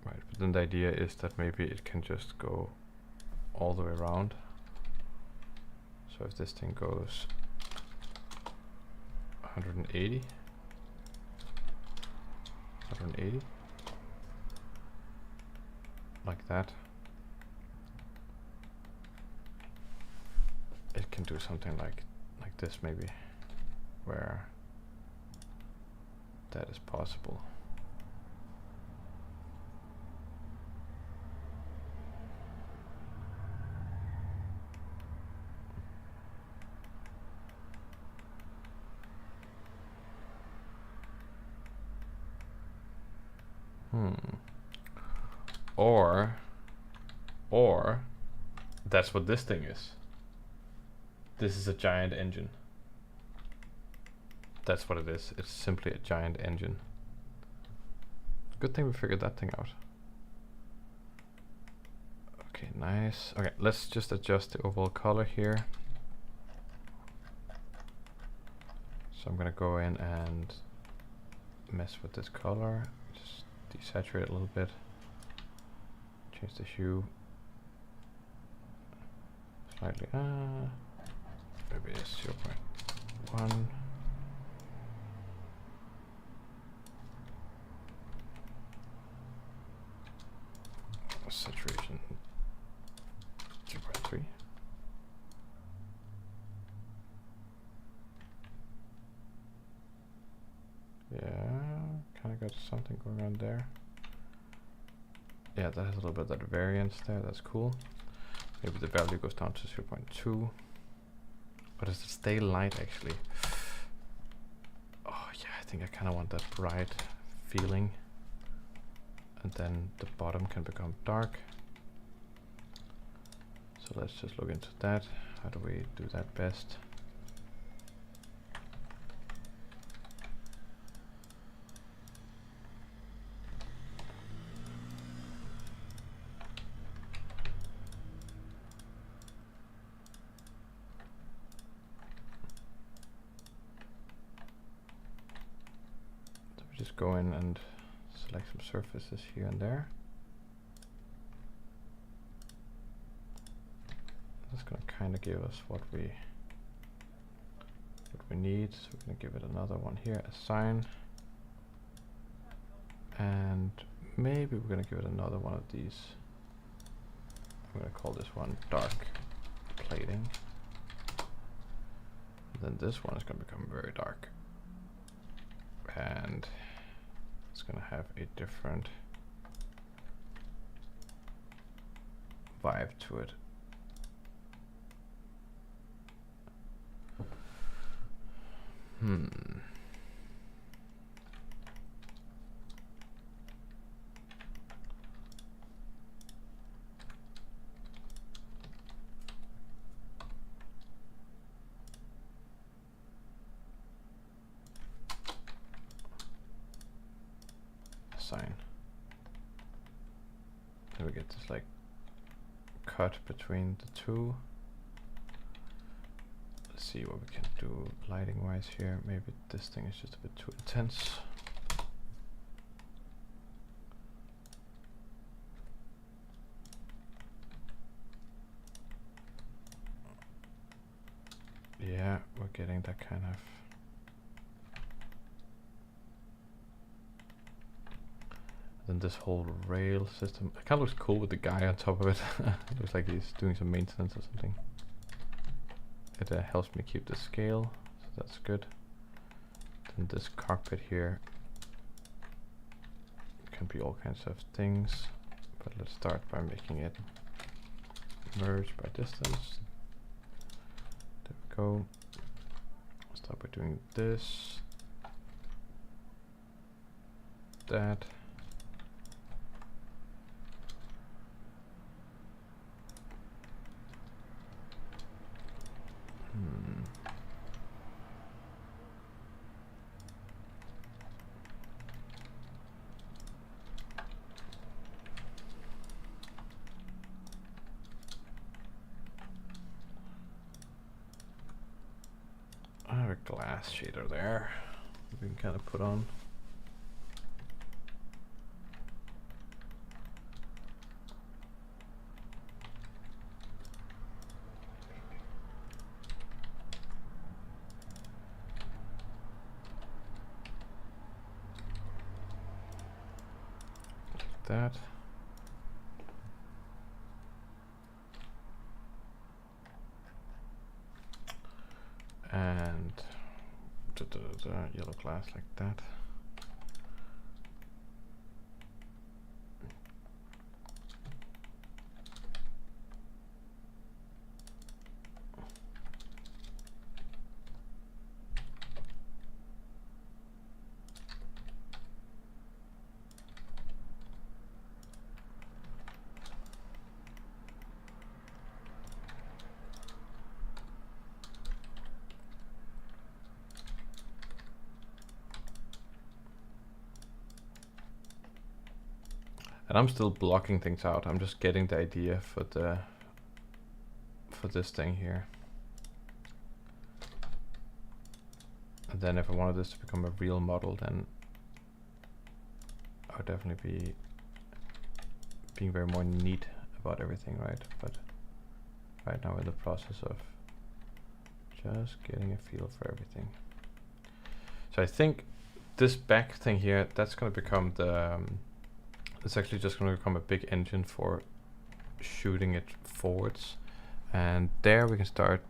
Right, but then the idea is that maybe it can just go all the way around. So if this thing goes 180, like that, it can do something like this maybe, where that is possible. Or that's what this thing is. This is a giant engine. That's what it is. It's simply a giant engine. Good thing we figured that thing out. Okay, nice. Okay, let's just adjust the overall color here. So I'm gonna go in and mess with this color. Just desaturate it a little bit. Change the hue slightly. Maybe 0.1. Saturation 0.3. Yeah, kind of got something going on there. Yeah, that has a little bit of that variance there. That's cool. Maybe the value goes down to 0.2. But does it stay light actually? Oh yeah, I think I kind of want that bright feeling. And then the bottom can become dark. So let's just look into that. How do we do that best? So we just go in and select some surfaces here and there. That's gonna kind of give us what we need. So we're gonna give it another one here, assign, and maybe we're gonna give it another one of these. I'm gonna call this one dark plating. Then this one is gonna become very dark, and it's gonna have a different vibe to it. Assign. Then we get this like cut between the two. Let's see what we can do lighting wise here. Maybe this thing is just a bit too intense. Yeah, we're getting that kind of. Then this whole rail system, it kind of looks cool with the guy on top of it. It looks like he's doing some maintenance or something. It helps me keep the scale, so that's good. Then this cockpit here can be all kinds of things, but let's start by making it merge by distance. There we go. Start by doing this, that. I have a glass shader there we can kind of put on. Like that. And yellow glass like that. And I'm still blocking things out. I'm just getting the idea for this thing here. And then if I wanted this to become a real model, then I would definitely be being very more neat about everything, right? But right now we're in the process of just getting a feel for everything. So I think this back thing here, that's going to become the it's actually just going to become a big engine for shooting it forwards, and there we can start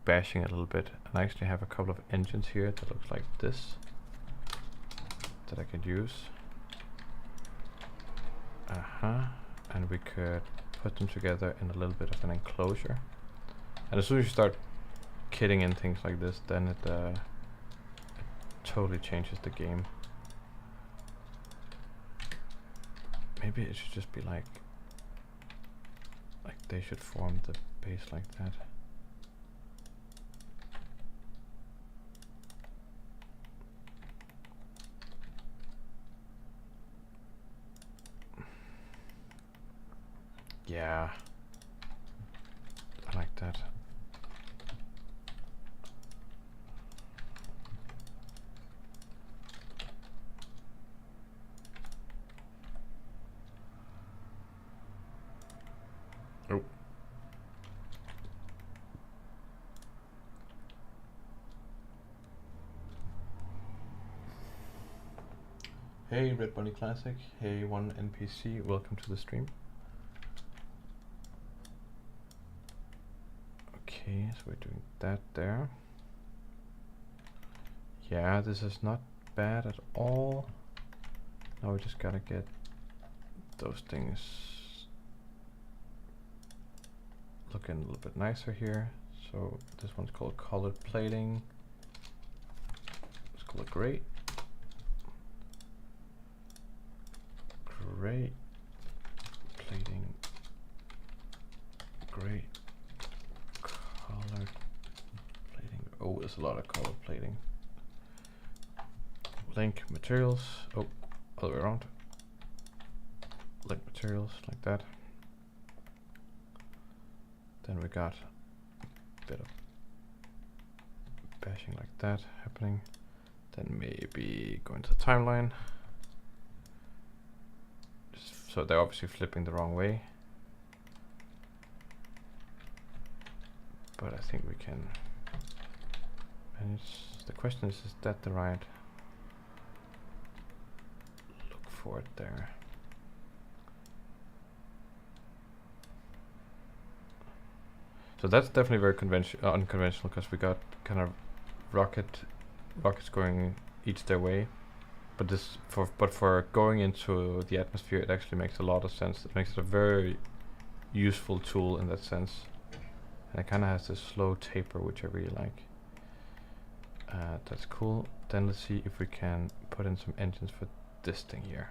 bashing it a little bit. And I actually have a couple of engines here that looks like this that I could use. And we could put them together in a little bit of an enclosure. And as soon as you start kitting in things like this, then it totally changes the game. Maybe it should just be like they should form the base like that. Yeah, I like that. Oh. Hey Red Bunny Classic, hey one NPC, welcome to the stream. Okay, so we're doing that there. Yeah, this is not bad at all. Now we just gotta get those things looking a little bit nicer here. So this one's called colored plating. Let's call it gray. Gray plating. Gray. Color plating. Oh, there's a lot of color plating. Link materials. Oh, other way around. Link materials like that. Then we got a bit of bashing like that happening. Then maybe going to the timeline. Just so they're obviously flipping the wrong way. But I think we can manage. The question is that the right look for it there? So that's definitely very unconventional, because we got kind of rockets going each their way. But for going into the atmosphere, it actually makes a lot of sense. It makes it a very useful tool in that sense. And it kind of has this slow taper, which I really like. That's cool. Then let's see if we can put in some engines for this thing here.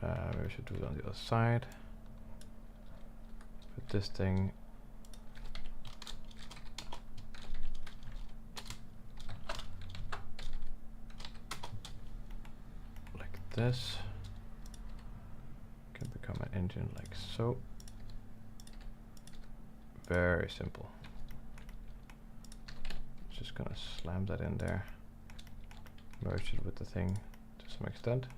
Maybe we should do it on the other side. Put this thing. Like this. Can become an engine like so. Very simple. Just gonna slam that in there. Merge it with the thing to some extent.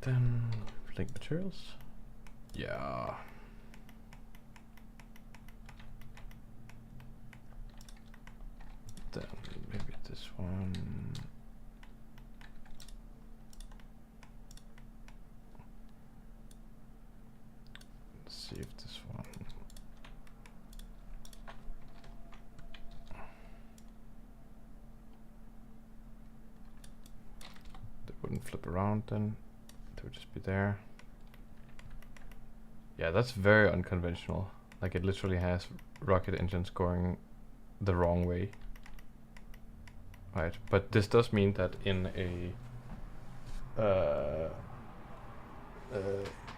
Then link materials. Yeah. Then maybe this one. Let's see if this one. They wouldn't flip around then. They would just be there. Yeah, that's very unconventional. Like, it literally has rocket engines going the wrong way. Right, but this does mean that in a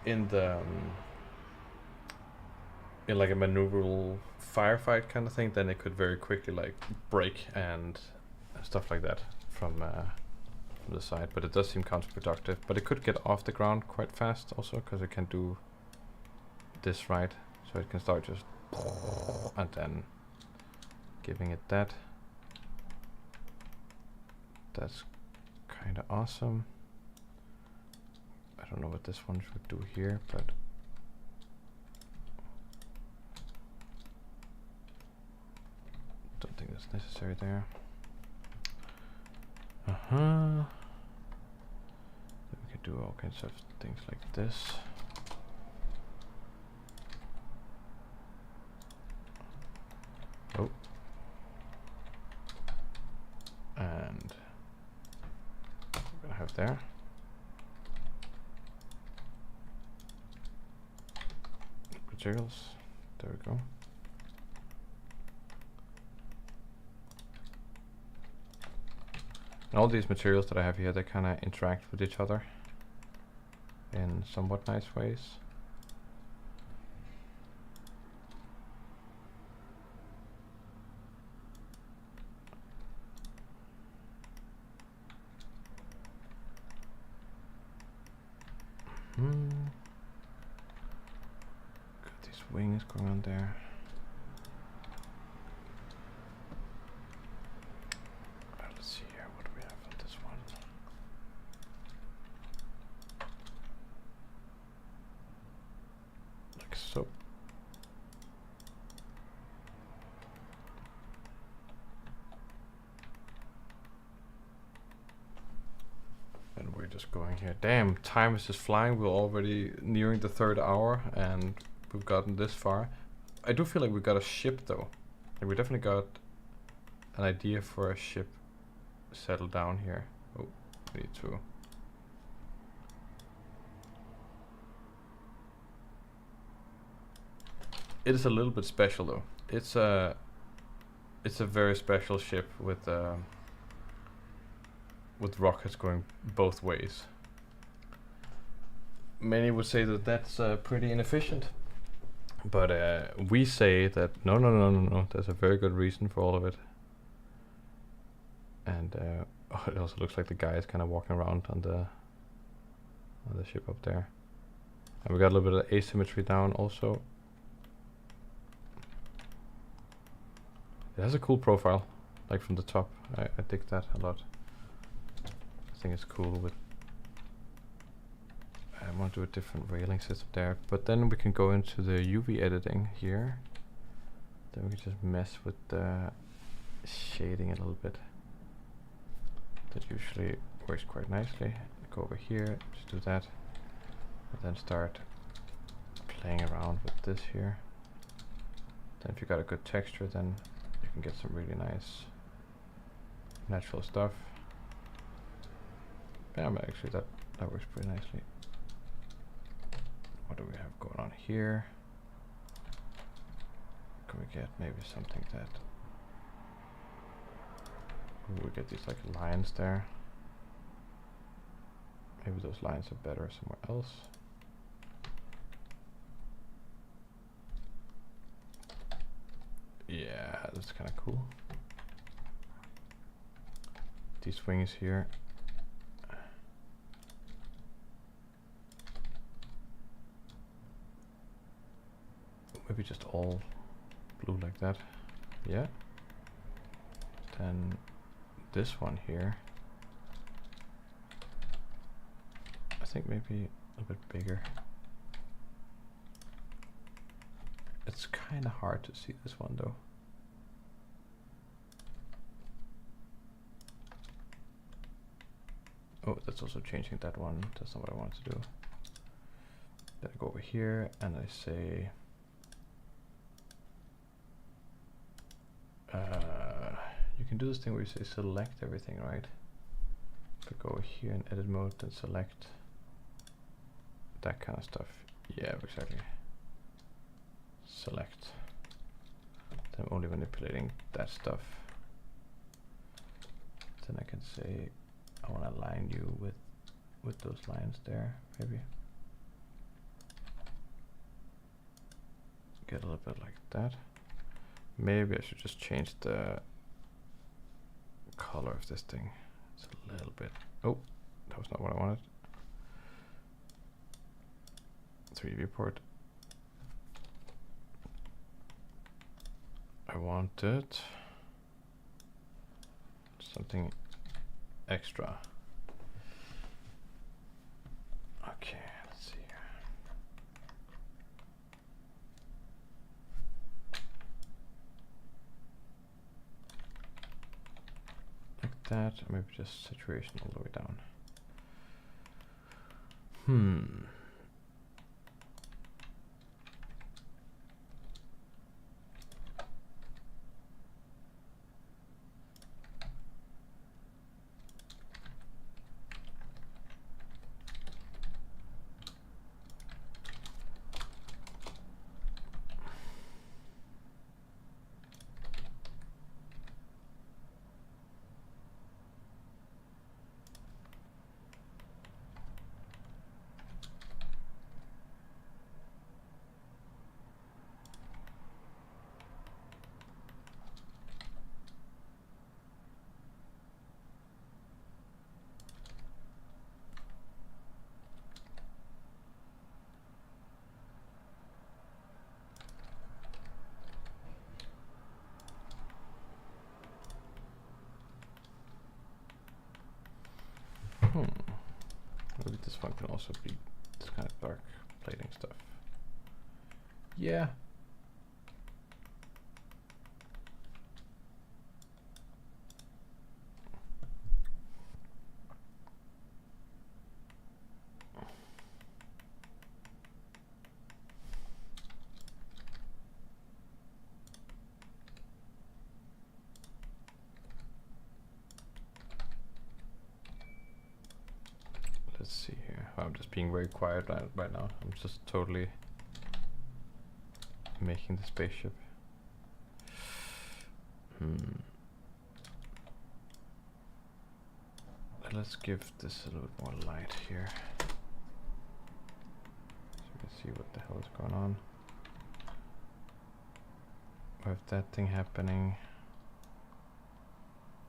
in the in like a maneuverable firefight kind of thing, then it could very quickly like break and stuff like that from the side. But it does seem counterproductive. But it could get off the ground quite fast also, because it can do this right. So it can start just and then giving it that. That's kind of awesome. I don't know what this one should do here, but don't think that's necessary there. Then we can do all kinds of things like this. Oh. And we're gonna have there. Materials. There we go. And all these materials that I have here, they kind of interact with each other in somewhat nice ways. Got these wings going on there. Let's see here, what do we have on this one? Like so. And we're just going here. Damn, time is just flying. We're already nearing the 3rd hour and we've gotten this far. I do feel like we got a ship though. Like we definitely got an idea for a ship settled down here. Oh, we need to. It is a little bit special though. It's a very special ship with rockets going both ways. Many would say that that's pretty inefficient, but we say that no. There's a very good reason for all of it. And oh, it also looks like the guy is kind of walking around on the ship up there. And we got a little bit of asymmetry down also. It has a cool profile, like from the top. I dig that a lot. I think it's cool with. I want to do a different railing system there, but then we can go into the UV editing here. Then we can just mess with the shading a little bit. That usually works quite nicely. Go over here, just do that, and then start playing around with this here. Then if you got a good texture, then you can get some really nice natural stuff. Yeah, actually that works pretty nicely. What do we have going on here? Can we get maybe something that... Ooh, we get these like lines there. Maybe those lines are better somewhere else. Yeah, that's kind of cool. These wings here. Maybe just all blue like that. Yeah. Then this one here. I think maybe a bit bigger. It's kind of hard to see this one though. Oh, that's also changing that one. That's not what I want to do. Then I go over here and I say you can do this thing where you say select everything, right? If I go here in edit mode, then select that kind of stuff. Yeah, exactly. Select. Then I'm only manipulating that stuff. Then I can say I want to align you with those lines there, maybe. make it a little bit like that. Maybe I should just change the color of this thing. It's a little bit. Oh, that was not what I wanted. 3D viewport. I wanted something extra. Okay, let's see here. Like that, or maybe just saturation all the way down. Maybe this one can also be this kind of dark plating stuff. Yeah. Let's see here. I'm just being very quiet right now. I'm just totally making the spaceship. Let's give this a little bit more light here, so we can see what the hell is going on. We have that thing happening.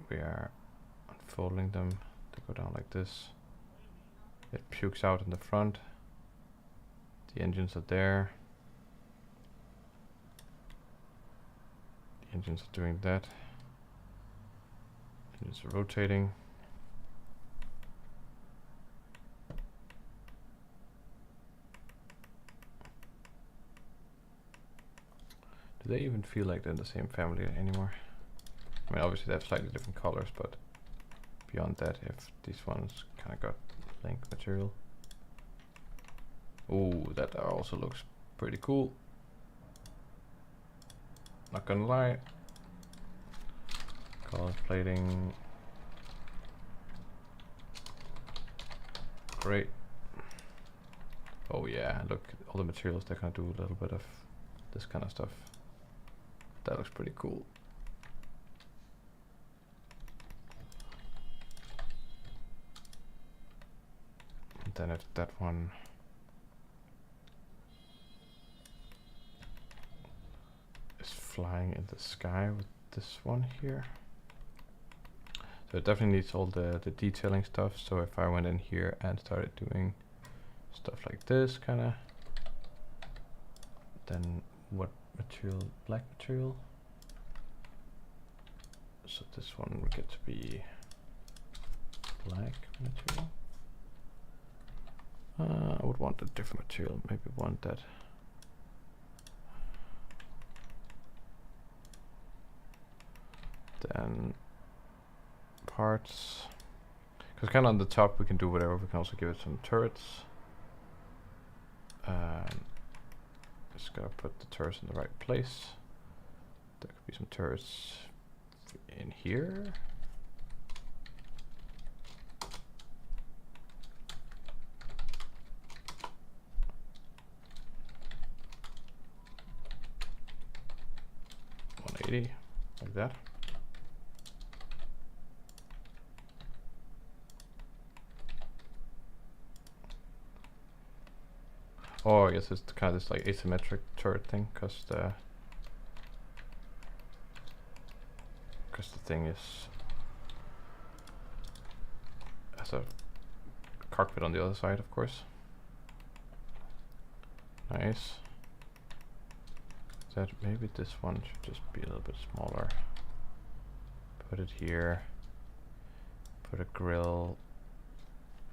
We are unfolding them to go down like this. It pukes out in the front. The engines are there. The engines are doing that. Engines are rotating. Do they even feel like they're in the same family anymore? I mean, obviously they have slightly different colors, but beyond that, if these ones kind of got blank material. Ooh, that also looks pretty cool. Not gonna lie. Color plating. Great. Oh yeah, look, all the materials, they're gonna do a little bit of this kind of stuff. That looks pretty cool. And then if that one is flying in the sky with this one here. So it definitely needs all the detailing stuff. So if I went in here and started doing stuff like this kinda, then what material? Black material. So this one would get to be black material. I would want a different material, maybe one that then parts, because kind of on the top we can do whatever. We can also give it some turrets. Just gotta put the turrets in the right place. There could be some turrets in here. Like that. Oh, I guess it's kind of this like asymmetric turret thing, because the thing is has a cockpit on the other side, of course. Nice. That maybe this one should just be a little bit smaller. Put it here. Put a grill.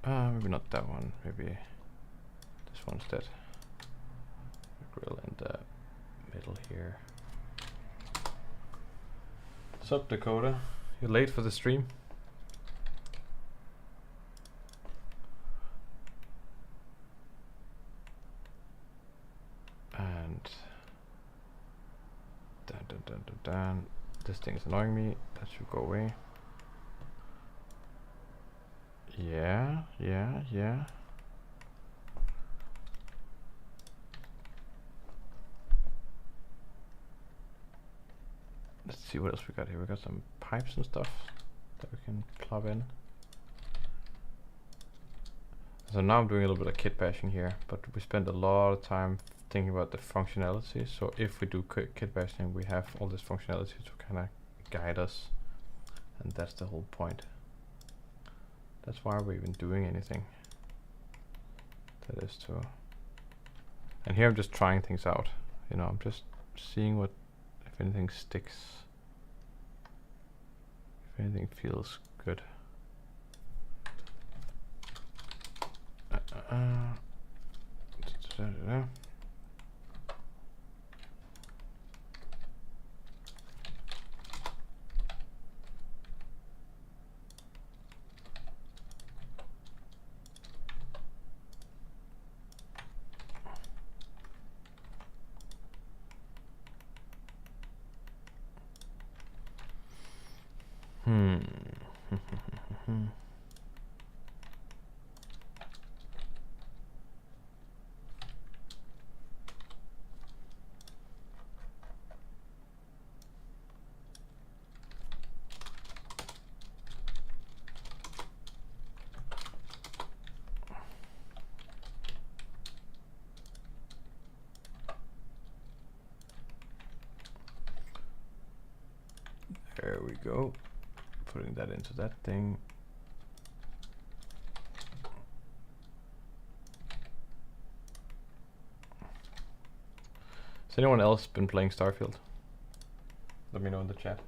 Maybe not that one. Maybe this one instead. A grill in the middle here. What's up, Dakota? You're late for the stream? And dun. This thing is annoying me. That should go away. Yeah. Let's see what else we got here. We got some pipes and stuff that we can plug in. So now I'm doing a little bit of kit bashing here, but we spend a lot of time thinking about the functionality. So if we do kit bashing, we have all this functionality to kind of guide us, and that's the whole point. That's why we're even doing anything. That is to. And here I'm just trying things out. You know, I'm just seeing what, if anything sticks, if anything feels good. There we go. Putting that into that thing. Has anyone else been playing Starfield? Let me know in the chat.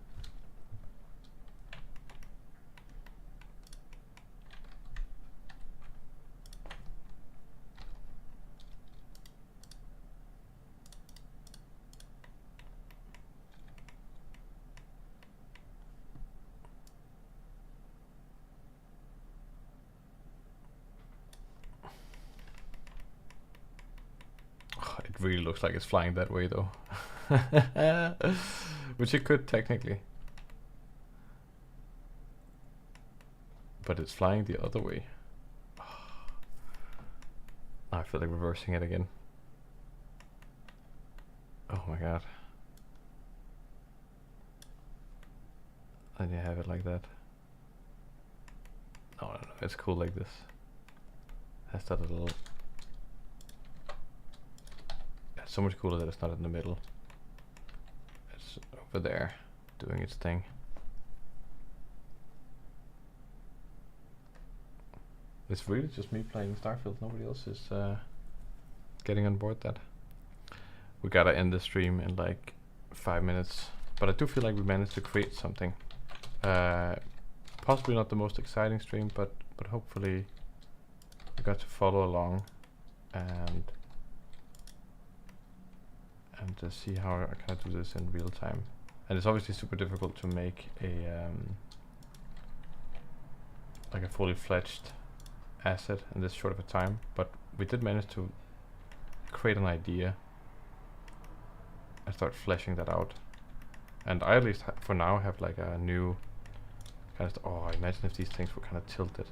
It really looks like it's flying that way though. Which it could technically. But it's flying the other way. I feel like reversing it again. Oh my god. And you have it like that. No, it's cool like this. Has that little. It's so much cooler that it's not in the middle. It's over there, doing its thing. It's really just me playing Starfield. Nobody else is getting on board that. We gotta end the stream in like 5 minutes, but I do feel like we managed to create something. Possibly not the most exciting stream, but hopefully you got to follow along and to see how I kind of do this in real time. And it's obviously super difficult to make a like a fully fledged asset in this short of a time, but we did manage to create an idea and start fleshing that out. And I at least for now have like a new kind of, oh, imagine if these things were kind of tilted.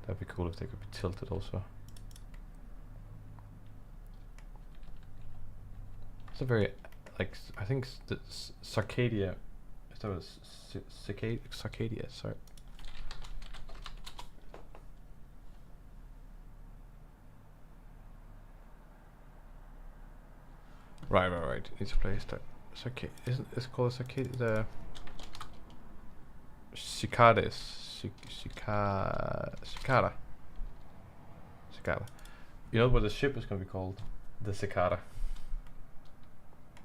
That'd be cool if they could be tilted also. It's a very, like, I think Sarcadia, is that was Sarcadia, sorry. Right. Need to place that. Cicada. Isn't it's called a cicada? The cicadas. Cicada. You know what the ship is gonna be called? The Cicada.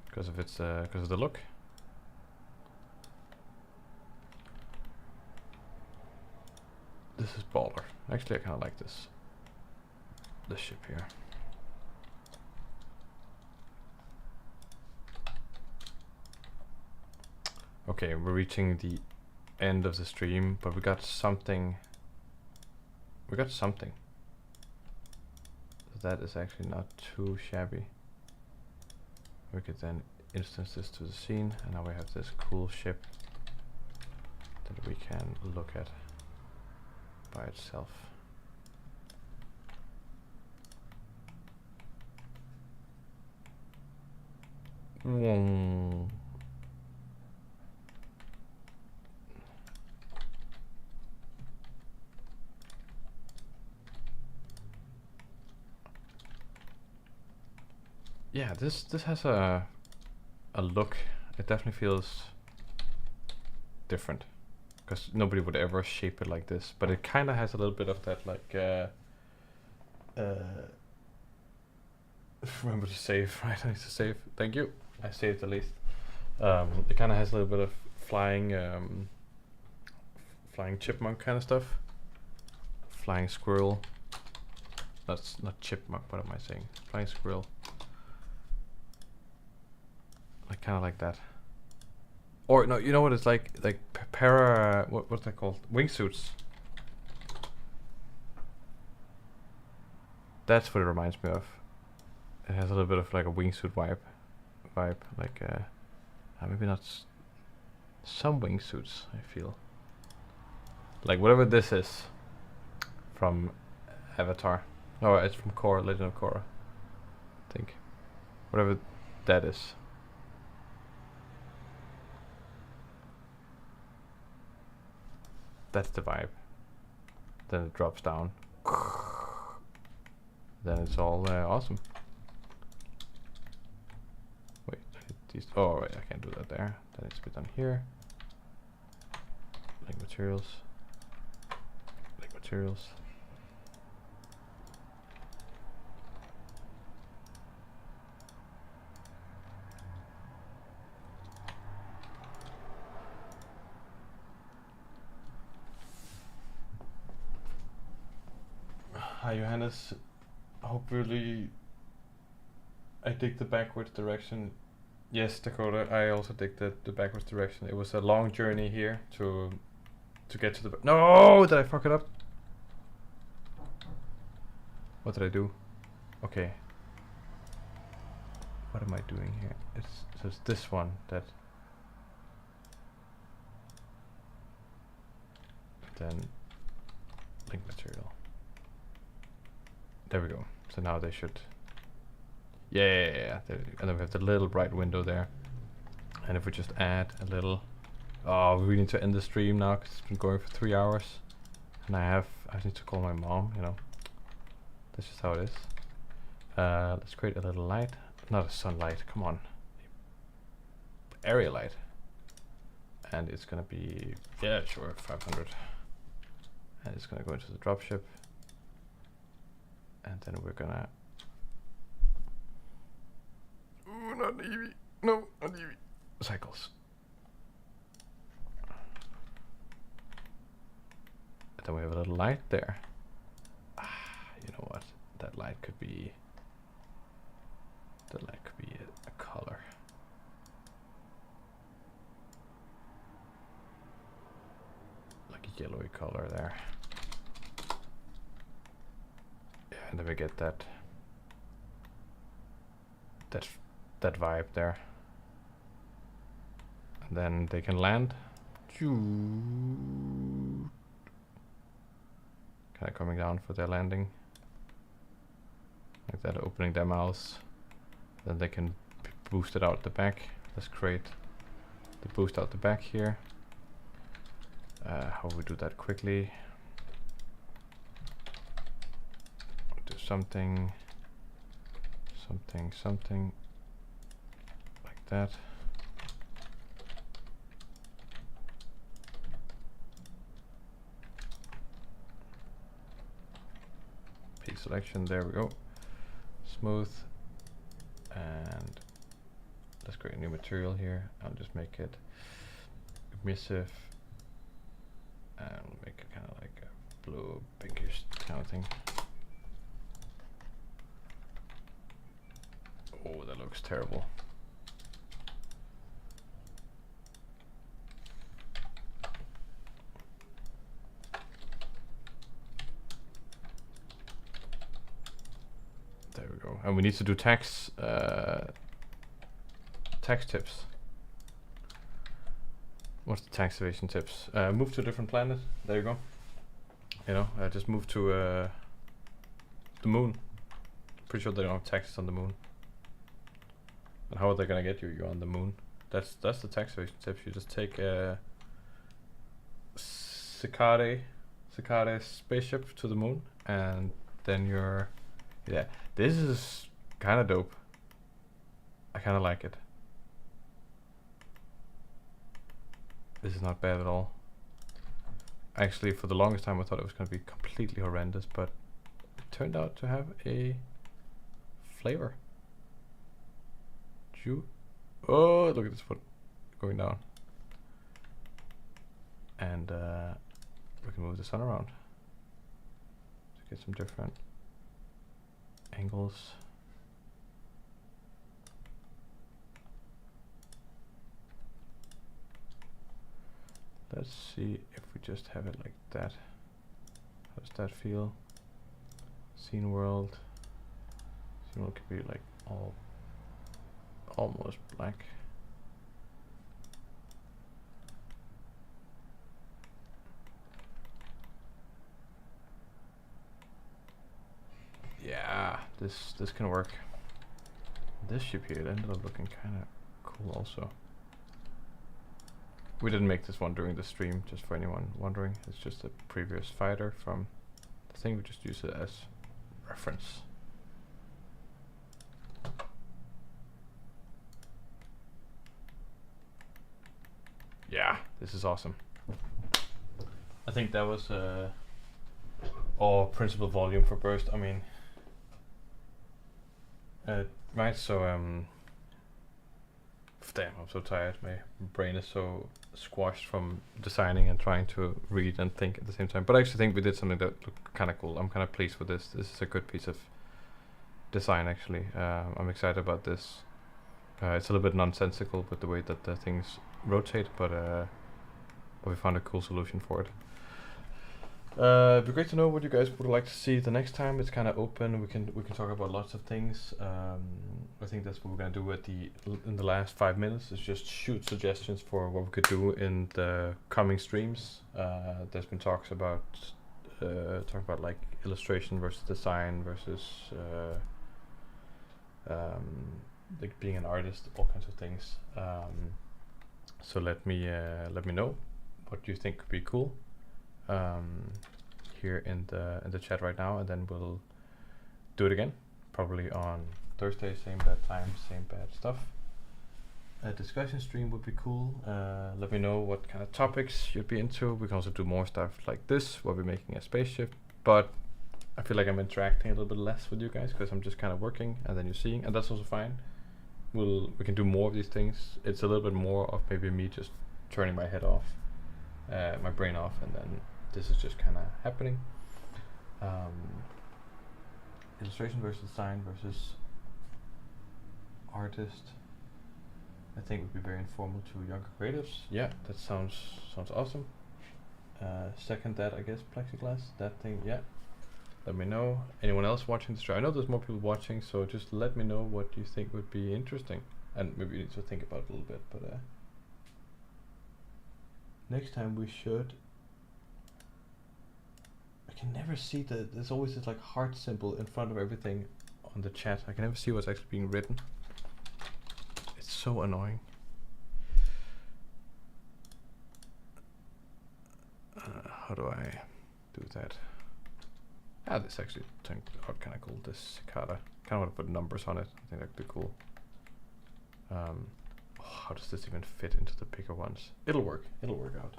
Because of its because of the look. This is baller. Actually, I kind of like this ship here. Okay, we're reaching the end of the stream, but we got something. That is actually not too shabby. We could then instance this to the scene, and now we have this cool ship that we can look at by itself. Yeah, this has a look. It definitely feels different, because nobody would ever shape it like this. But it kind of has a little bit of that, like remember to save, right? I need to save. Thank you. I saved at least. It kind of has a little bit of flying chipmunk kind of stuff. Flying squirrel. That's not chipmunk. What am I saying? Flying squirrel. Like kind of like that. Or no, you know what it's like what's that called? Wingsuits. That's what it reminds me of. It has a little bit of like a wingsuit vibe, like maybe not some wingsuits. I feel like whatever this is from Avatar. No, it's from Korra, Legend of Korra. I think whatever that is. That's the vibe. Then it drops down. Then it's all awesome. Wait, these. Oh, wait, I can't do that there. That needs to be done here. Link materials. Link materials. Hi Johannes, hopefully I dig the backwards direction. Yes, Dakota, I also dig the backwards direction. It was a long journey here to get to the no, did I fuck it up? What did I do? Okay. What am I doing here? It's this one that then link material. There we go. So now they should. Yeah. And then we have the little bright window there. And if we just add a little. Oh, we need to end the stream now because it's been going for 3 hours. And I need to call my mom, you know. That's just how it is. Let's create a little light. Not a sunlight, come on. Area light. And it's gonna be, yeah, sure, 500. And it's gonna go into the dropship. And then we're gonna. Ooh, not Eevee. No, not Eevee. Cycles. And then we have a little light there. You know what? That light could be. That light could be a color. Like a yellowy color there. And then we get that vibe there. And then they can land. Kind of coming down for their landing. Like that, opening their mouths. Then they can boost it out the back. Let's create the boost out the back here. How we do that quickly? Do something. that. P selection, there we go. Smooth. And let's create a new material here. I'll just make it emissive. And we'll make it kind of like a blue, pinkish kind of thing. Oh, that looks terrible. There we go. And we need to do tax tips. What's the tax evasion tips? Move to a different planet. There you go. You know, just move to the moon. Pretty sure they don't have taxes on the moon. And how are they gonna get you? You're on the moon. That's the tax evasion tips. You just take a Cicada spaceship to the moon, and then you're, yeah. This is kind of dope. I kind of like it. This is not bad at all. Actually, for the longest time I thought it was going to be completely horrendous, but it turned out to have a flavor. Oh, look at this foot going down. And we can move the sun around to get some different angles. Let's see if we just have it like that. How does that feel? Scene world. Scene world could be like almost black. Yeah, this can work. This ship here, it ended up looking kind of cool also. We didn't make this one during the stream, just for anyone wondering. It's just a previous fighter from the thing. We just use it as reference. Yeah, this is awesome. I think that was all principal volume for burst. I mean, right, so damn, I'm so tired. My brain is so squashed from designing and trying to read and think at the same time. But I actually think we did something that looked kind of cool. I'm kind of pleased with this. This is a good piece of design, actually. I'm excited about this. It's a little bit nonsensical with the way that the things rotate, but we found a cool solution for it. It'd be great to know what you guys would like to see the next time. It's kind of open. We can talk about lots of things. I think that's what we're gonna do in the last 5 minutes. Is just shoot suggestions for what we could do in the coming streams. There's been talks about like illustration versus design versus like being an artist, all kinds of things. So let me know what you think could be cool. Here in the chat right now, and then we'll do it again, probably on Thursday, same bad time, same bad stuff. A discussion stream would be cool. Let me know what kind of topics you'd be into. We can also do more stuff like this, where we're making a spaceship, but I feel like I'm interacting a little bit less with you guys because I'm just kind of working and then you're seeing, and that's also fine. We can do more of these things. It's a little bit more of maybe me just turning my head off, my brain off, and then this is just kind of happening. Illustration versus design versus artist. I think would be very informal to younger creatives. Yeah, that sounds awesome. Second that, I guess, plexiglass, that thing. Yeah. Let me know. Anyone else watching the stream? I know there's more people watching, so just let me know what you think would be interesting, and maybe you need to think about it a little bit. But next time we should. I can never see there's always this like heart symbol in front of everything on the chat. I can never see what's actually being written. It's so annoying. How do I do that? This actually turned out kind of cool. This cicada. Kind of want to put numbers on it. I think that'd be cool. how does this even fit into the bigger ones? It'll work. It'll work out.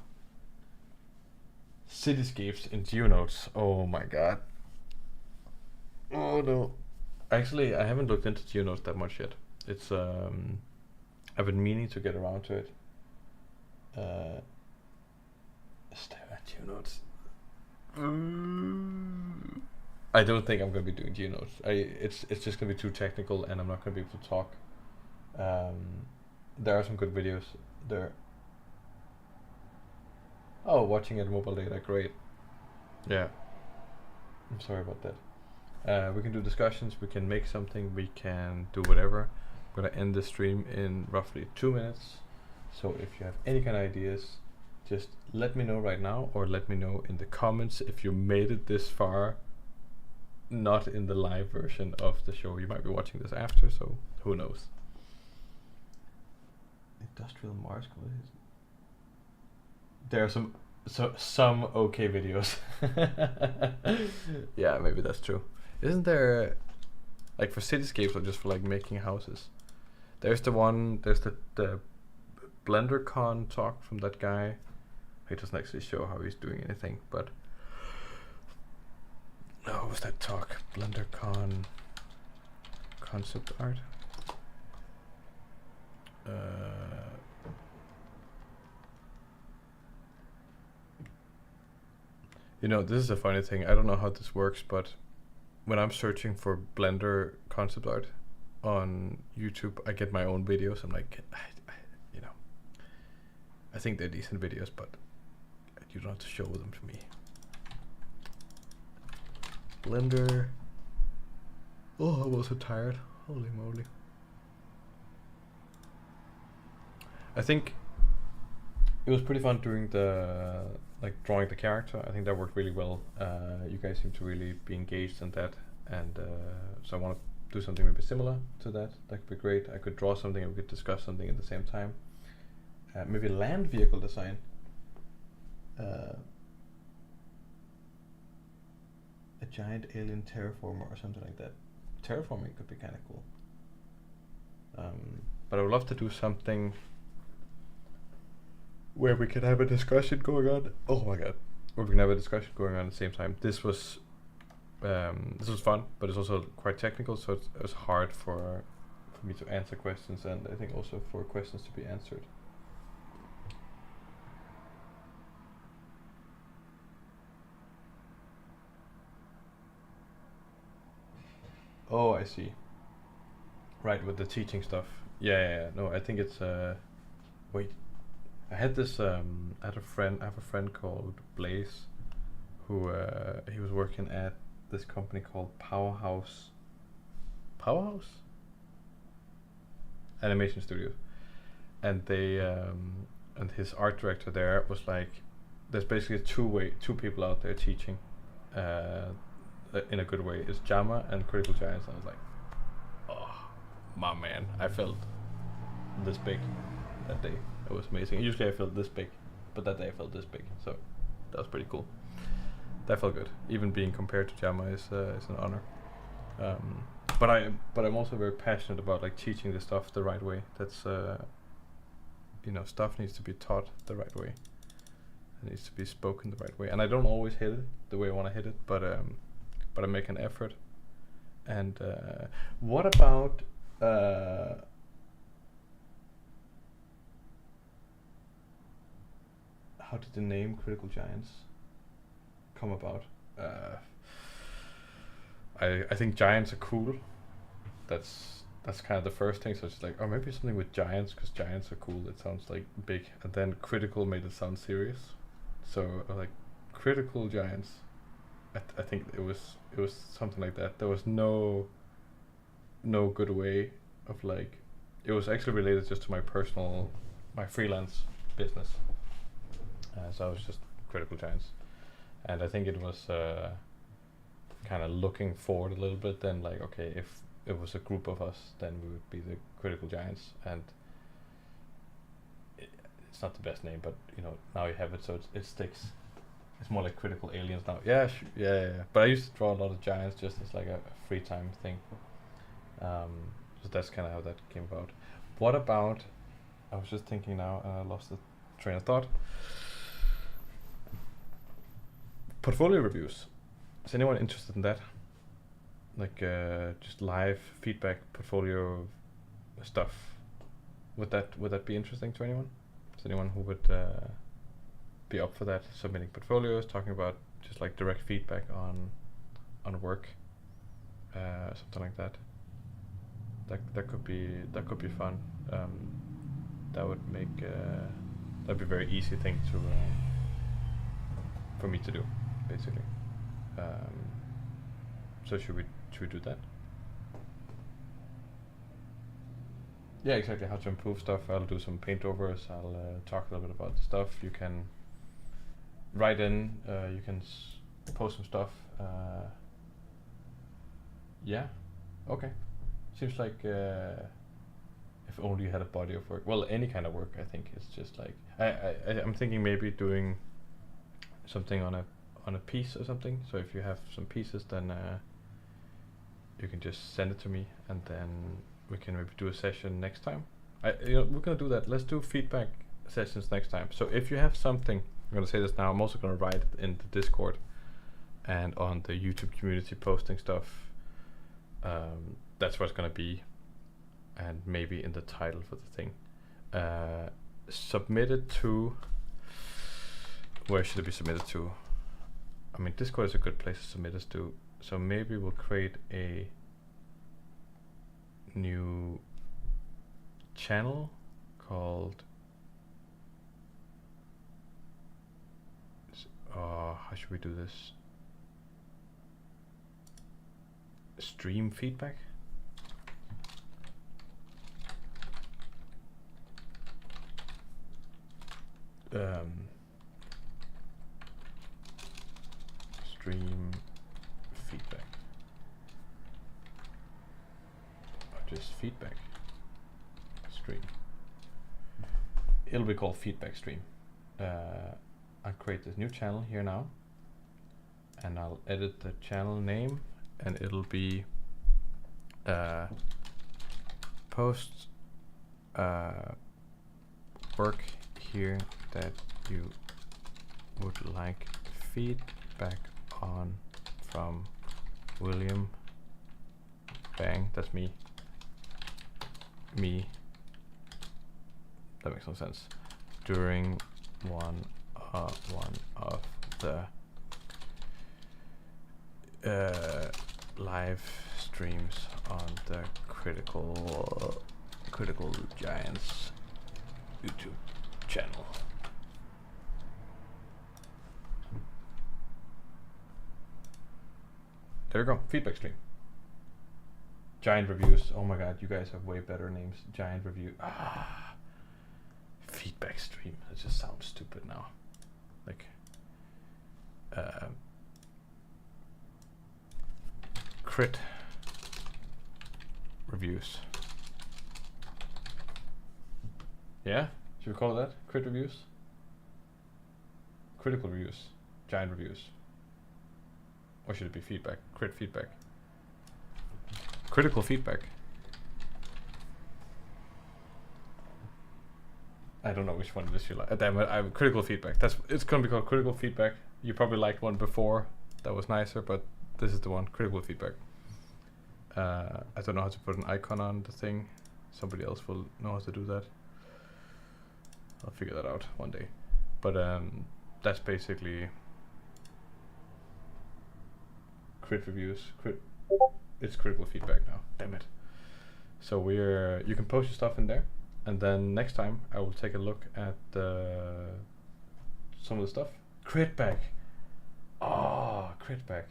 Cityscapes in GeoNotes. Oh my god. Oh no. Actually, I haven't looked into GeoNotes that much yet. It's I've been meaning to get around to it. Stare at GeoNotes. I don't think I'm gonna be doing GeoNotes. It's just gonna be too technical, and I'm not gonna be able to talk. There are some good videos there. Oh, watching at mobile data, great. Yeah. I'm sorry about that. We can do discussions, we can make something, we can do whatever. I'm gonna end the stream in roughly 2 minutes. So if you have any kind of ideas, just let me know right now, or let me know in the comments if you made it this far, not in the live version of the show. You might be watching this after, so who knows. Industrial Mars. There are some okay videos. Yeah, maybe that's true. Isn't there, like, for cityscapes or just for like making houses? There's the BlenderCon talk from that guy. He doesn't actually show how he's doing anything, but what was that talk? BlenderCon concept art. You know, this is a funny thing. I don't know how this works, but when I'm searching for Blender concept art on YouTube, I get my own videos. I'm like, you know, I think they're decent videos, but you don't have to show them to me. Blender. Oh, I'm also tired. Holy moly. I think it was pretty fun doing the, like, drawing the character. I think that worked really well. You guys seem to really be engaged in that, and so I want to do something maybe similar to that. That could be great. I could draw something and we could discuss something at the same time. Maybe land vehicle design. A giant alien terraformer or something like that. Terraforming could be kind of cool. But I would love to do something where we could have a discussion going on. Oh my god. Where we can have a discussion going on at the same time. This was fun, but it's also quite technical, so it was hard for me to answer questions, and I think also for questions to be answered. Oh, I see. Right, with the teaching stuff. Yeah. No, I think it's wait. I had this I have a friend called Blaze, who he was working at this company called Powerhouse Animation Studios, and they and his art director there was like, there's basically two people out there teaching in a good way. It's Jama and Critical Giants. I was like, oh my man, I felt this big that day. It was amazing. Usually I felt this big, but that day I felt this big, so that was pretty cool. That felt good. Even being compared to Jama is an honor. But I'm also very passionate about, like, teaching this stuff the right way. That's you know, stuff needs to be taught the right way. It needs to be spoken the right way, and I don't always hit it the way I want to hit it, but I make an effort. And what about how did the name Critical Giants come about? I think giants are cool. That's kind of the first thing. So it's like, oh, maybe something with giants, because giants are cool. It sounds like big. And then critical made it sound serious. So like, Critical Giants. I think it was something like that. There was no good way of, like, it was actually related just to my freelance business. So I was just Critical Giants, and I think it was kind of looking forward a little bit. Then, like, okay, if it was a group of us, then we would be the Critical Giants, and it's not the best name, but you know, now you have it, so it sticks. It's more like Critical Aliens now. Yeah, yeah. But I used to draw a lot of giants just as like a free time thing. So that's kind of how that came about. What about I was just thinking now, and I lost the train of thought. Portfolio reviews. Is anyone interested in that? Like just live feedback, portfolio stuff. Would that be interesting to anyone? Is anyone who would be up for that? Submitting portfolios, talking about just like direct feedback on work, something like that. That could be fun. That would make that'd be a very easy thing to for me to do, basically. So should we do that? Yeah, exactly. How to improve stuff. I'll do some paint overs. I'll talk a little bit about the stuff. You can write in. You can post some stuff. Yeah. Okay. Seems like if only you had a body of work. Well, any kind of work. I think it's just like I'm thinking maybe doing something on a piece or something. So if you have some pieces, then you can just send it to me, and then we can maybe do a session next time. We're gonna do that. Let's do feedback sessions next time. So if you have something, I'm gonna say this now. I'm also gonna write it in the Discord and on the YouTube community, posting stuff. That's what it's gonna be, and maybe in the title for the thing. Submit it to. Where should it be submitted to? I mean, Discord is a good place to submit us to. So maybe we'll create a new channel called how should we do this? Stream feedback. Stream feedback. Or just feedback stream. It'll be called feedback stream. I'll create this new channel here now, and I'll edit the channel name, and it'll be post work here that you would like feedback on from William Bang. That's me. That makes no sense. During one of the live streams on the Critical Giants YouTube channel. There we go. Feedback stream. Giant reviews. Oh my god, you guys have way better names. Giant review. Feedback stream. That just sounds stupid now. Like crit reviews. Yeah? Should we call it that? Crit reviews? Critical reviews. Giant reviews. Or should it be feedback? Crit feedback. Critical feedback. I don't know which one it is you like. Damn it, I have critical feedback. It's gonna be called critical feedback. You probably liked one before that was nicer, but this is the one, critical feedback. I don't know how to put an icon on the thing. Somebody else will know how to do that. I'll figure that out one day. But that's basically crit reviews. It's critical feedback now. Damn it. So you can post your stuff in there, and then next time I will take a look at some of the stuff. Critback. Critback.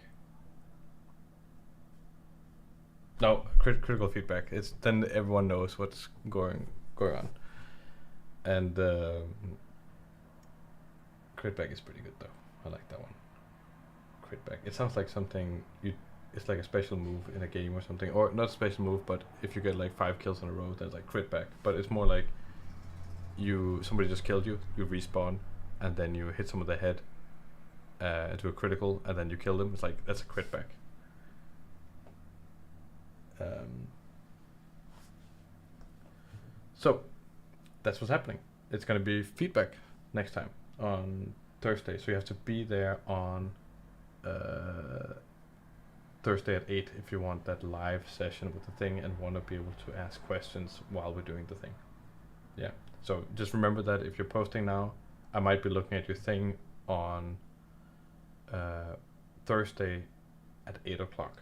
No, critical feedback. It's then everyone knows what's going on. And critback is pretty good though. I like that one. Critback. It sounds like something it's like a special move in a game or something, or not a special move, but if you get like 5 kills in a row, that's like critback. But it's more like somebody just killed you, you respawn, and then you hit someone in the head into a critical, and then you kill them. It's like that's a critback. So that's what's happening. It's gonna be feedback next time on Thursday, so you have to be there on Thursday at 8 if you want that live session with the thing and want to be able to ask questions while we're doing the thing. Yeah, so just remember that if you're posting now, I might be looking at your thing on Thursday at 8 o'clock.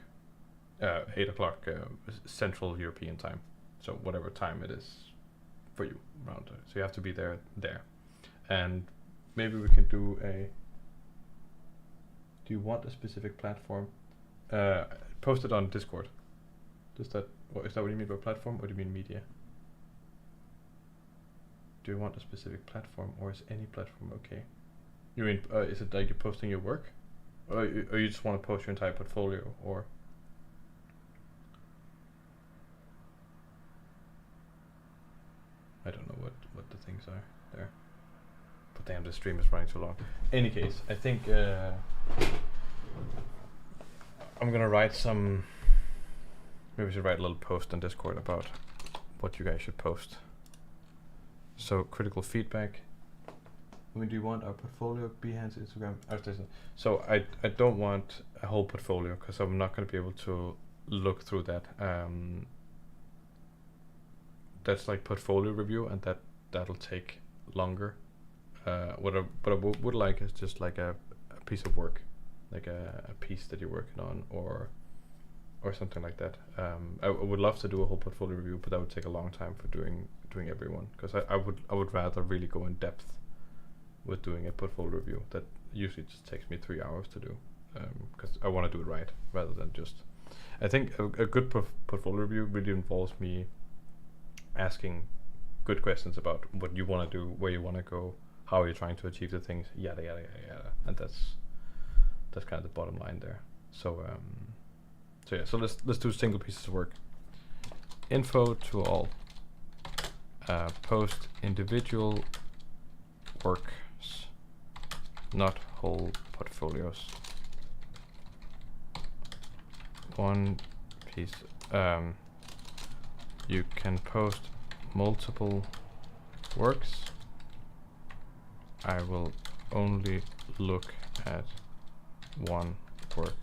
8 o'clock Central European time. So whatever time it is for you around there. So you have to be there. And maybe we can do do you want a specific platform? Post it on Discord. Is that what you mean by platform, or do you mean media? Do you want a specific platform, or is any platform okay? You mean, is it like you're posting your work? Or you just want to post your entire portfolio, or? I don't know what the things are there. But damn, the stream is running too long. Any case, I think I'm gonna write some. Maybe we should write a little post on Discord about what you guys should post. So critical feedback. I mean, do you want our portfolio, Behance, Instagram, ArtStation? So I don't want a whole portfolio because I'm not going to be able to look through that. That's like portfolio review, and that'll take longer. What I would like is just like a piece of work, like a piece that you're working on, or something like that. I would love to do a whole portfolio review, but that would take a long time for doing everyone, because I would rather really go in depth with doing a portfolio review. That usually just takes me 3 hours to do, because I want to do it right rather than just. I think a good portfolio review really involves me asking good questions about what you want to do, where you want to go, how you're trying to achieve the things, yada yada yada yada, and that's kind of the bottom line there. So yeah, so let's do single pieces of work. Info to all. Post individual works, not whole portfolios. One piece. You can post multiple works. I will only look at one work.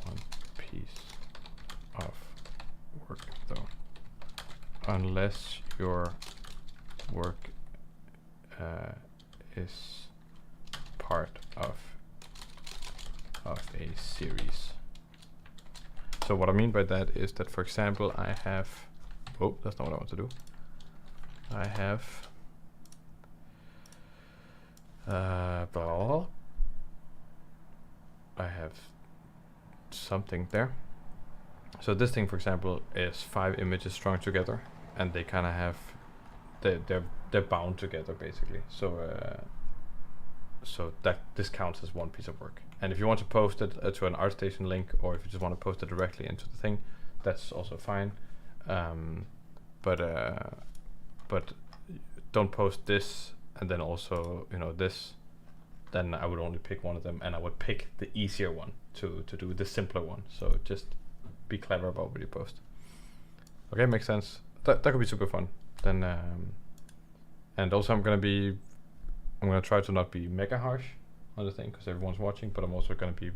One piece of work though. Unless your work is part of a series. So what I mean by that is that, for example, I have, oh, that's not what I want to do. I have I have something there. So this thing, for example, is 5 images strung together, and they kind of have they're bound together basically. So that this counts as one piece of work. And if you want to post it to an ArtStation link, or if you just want to post it directly into the thing, that's also fine. But don't post this and then also this. Then I would only pick one of them, and I would pick the easier one to do the simpler one. So just be clever about what you post. Okay, makes sense. That could be super fun. Then and also I'm gonna try to not be mega harsh on the thing because everyone's watching, but I'm also gonna be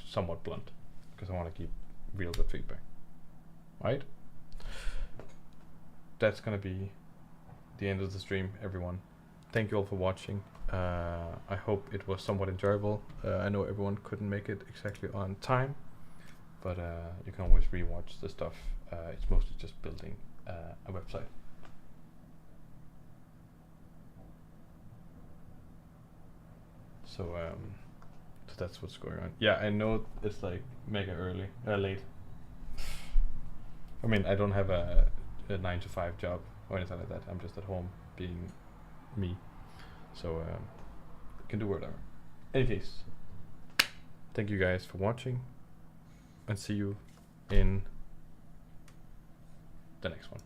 somewhat blunt because I want to keep real good feedback. Right? That's gonna be the end of the stream, everyone. Thank you all for watching. I hope it was somewhat enjoyable. I know everyone couldn't make it exactly on time, but you can always rewatch the stuff. It's mostly just building a website. So that's what's going on. Yeah, I know it's like mega late. I mean, I don't have a 9 to 5 job or anything like that. I'm just at home being me. So I can do whatever. Any case, thank you guys for watching, and see you in the next one.